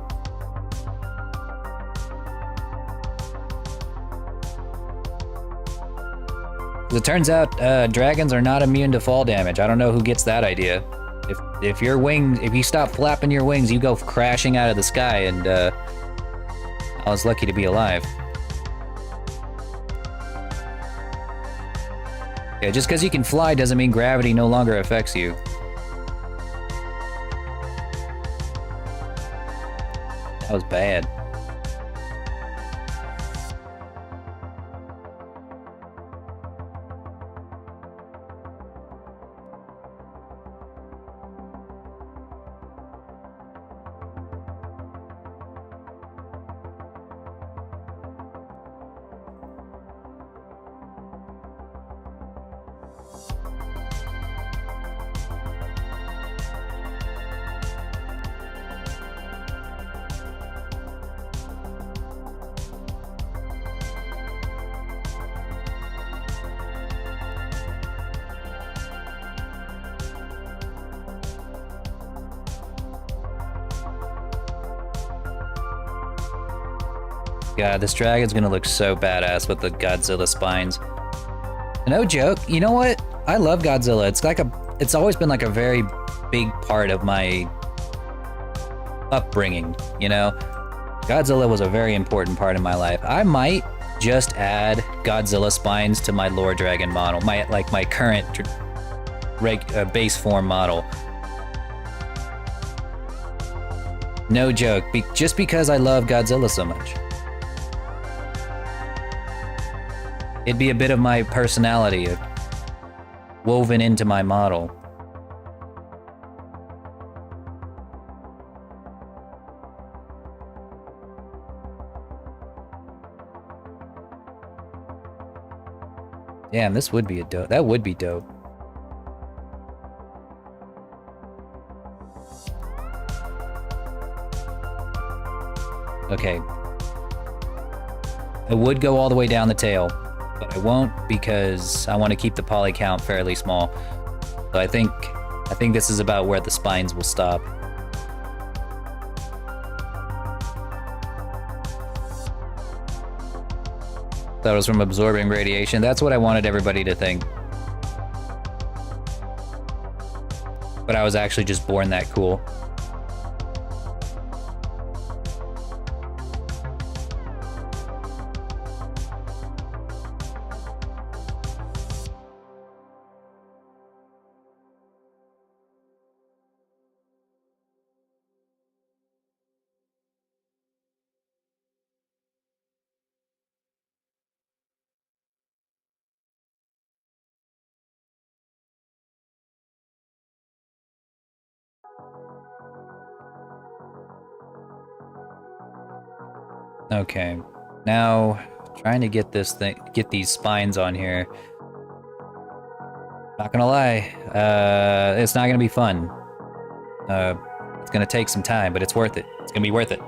As it turns out, dragons are not immune to fall damage. I don't know who gets that idea. If you stop flapping your wings, you go crashing out of the sky, and I was lucky to be alive. Yeah, just because you can fly doesn't mean gravity no longer affects you. That was bad. God, this dragon's gonna look so badass with the Godzilla spines. No joke. You know what? I love Godzilla. It's always been like a very big part of my upbringing, you know? Godzilla was a very important part of my life. I might just add Godzilla spines to my lore dragon model, my current base form model. No joke. Just because I love Godzilla so much. It'd be a bit of my personality woven into my model. Damn, this would be a dope. That would be dope. Okay. I would go all the way down the tail, but I won't because I want to keep the poly count fairly small. So I think this is about where the spines will stop. Thought it was from absorbing radiation. That's what I wanted everybody to think. But I was actually just born that cool. Okay, now trying to get this thing, get these spines on here. Not gonna lie, it's not gonna be fun. It's gonna take some time, but it's worth it. It's gonna be worth it.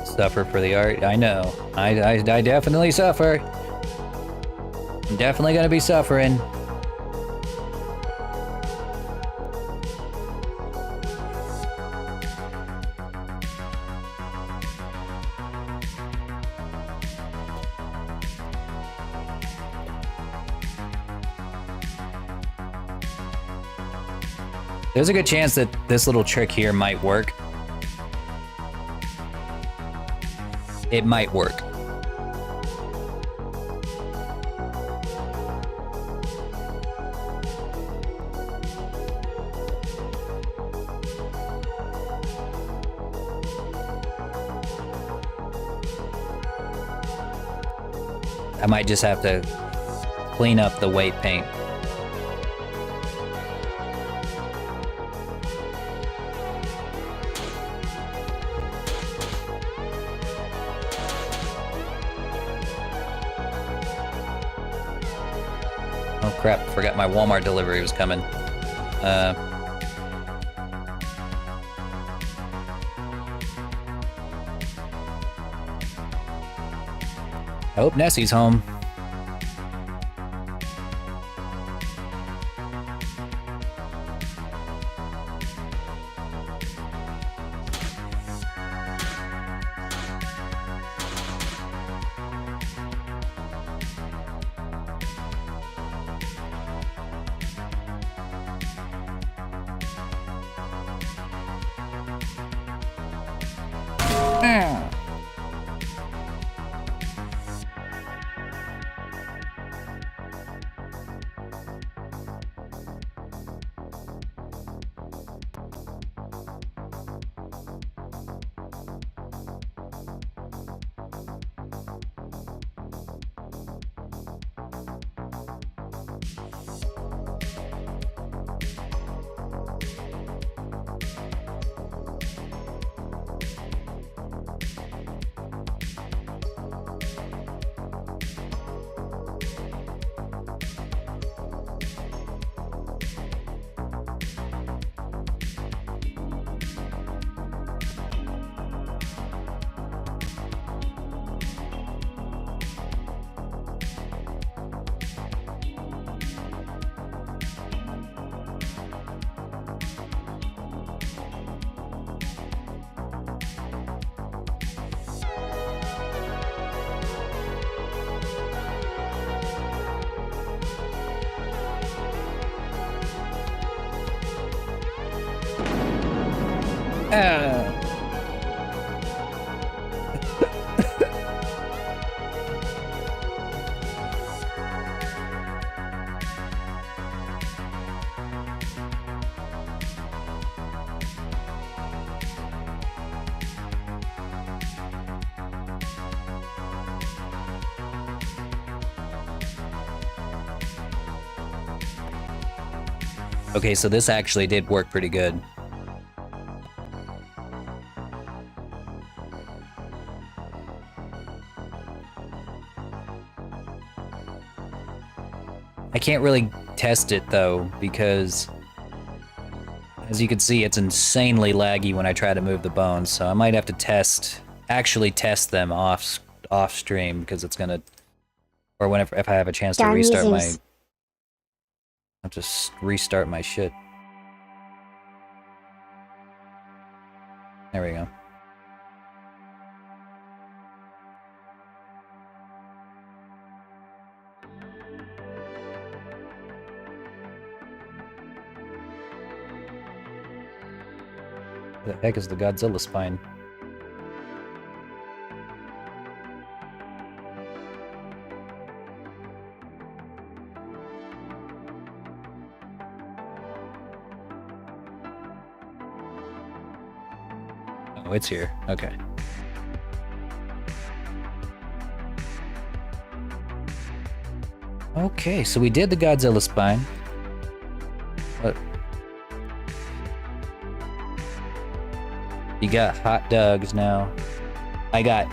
Suffer for the art. I know. I definitely suffer. I'm definitely gonna be suffering. There's a good chance that this little trick here might work. It might work. I might just have to clean up the weight paint. Oh crap, forgot my Walmart delivery was coming. I hope Nessie's home. Okay, so this actually did work pretty good. I can't really test it though, because as you can see, it's insanely laggy when I try to move the bones, so I might have to actually test them off stream, because it's gonna, or whenever, if I have a chance to restart my, I'll just restart my shit. There we go. What the heck is the Godzilla spine? Oh, it's here. Okay. Okay, so we did the Godzilla spine. What? You got hot dogs now. I got...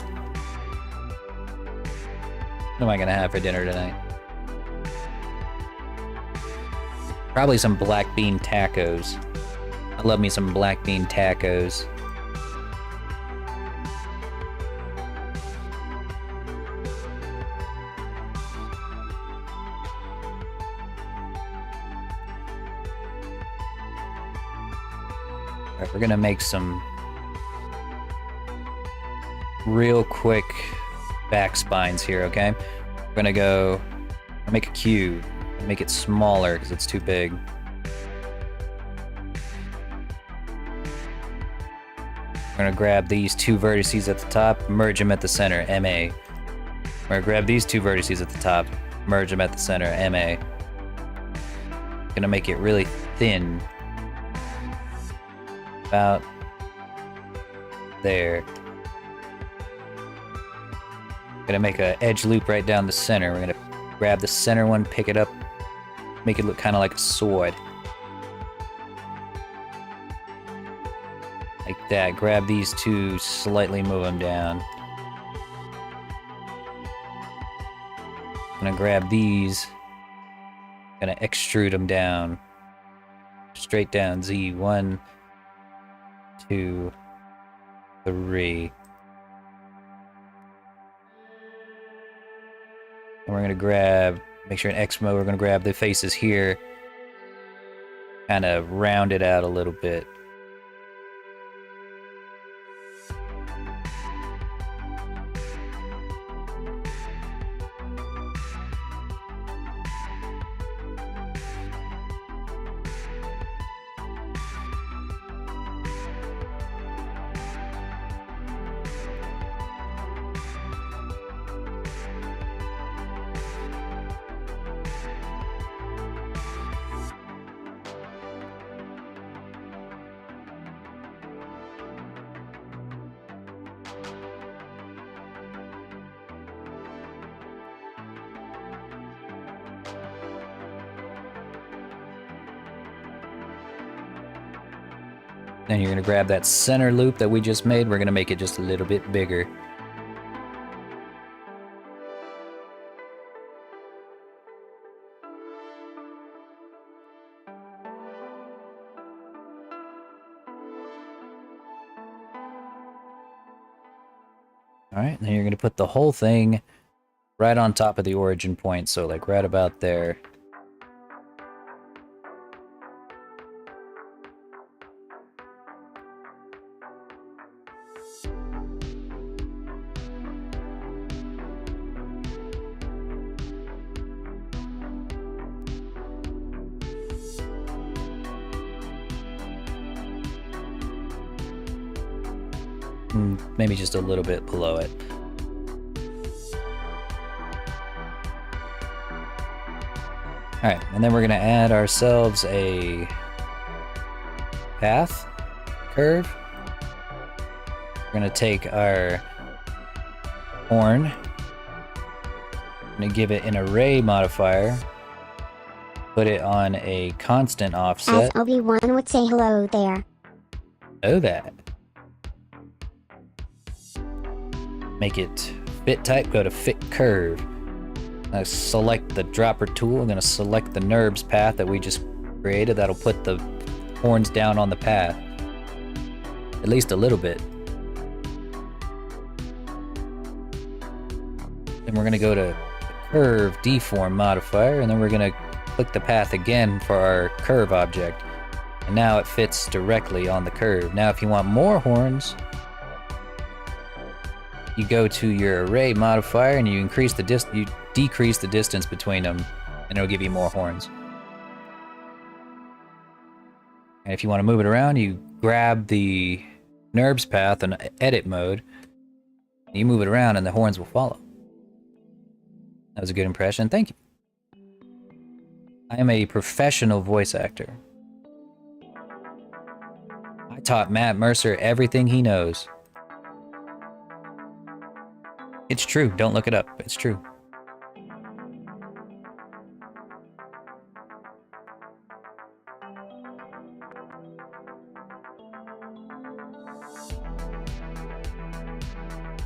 What am I gonna have for dinner tonight? Probably some black bean tacos. I love me some black bean tacos. Alright, we're gonna make some real quick back spines here, okay? We're gonna go make a cube, make it smaller because it's too big. We're gonna grab these two vertices at the top, merge them at the center, MA. We're gonna grab these two vertices at the top, merge them at the center, MA. Gonna make it really thin. About there. Gonna make an edge loop right down the center. We're gonna grab the center one, pick it up, make it look kind of like a sword. Like that. Grab these two, slightly move them down. Gonna grab these, gonna extrude them down. Straight down, Z. 1, 2, 3. And we're gonna grab, make sure in X mode, we're gonna grab the faces here, kind of round it out a little bit. Then you're gonna grab that center loop that we just made, we're gonna make it just a little bit bigger. Alright, then you're gonna put the whole thing right on top of the origin point, so like right about there. Maybe just a little bit below it. Alright, and then we're gonna add ourselves a path curve. We're gonna take our horn, gonna give it an array modifier, put it on a constant offset. As Obi-Wan would say, hello there. Know that. Make it fit type, go to fit curve. I select the dropper tool. I'm gonna select the NURBS path that we just created. That'll put the horns down on the path. At least a little bit. Then we're gonna go to curve deform modifier, and then we're gonna click the path again for our curve object. And now it fits directly on the curve. Now if you want more horns, you go to your array modifier and you decrease the distance between them, and it'll give you more horns. And if you want to move it around, you grab the NURBS path in edit mode, and you move it around and the horns will follow. That was a good impression, thank you. I am a professional voice actor. I taught Matt Mercer everything he knows. It's true, don't look it up, it's true.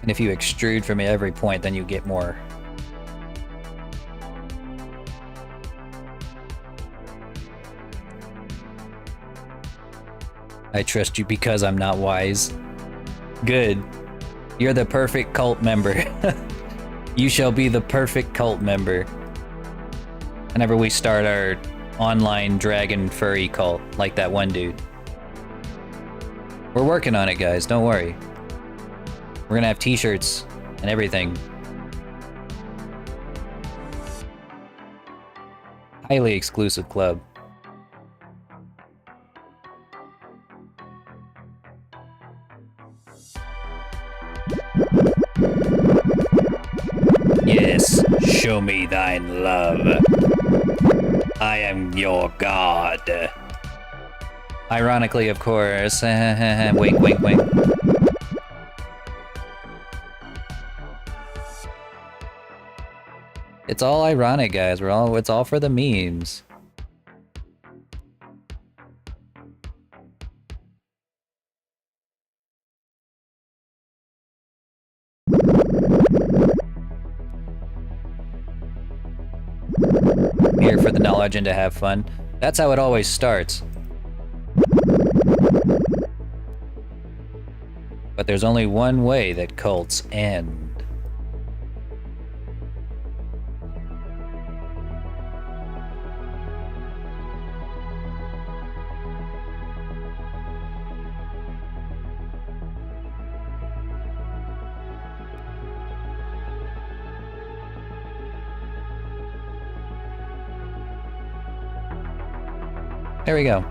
And if you extrude from every point, then you get more. I trust you because I'm not wise. Good. You're the perfect cult member. You shall be the perfect cult member. Whenever we start our online dragon furry cult, like that one dude. We're working on it, guys, don't worry. We're gonna have t-shirts and everything. Highly exclusive club. Yes, show me thine love. I am your god. Ironically, of course. Wink, wink, wink. It's all ironic, guys. It's all for the memes. Here for the knowledge and to have fun. That's how it always starts. But there's only one way that cults end. There we go.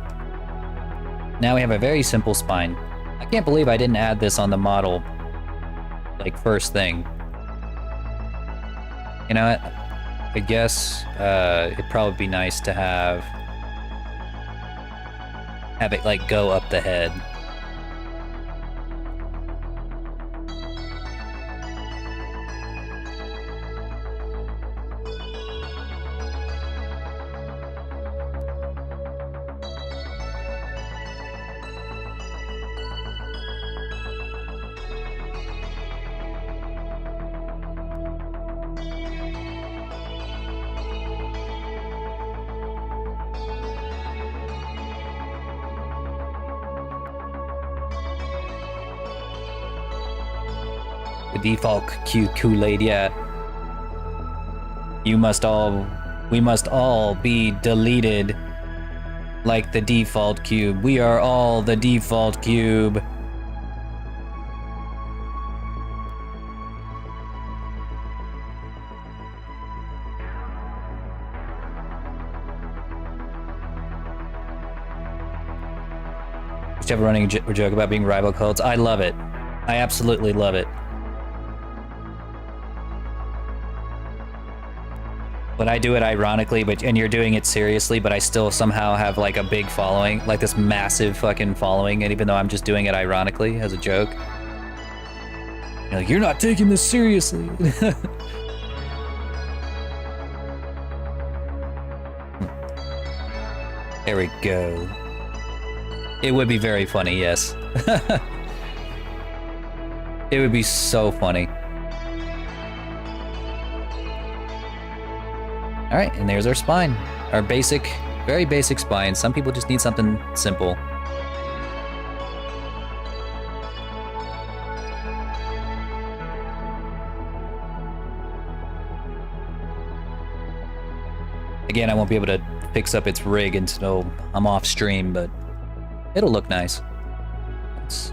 Now we have a very simple spine. I can't believe I didn't add this on the model, like, first thing. You know what? I guess it'd probably be nice to have it, like, go up the head. The default Kool-Aid, yeah. We must all be deleted like the default cube. We are all the default cube. Just have a running joke about being rival cults. I love it. I absolutely love it. But I do it ironically, and you're doing it seriously, but I still somehow have, like, a big following, like this massive fucking following, and even though I'm just doing it ironically as a joke. You're like, you're not taking this seriously. There we go. It would be very funny, yes. It would be so funny. All right, and there's our spine. Our basic, very basic spine. Some people just need something simple. Again, I won't be able to fix up its rig until I'm off stream, but It'll look nice. It's...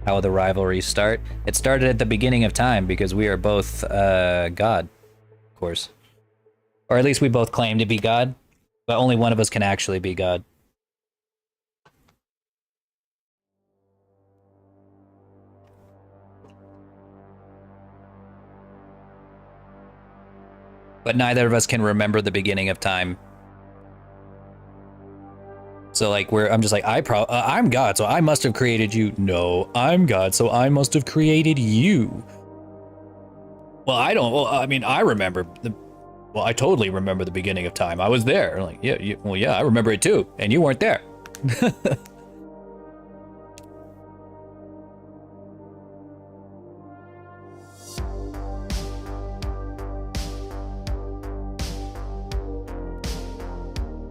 How will the rivalry start? It started at the beginning of time because we are both God, of course. Or at least we both claim to be God, but only one of us can actually be God. But neither of us can remember the beginning of time. So like I'm just like I'm God, so I must have created you. No, I'm God, so I must have created you. Well, I don't. Well, I mean, I remember well, I totally remember the beginning of time. I was there. Like, yeah, well, yeah, I remember it too, and you weren't there.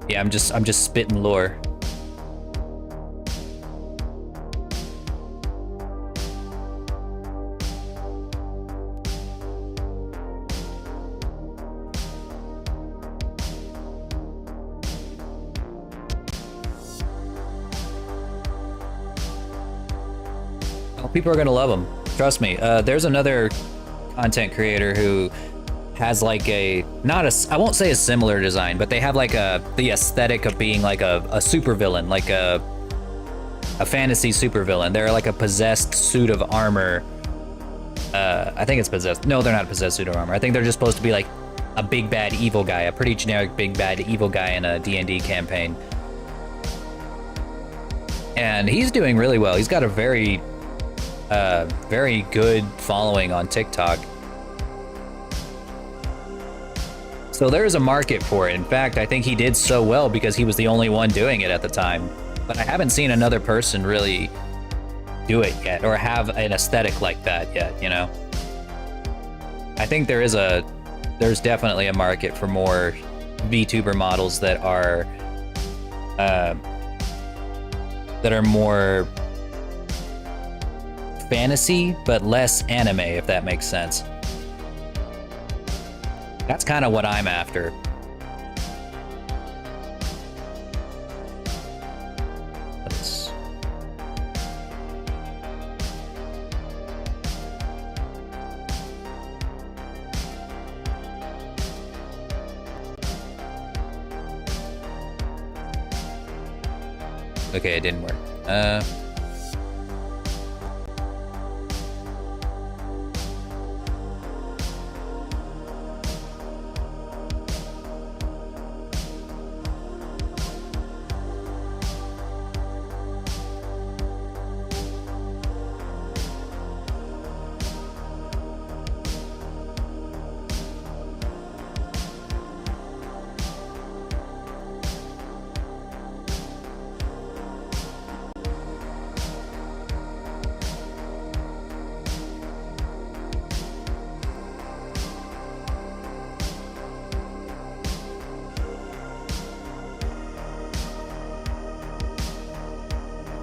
Yeah, I'm just spitting lore. People are gonna love them. Trust me. There's another content creator who has like I won't say a similar design, but they have like the aesthetic of being like a supervillain, like a fantasy supervillain. They're like a possessed suit of armor. I think it's possessed. No, they're not a possessed suit of armor. I think they're just supposed to be like a big bad evil guy, a pretty generic big bad evil guy in a D&D campaign. And he's doing really well. He's got a very good following on TikTok. So there is a market for it. In fact, I think he did so well because he was the only one doing it at the time. But I haven't seen another person really do it yet or have an aesthetic like that yet, you know? I think there's definitely a market for more VTuber models that are more fantasy, but less anime, if that makes sense. That's kind of what I'm after. Okay, it didn't work.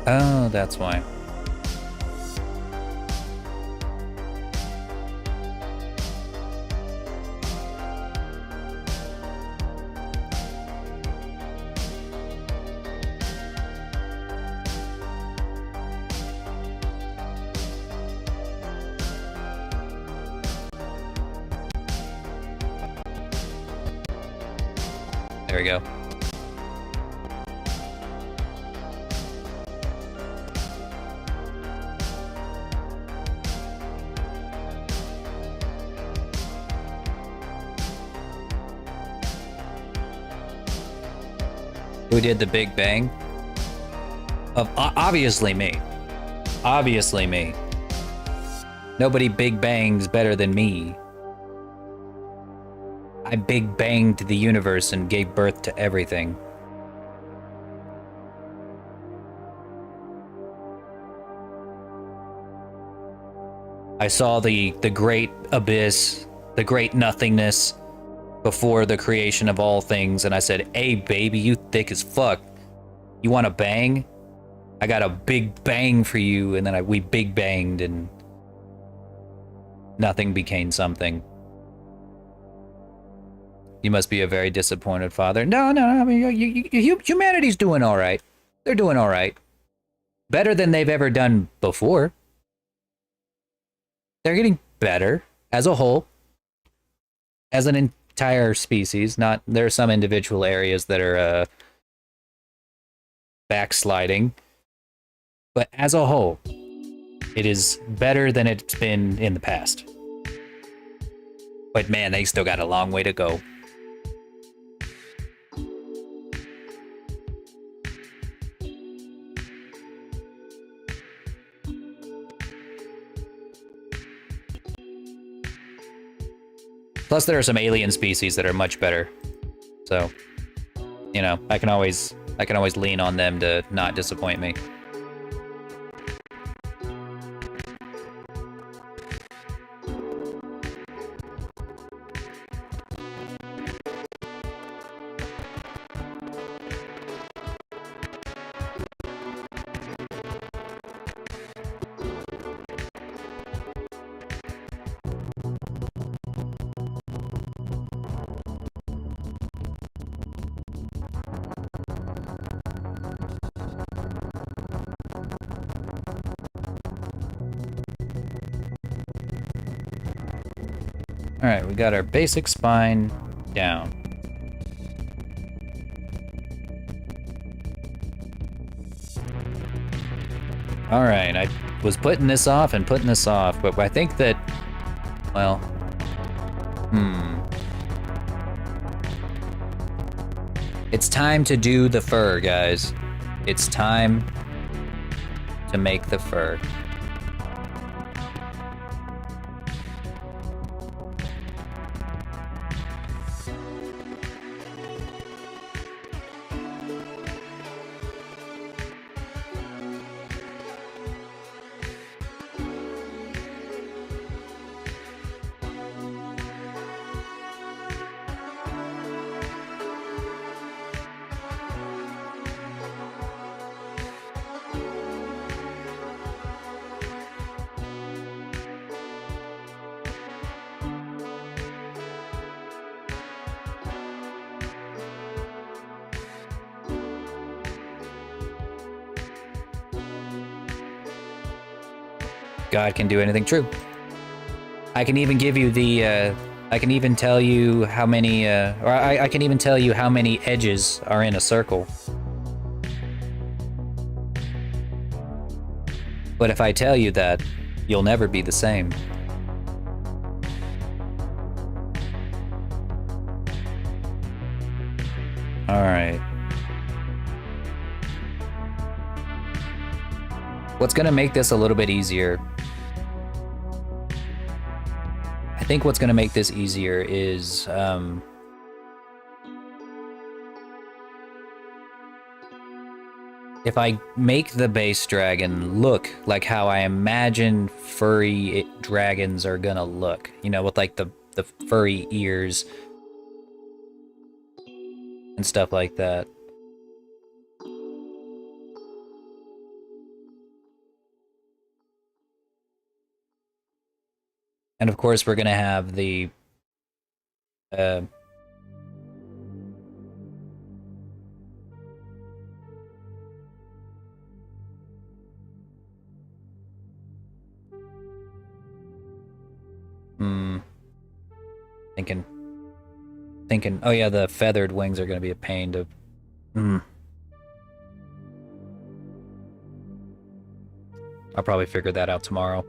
Oh, that's why. There we go. Who did the Big Bang? Obviously me. Obviously me. Nobody Big Bangs better than me. I big banged the universe and gave birth to everything. I saw the great abyss, the great nothingness before the creation of all things, and I said, "Hey, baby, you thick as fuck. You want to bang? I got a big bang for you." And then we big banged, and nothing became something. You must be a very disappointed father. No, I mean, humanity's doing all right. They're doing all right. Better than they've ever done before. They're getting better as a whole, as an entire species. There are some individual areas that are backsliding, but as a whole, it is better than it's been in the past. But man, they still got a long way to go. Plus, there are some alien species that are much better. So, you know, I can always lean on them to not disappoint me. Alright, we got our basic spine down. Alright, I was putting this off, but I think that, well, it's time to do the fur, guys. It's time to make the fur. God can do anything. True. I can even give you the, I can even tell you how many, or I can even tell you how many edges are in a circle. But if I tell you that, you'll never be the same. All right. What's gonna make this a little bit easier? I think what's gonna make this easier is, if I make the base dragon look like how I imagine furry dragons are gonna look, you know, with like the furry ears and stuff like that. And of course, we're gonna have the thinking. Oh yeah, the feathered wings are gonna be a pain to. I'll probably figure that out tomorrow.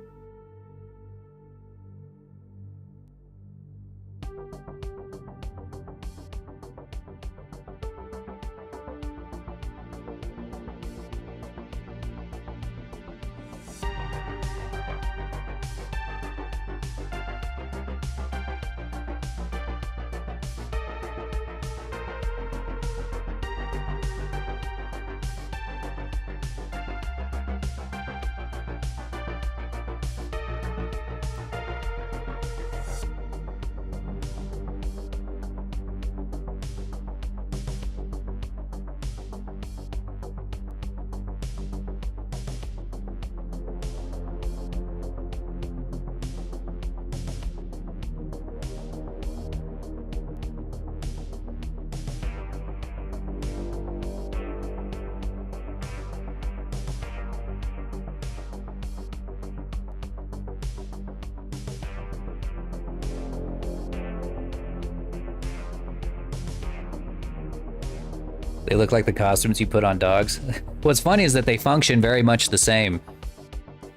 They look like the costumes you put on dogs. What's funny is that they function very much the same.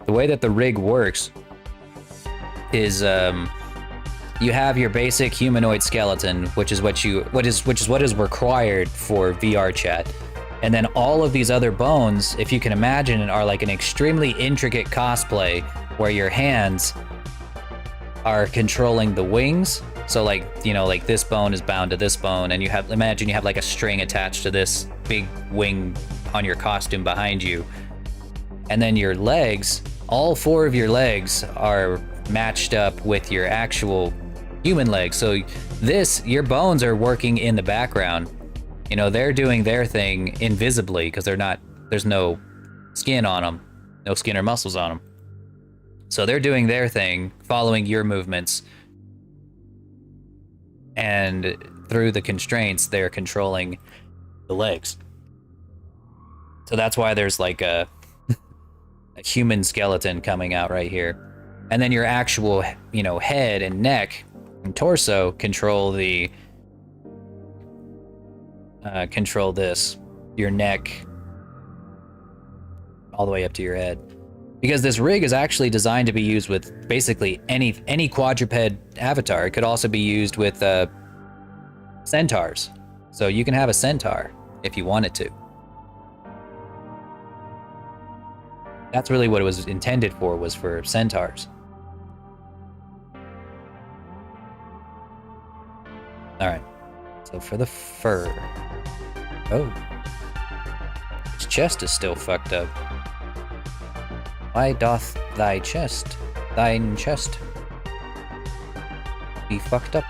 The way that the rig works is you have your basic humanoid skeleton, which is what is required for VR chat. And then all of these other bones, if you can imagine, are like an extremely intricate cosplay where your hands are controlling the wings. So like, you know, like this bone is bound to this bone, and imagine you have like a string attached to this big wing on your costume behind you. And then your legs, all 4 of your legs are matched up with your actual human legs. So your bones are working in the background. You know, they're doing their thing invisibly because there's no skin on them, no skin or muscles on them. So they're doing their thing, following your movements. And through the constraints, they're controlling the legs. So that's why there's like a human skeleton coming out right here. And then your actual, you know, head and neck and torso control this, your neck, all the way up to your head. Because this rig is actually designed to be used with basically any quadruped avatar. It could also be used with centaurs. So you can have a centaur if you wanted to. That's really what it was intended for, was for centaurs. Alright, so for the fur. Oh. His chest is still fucked up. Why doth thine chest be fucked up?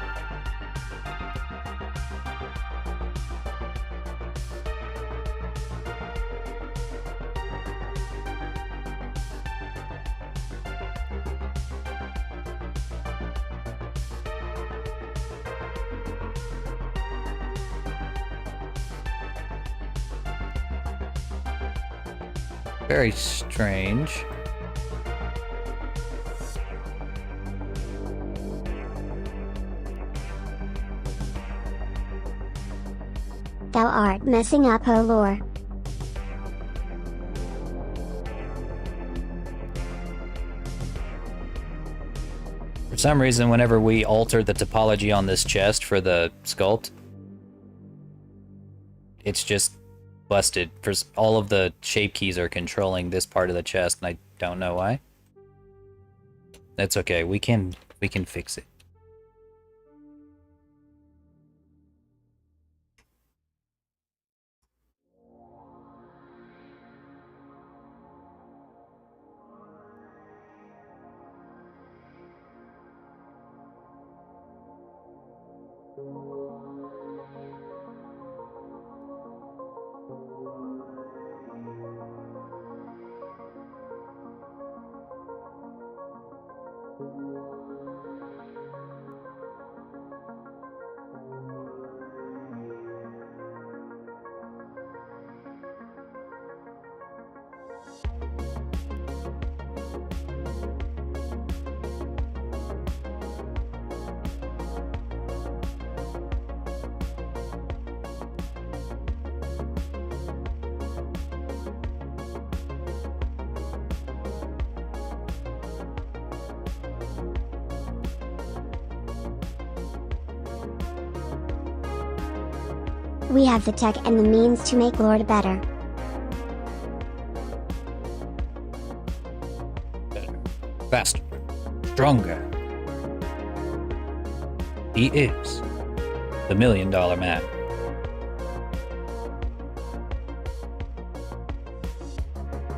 Very strange. Thou art messing up, O lore. For some reason, whenever we alter the topology on this chest for the sculpt, it's just busted. For all of the shape keys are controlling this part of the chest, and I don't know why. That's okay. We can fix it. We have the tech and the means to make Lord better. Better. Faster. Stronger. He is the $1 Million Man.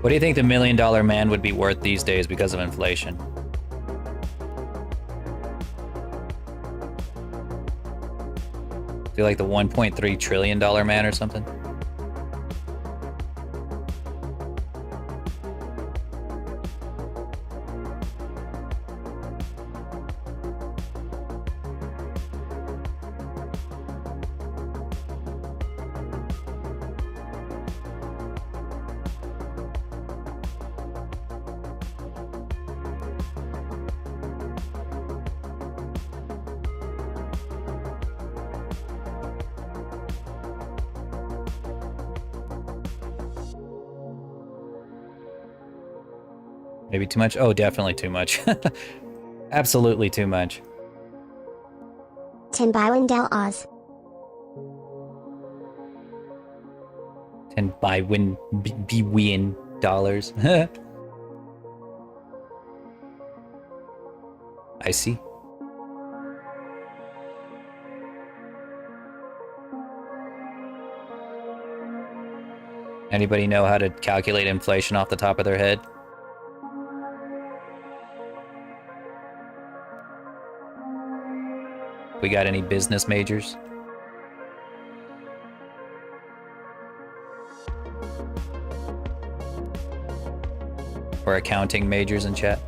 What do you think the $1 Million Man would be worth these days because of inflation? Feel like the $1.3 trillion man or something? Maybe too much? Oh, definitely too much. Absolutely too much. 10 Byron Del Oz. 10 billion dollars. I see. Anybody know how to calculate inflation off the top of their head? We got any business majors? Or accounting majors in chat?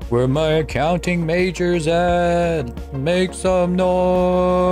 Where my accounting majors at? Make some noise!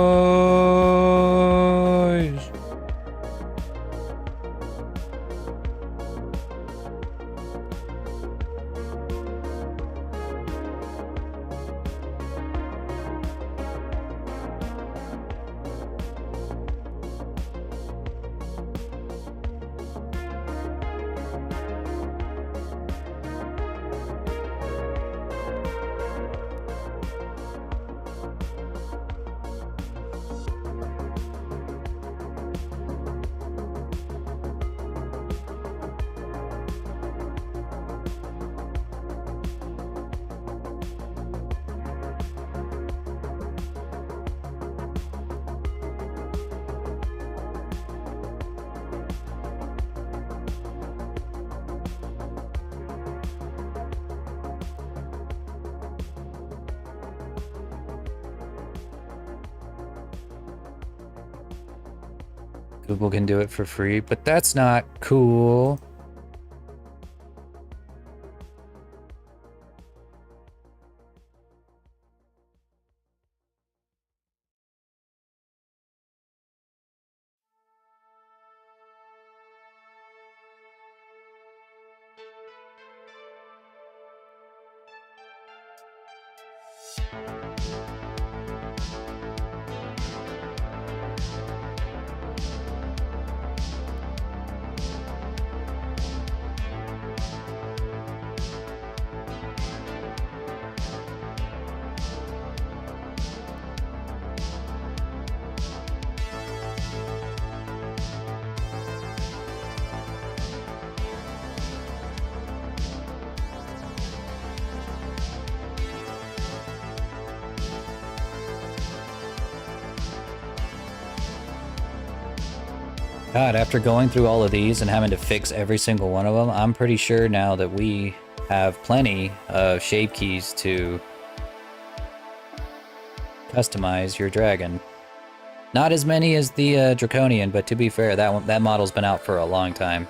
Google can do it for free, but that's not cool. God, after going through all of these and having to fix every single one of them, I'm pretty sure now that we have plenty of shape keys to customize your dragon. Not as many as the Draconian, but to be fair, that model's been out for a long time.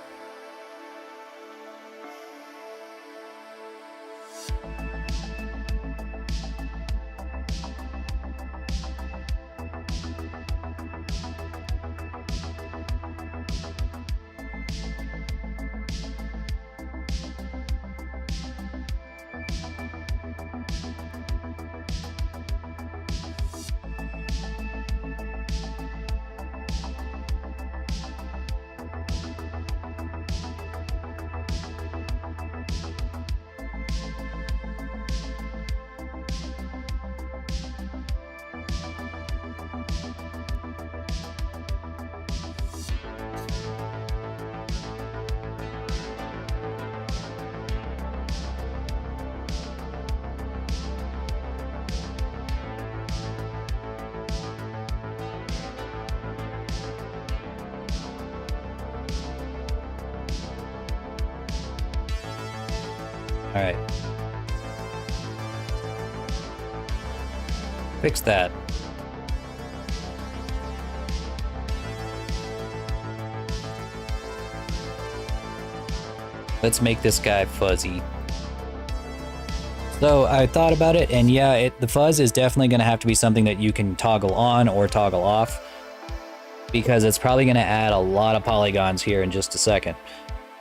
Alright. Fix that. Let's make this guy fuzzy. So I thought about it, and yeah, the fuzz is definitely going to have to be something that you can toggle on or toggle off, because it's probably going to add a lot of polygons here in just a second.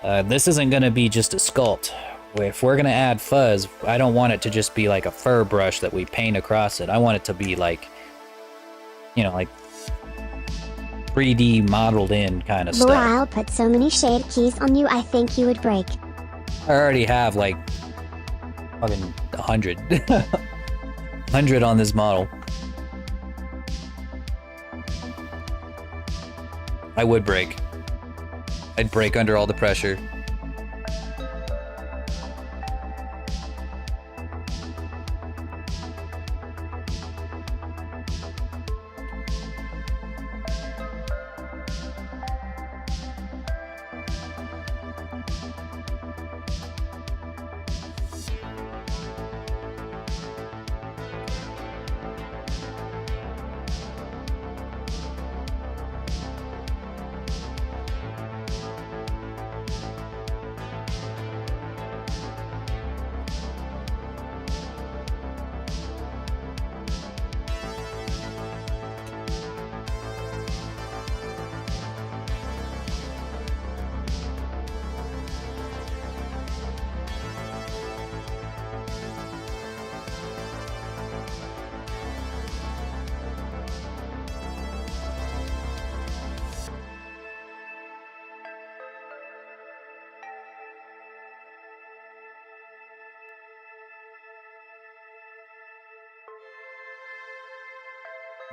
This isn't going to be just a sculpt. If we're going to add fuzz, I don't want it to just be like a fur brush that we paint across it. I want it to be like, you know, like 3D modeled in kind of Laura, stuff. I'll put so many shade keys on you I think you would break. I already have like fucking 100. 100 on this model. I would break. I'd break under all the pressure.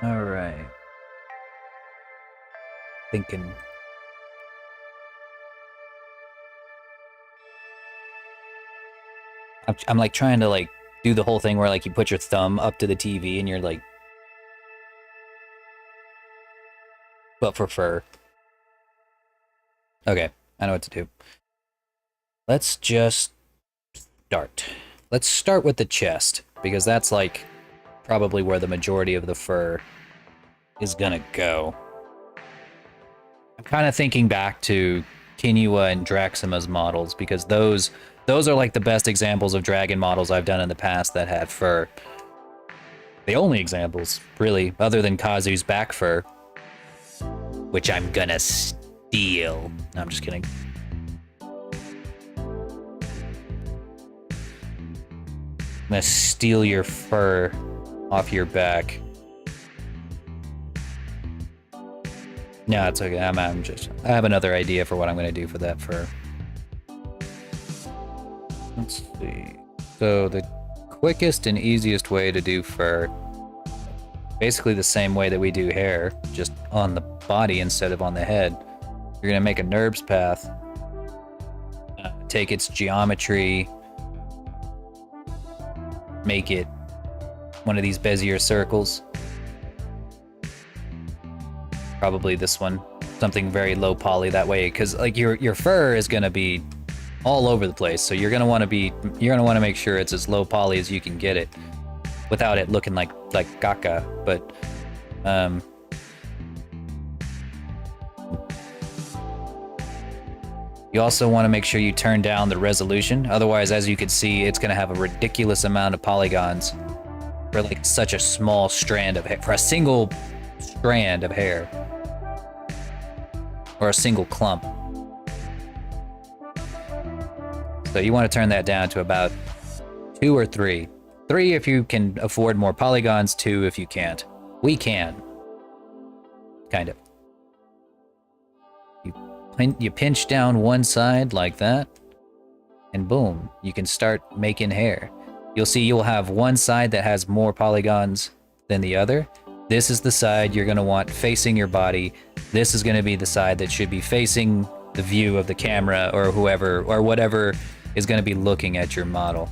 All right. Thinking. I'm like trying to like do the whole thing where like you put your thumb up to the TV and you're like, but for fur. Okay, I know what to do. Let's just start. Let's start with the chest because that's like probably where the majority of the fur is gonna go. I'm kind of thinking back to Kinua and Draxima's models because those are like the best examples of dragon models I've done in the past that had fur. The only examples, really, other than Kazu's back fur, which I'm gonna steal. No, I'm just kidding. I'm gonna steal your fur off your back. No, it's okay. I have another idea for what I'm gonna do for that fur. Let's see. So the quickest and easiest way to do fur, basically the same way that we do hair, just on the body instead of on the head. You're gonna make a NURBS path, take its geometry, make it one of these Bezier circles. Probably this one, something very low poly that way, because like your fur is gonna be all over the place, so you're gonna want to make sure it's as low poly as you can get it, without it looking like caca. But you also want to make sure you turn down the resolution. Otherwise, as you can see, it's gonna have a ridiculous amount of polygons for like such a small strand of hair, for a single strand of hair, or a single clump. So you want to turn that down to about 2 or 3. 3 if you can afford more polygons, 2 if you can't. We can. Kind of. You pinch down one side like that, and boom, you can start making hair. You'll see you'll have one side that has more polygons than the other. This is the side you're going to want facing your body. This is going to be the side that should be facing the view of the camera or whoever or whatever is going to be looking at your model.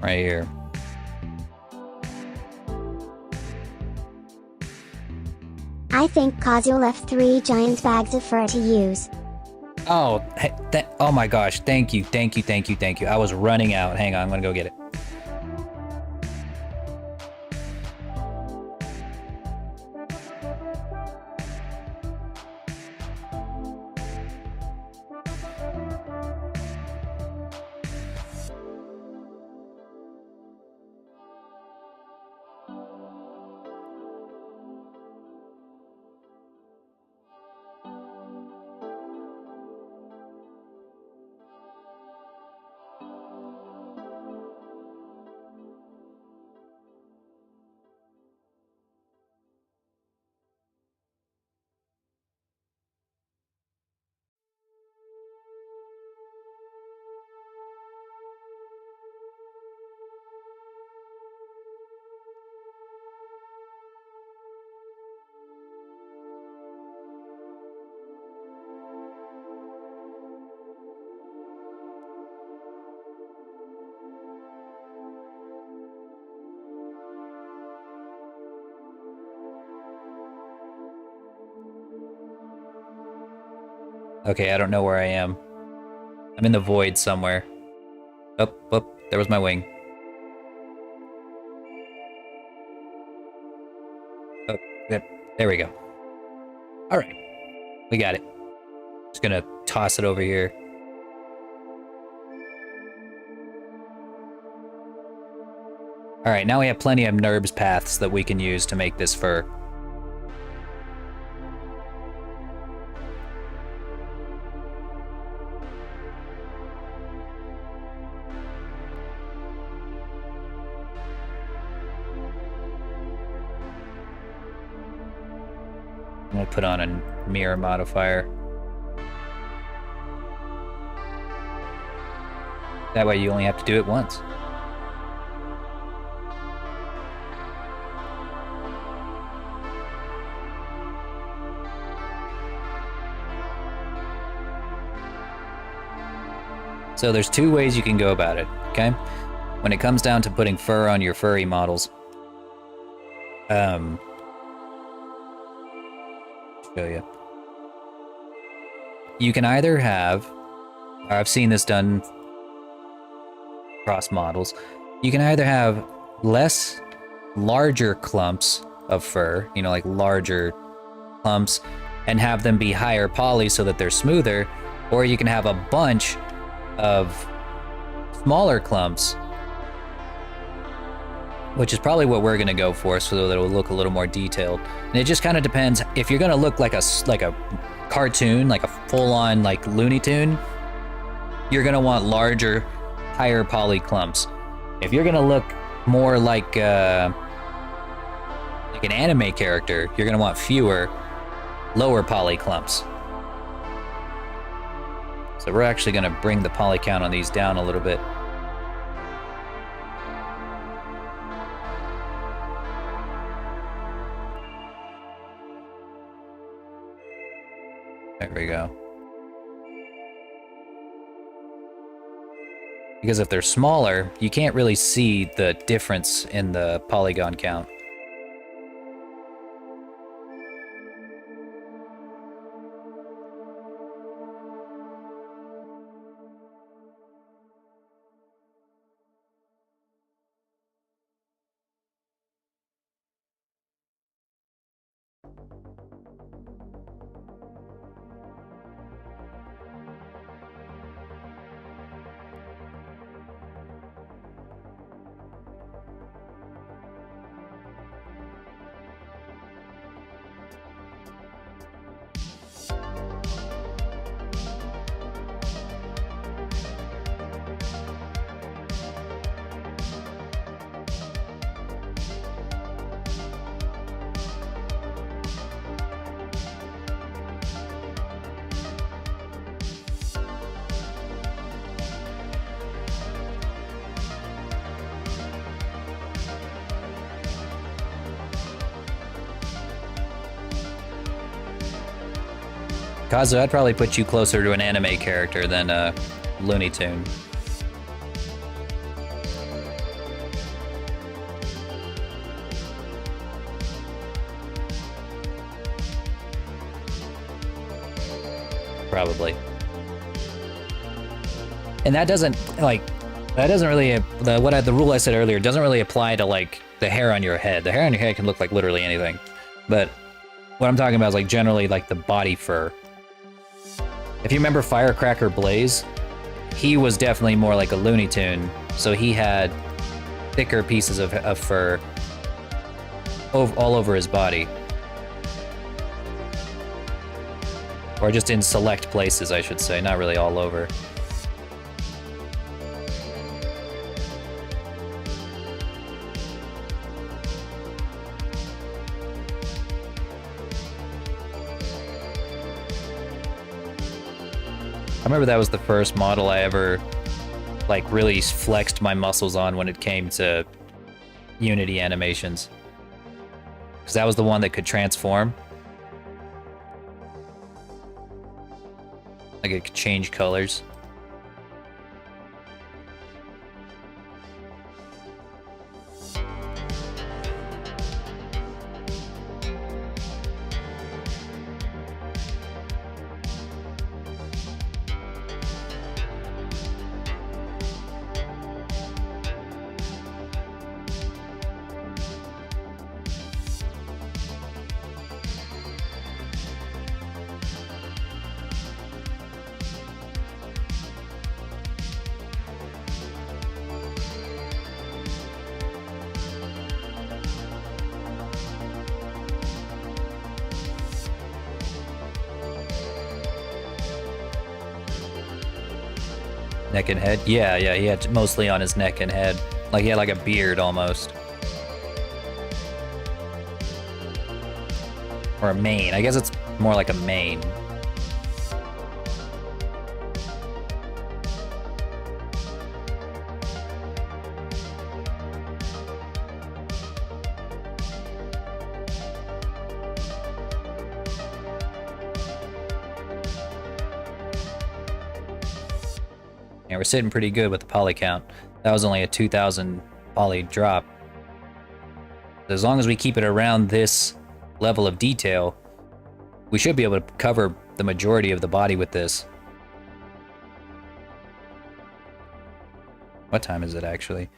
Right here. I think Kazuo left 3 giant bags of fur to use. Oh, oh my gosh. Thank you. I was running out. Hang on, I'm going to go get it. Okay, I don't know where I am. I'm in the void somewhere. Oh, oh, there was my wing. Oh, yep, there we go. All right, we got it. Just gonna toss it over here. All right, now we have plenty of NURBS paths that we can use to make this fur. I'm gonna put on a mirror modifier. That way you only have to do it once. So there's two ways you can go about it, okay? When it comes down to putting fur on your furry models, show you. You can either have, I've seen this done across models, you can either have larger clumps of fur, you know, like larger clumps, and have them be higher poly so that they're smoother, or you can have a bunch of smaller clumps, which is probably what we're gonna go for, so that it will look a little more detailed. And it just kind of depends. If you're gonna look like a cartoon, like a full-on like Looney Tune, you're gonna want larger, higher poly clumps. If you're gonna look more like an anime character, you're gonna want fewer, lower poly clumps. So we're actually gonna bring the poly count on these down a little bit. There we go. Because if they're smaller, you can't really see the difference in the polygon count. Kazu, I'd probably put you closer to an anime character than a Looney Tune. Probably. And that doesn't, like, that doesn't really, the rule I said earlier doesn't really apply to, like, the hair on your head. The hair on your head can look like literally anything. But what I'm talking about is, like, generally, like, the body fur. If you remember Firecracker Blaze, he was definitely more like a Looney Tune, so he had thicker pieces of fur all over his body. Or just in select places, I should say, not really all over. I remember that was the first model I ever, like, really flexed my muscles on when it came to Unity animations. Because that was the one that could transform. Like, it could change colors. Neck and head? Yeah, he had mostly on his neck and head. Like he had like a beard almost. Or a mane. I guess it's more like a mane. Yeah, we're sitting pretty good with the poly count. That was only a 2,000 poly drop. As long as we keep it around this level of detail, we should be able to cover the majority of the body with this. What time is it actually?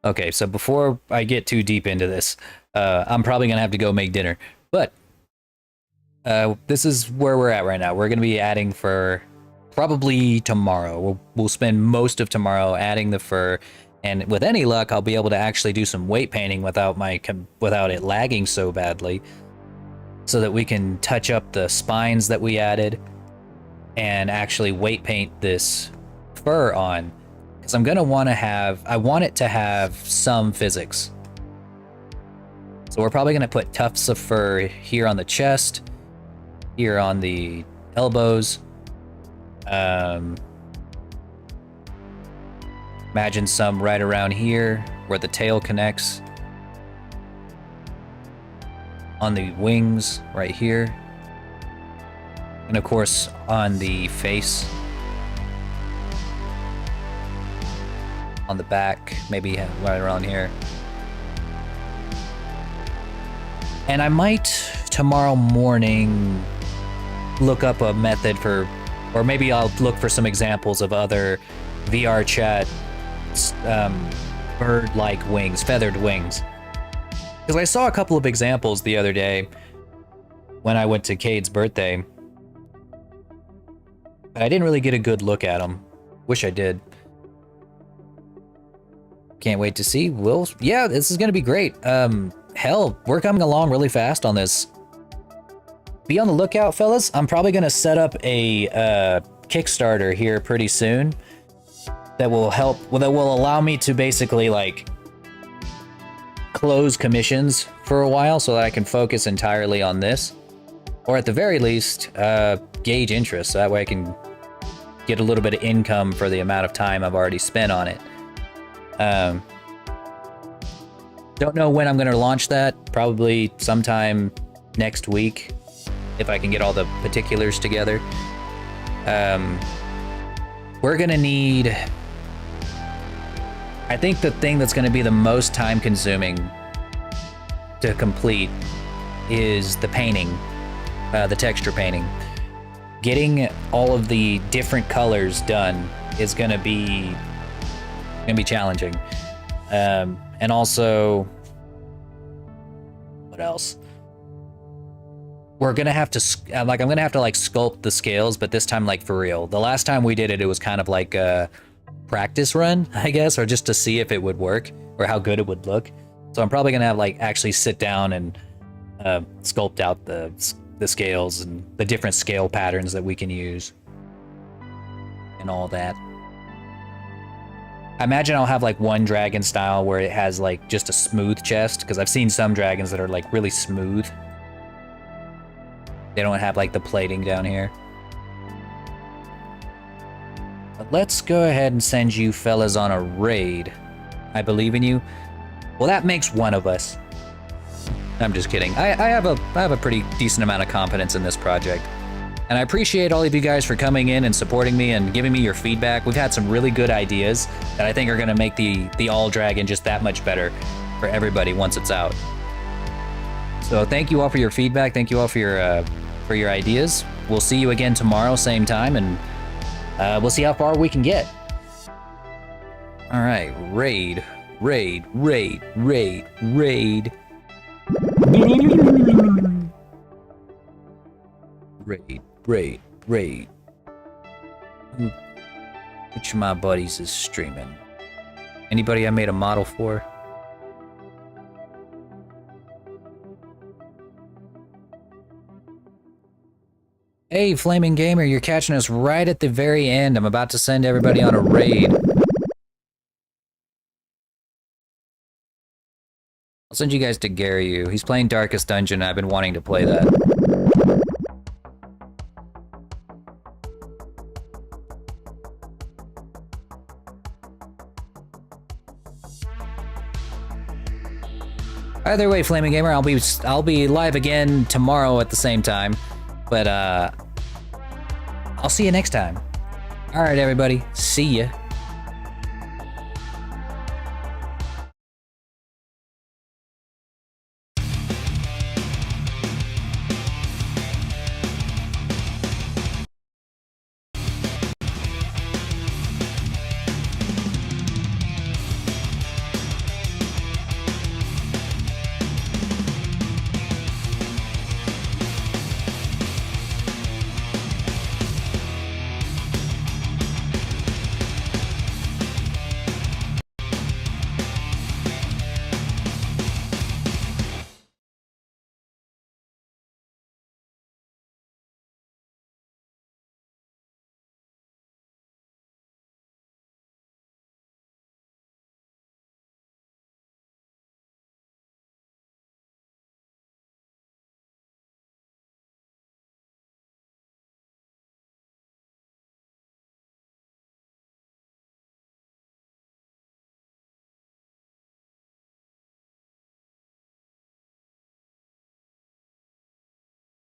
Okay, so before I get too deep into this, I'm probably gonna have to go make dinner. But this is where we're at right now. We're gonna be adding fur probably tomorrow. We'll spend most of tomorrow adding the fur, and with any luck, I'll be able to actually do some weight painting without it lagging so badly, so that we can touch up the spines that we added and actually weight paint this fur on. Because I want it to have some physics. So we're probably gonna put tufts of fur here on the chest, here on the elbows. Imagine some right around here where the tail connects. On the wings right here. And of course on the face. On the back, maybe right around here. And I might tomorrow morning look up a method for, or maybe I'll look for some examples of other VR chat bird-like wings, feathered wings. Because I saw a couple of examples the other day when I went to Cade's birthday. But I didn't really get a good look at them. Wish I did. Can't wait to see. Yeah, this is gonna be great. Hell, we're coming along really fast on this. Be on the lookout, fellas. I'm probably gonna set up a Kickstarter here pretty soon that will help. Well, that will allow me to basically like close commissions for a while, so that I can focus entirely on this, or at the very least, gauge interest. So that way I can get a little bit of income for the amount of time I've already spent on it. Don't know when I'm going to launch that. Probably sometime next week, if I can get all the particulars together. We're going to need... I think the thing that's going to be the most time consuming to complete is the painting, the texture painting. Getting all of the different colors done is going to be challenging. And also, what else? We're gonna have to I'm gonna have to like sculpt the scales, but this time like for real. The last time we did it, it was kind of like a practice run, I guess, or just to see if it would work or how good it would look. So I'm probably gonna have like actually sit down and sculpt out the scales and the different scale patterns that we can use and all that. I imagine I'll have like one dragon style where it has like just a smooth chest, because I've seen some dragons that are like really smooth. They don't have like the plating down here. But let's go ahead and send you fellas on a raid. I believe in you. Well, that makes one of us. I'm just kidding. I have a pretty decent amount of confidence in this project. And I appreciate all of you guys for coming in and supporting me and giving me your feedback. We've had some really good ideas that I think are going to make the All Dragon just that much better for everybody once it's out. So thank you all for your feedback. Thank you all for your ideas. We'll see you again tomorrow, same time, and we'll see how far we can get. All right, raid. Raid. Which of my buddies is streaming? Anybody I made a model for? Hey, Flaming Gamer, you're catching us right at the very end. I'm about to send everybody on a raid. I'll send you guys to Garyu. He's playing Darkest Dungeon. I've been wanting to play that. Either way, Flaming Gamer, I'll be live again tomorrow at the same time. But I'll see you next time. All right, everybody. See ya.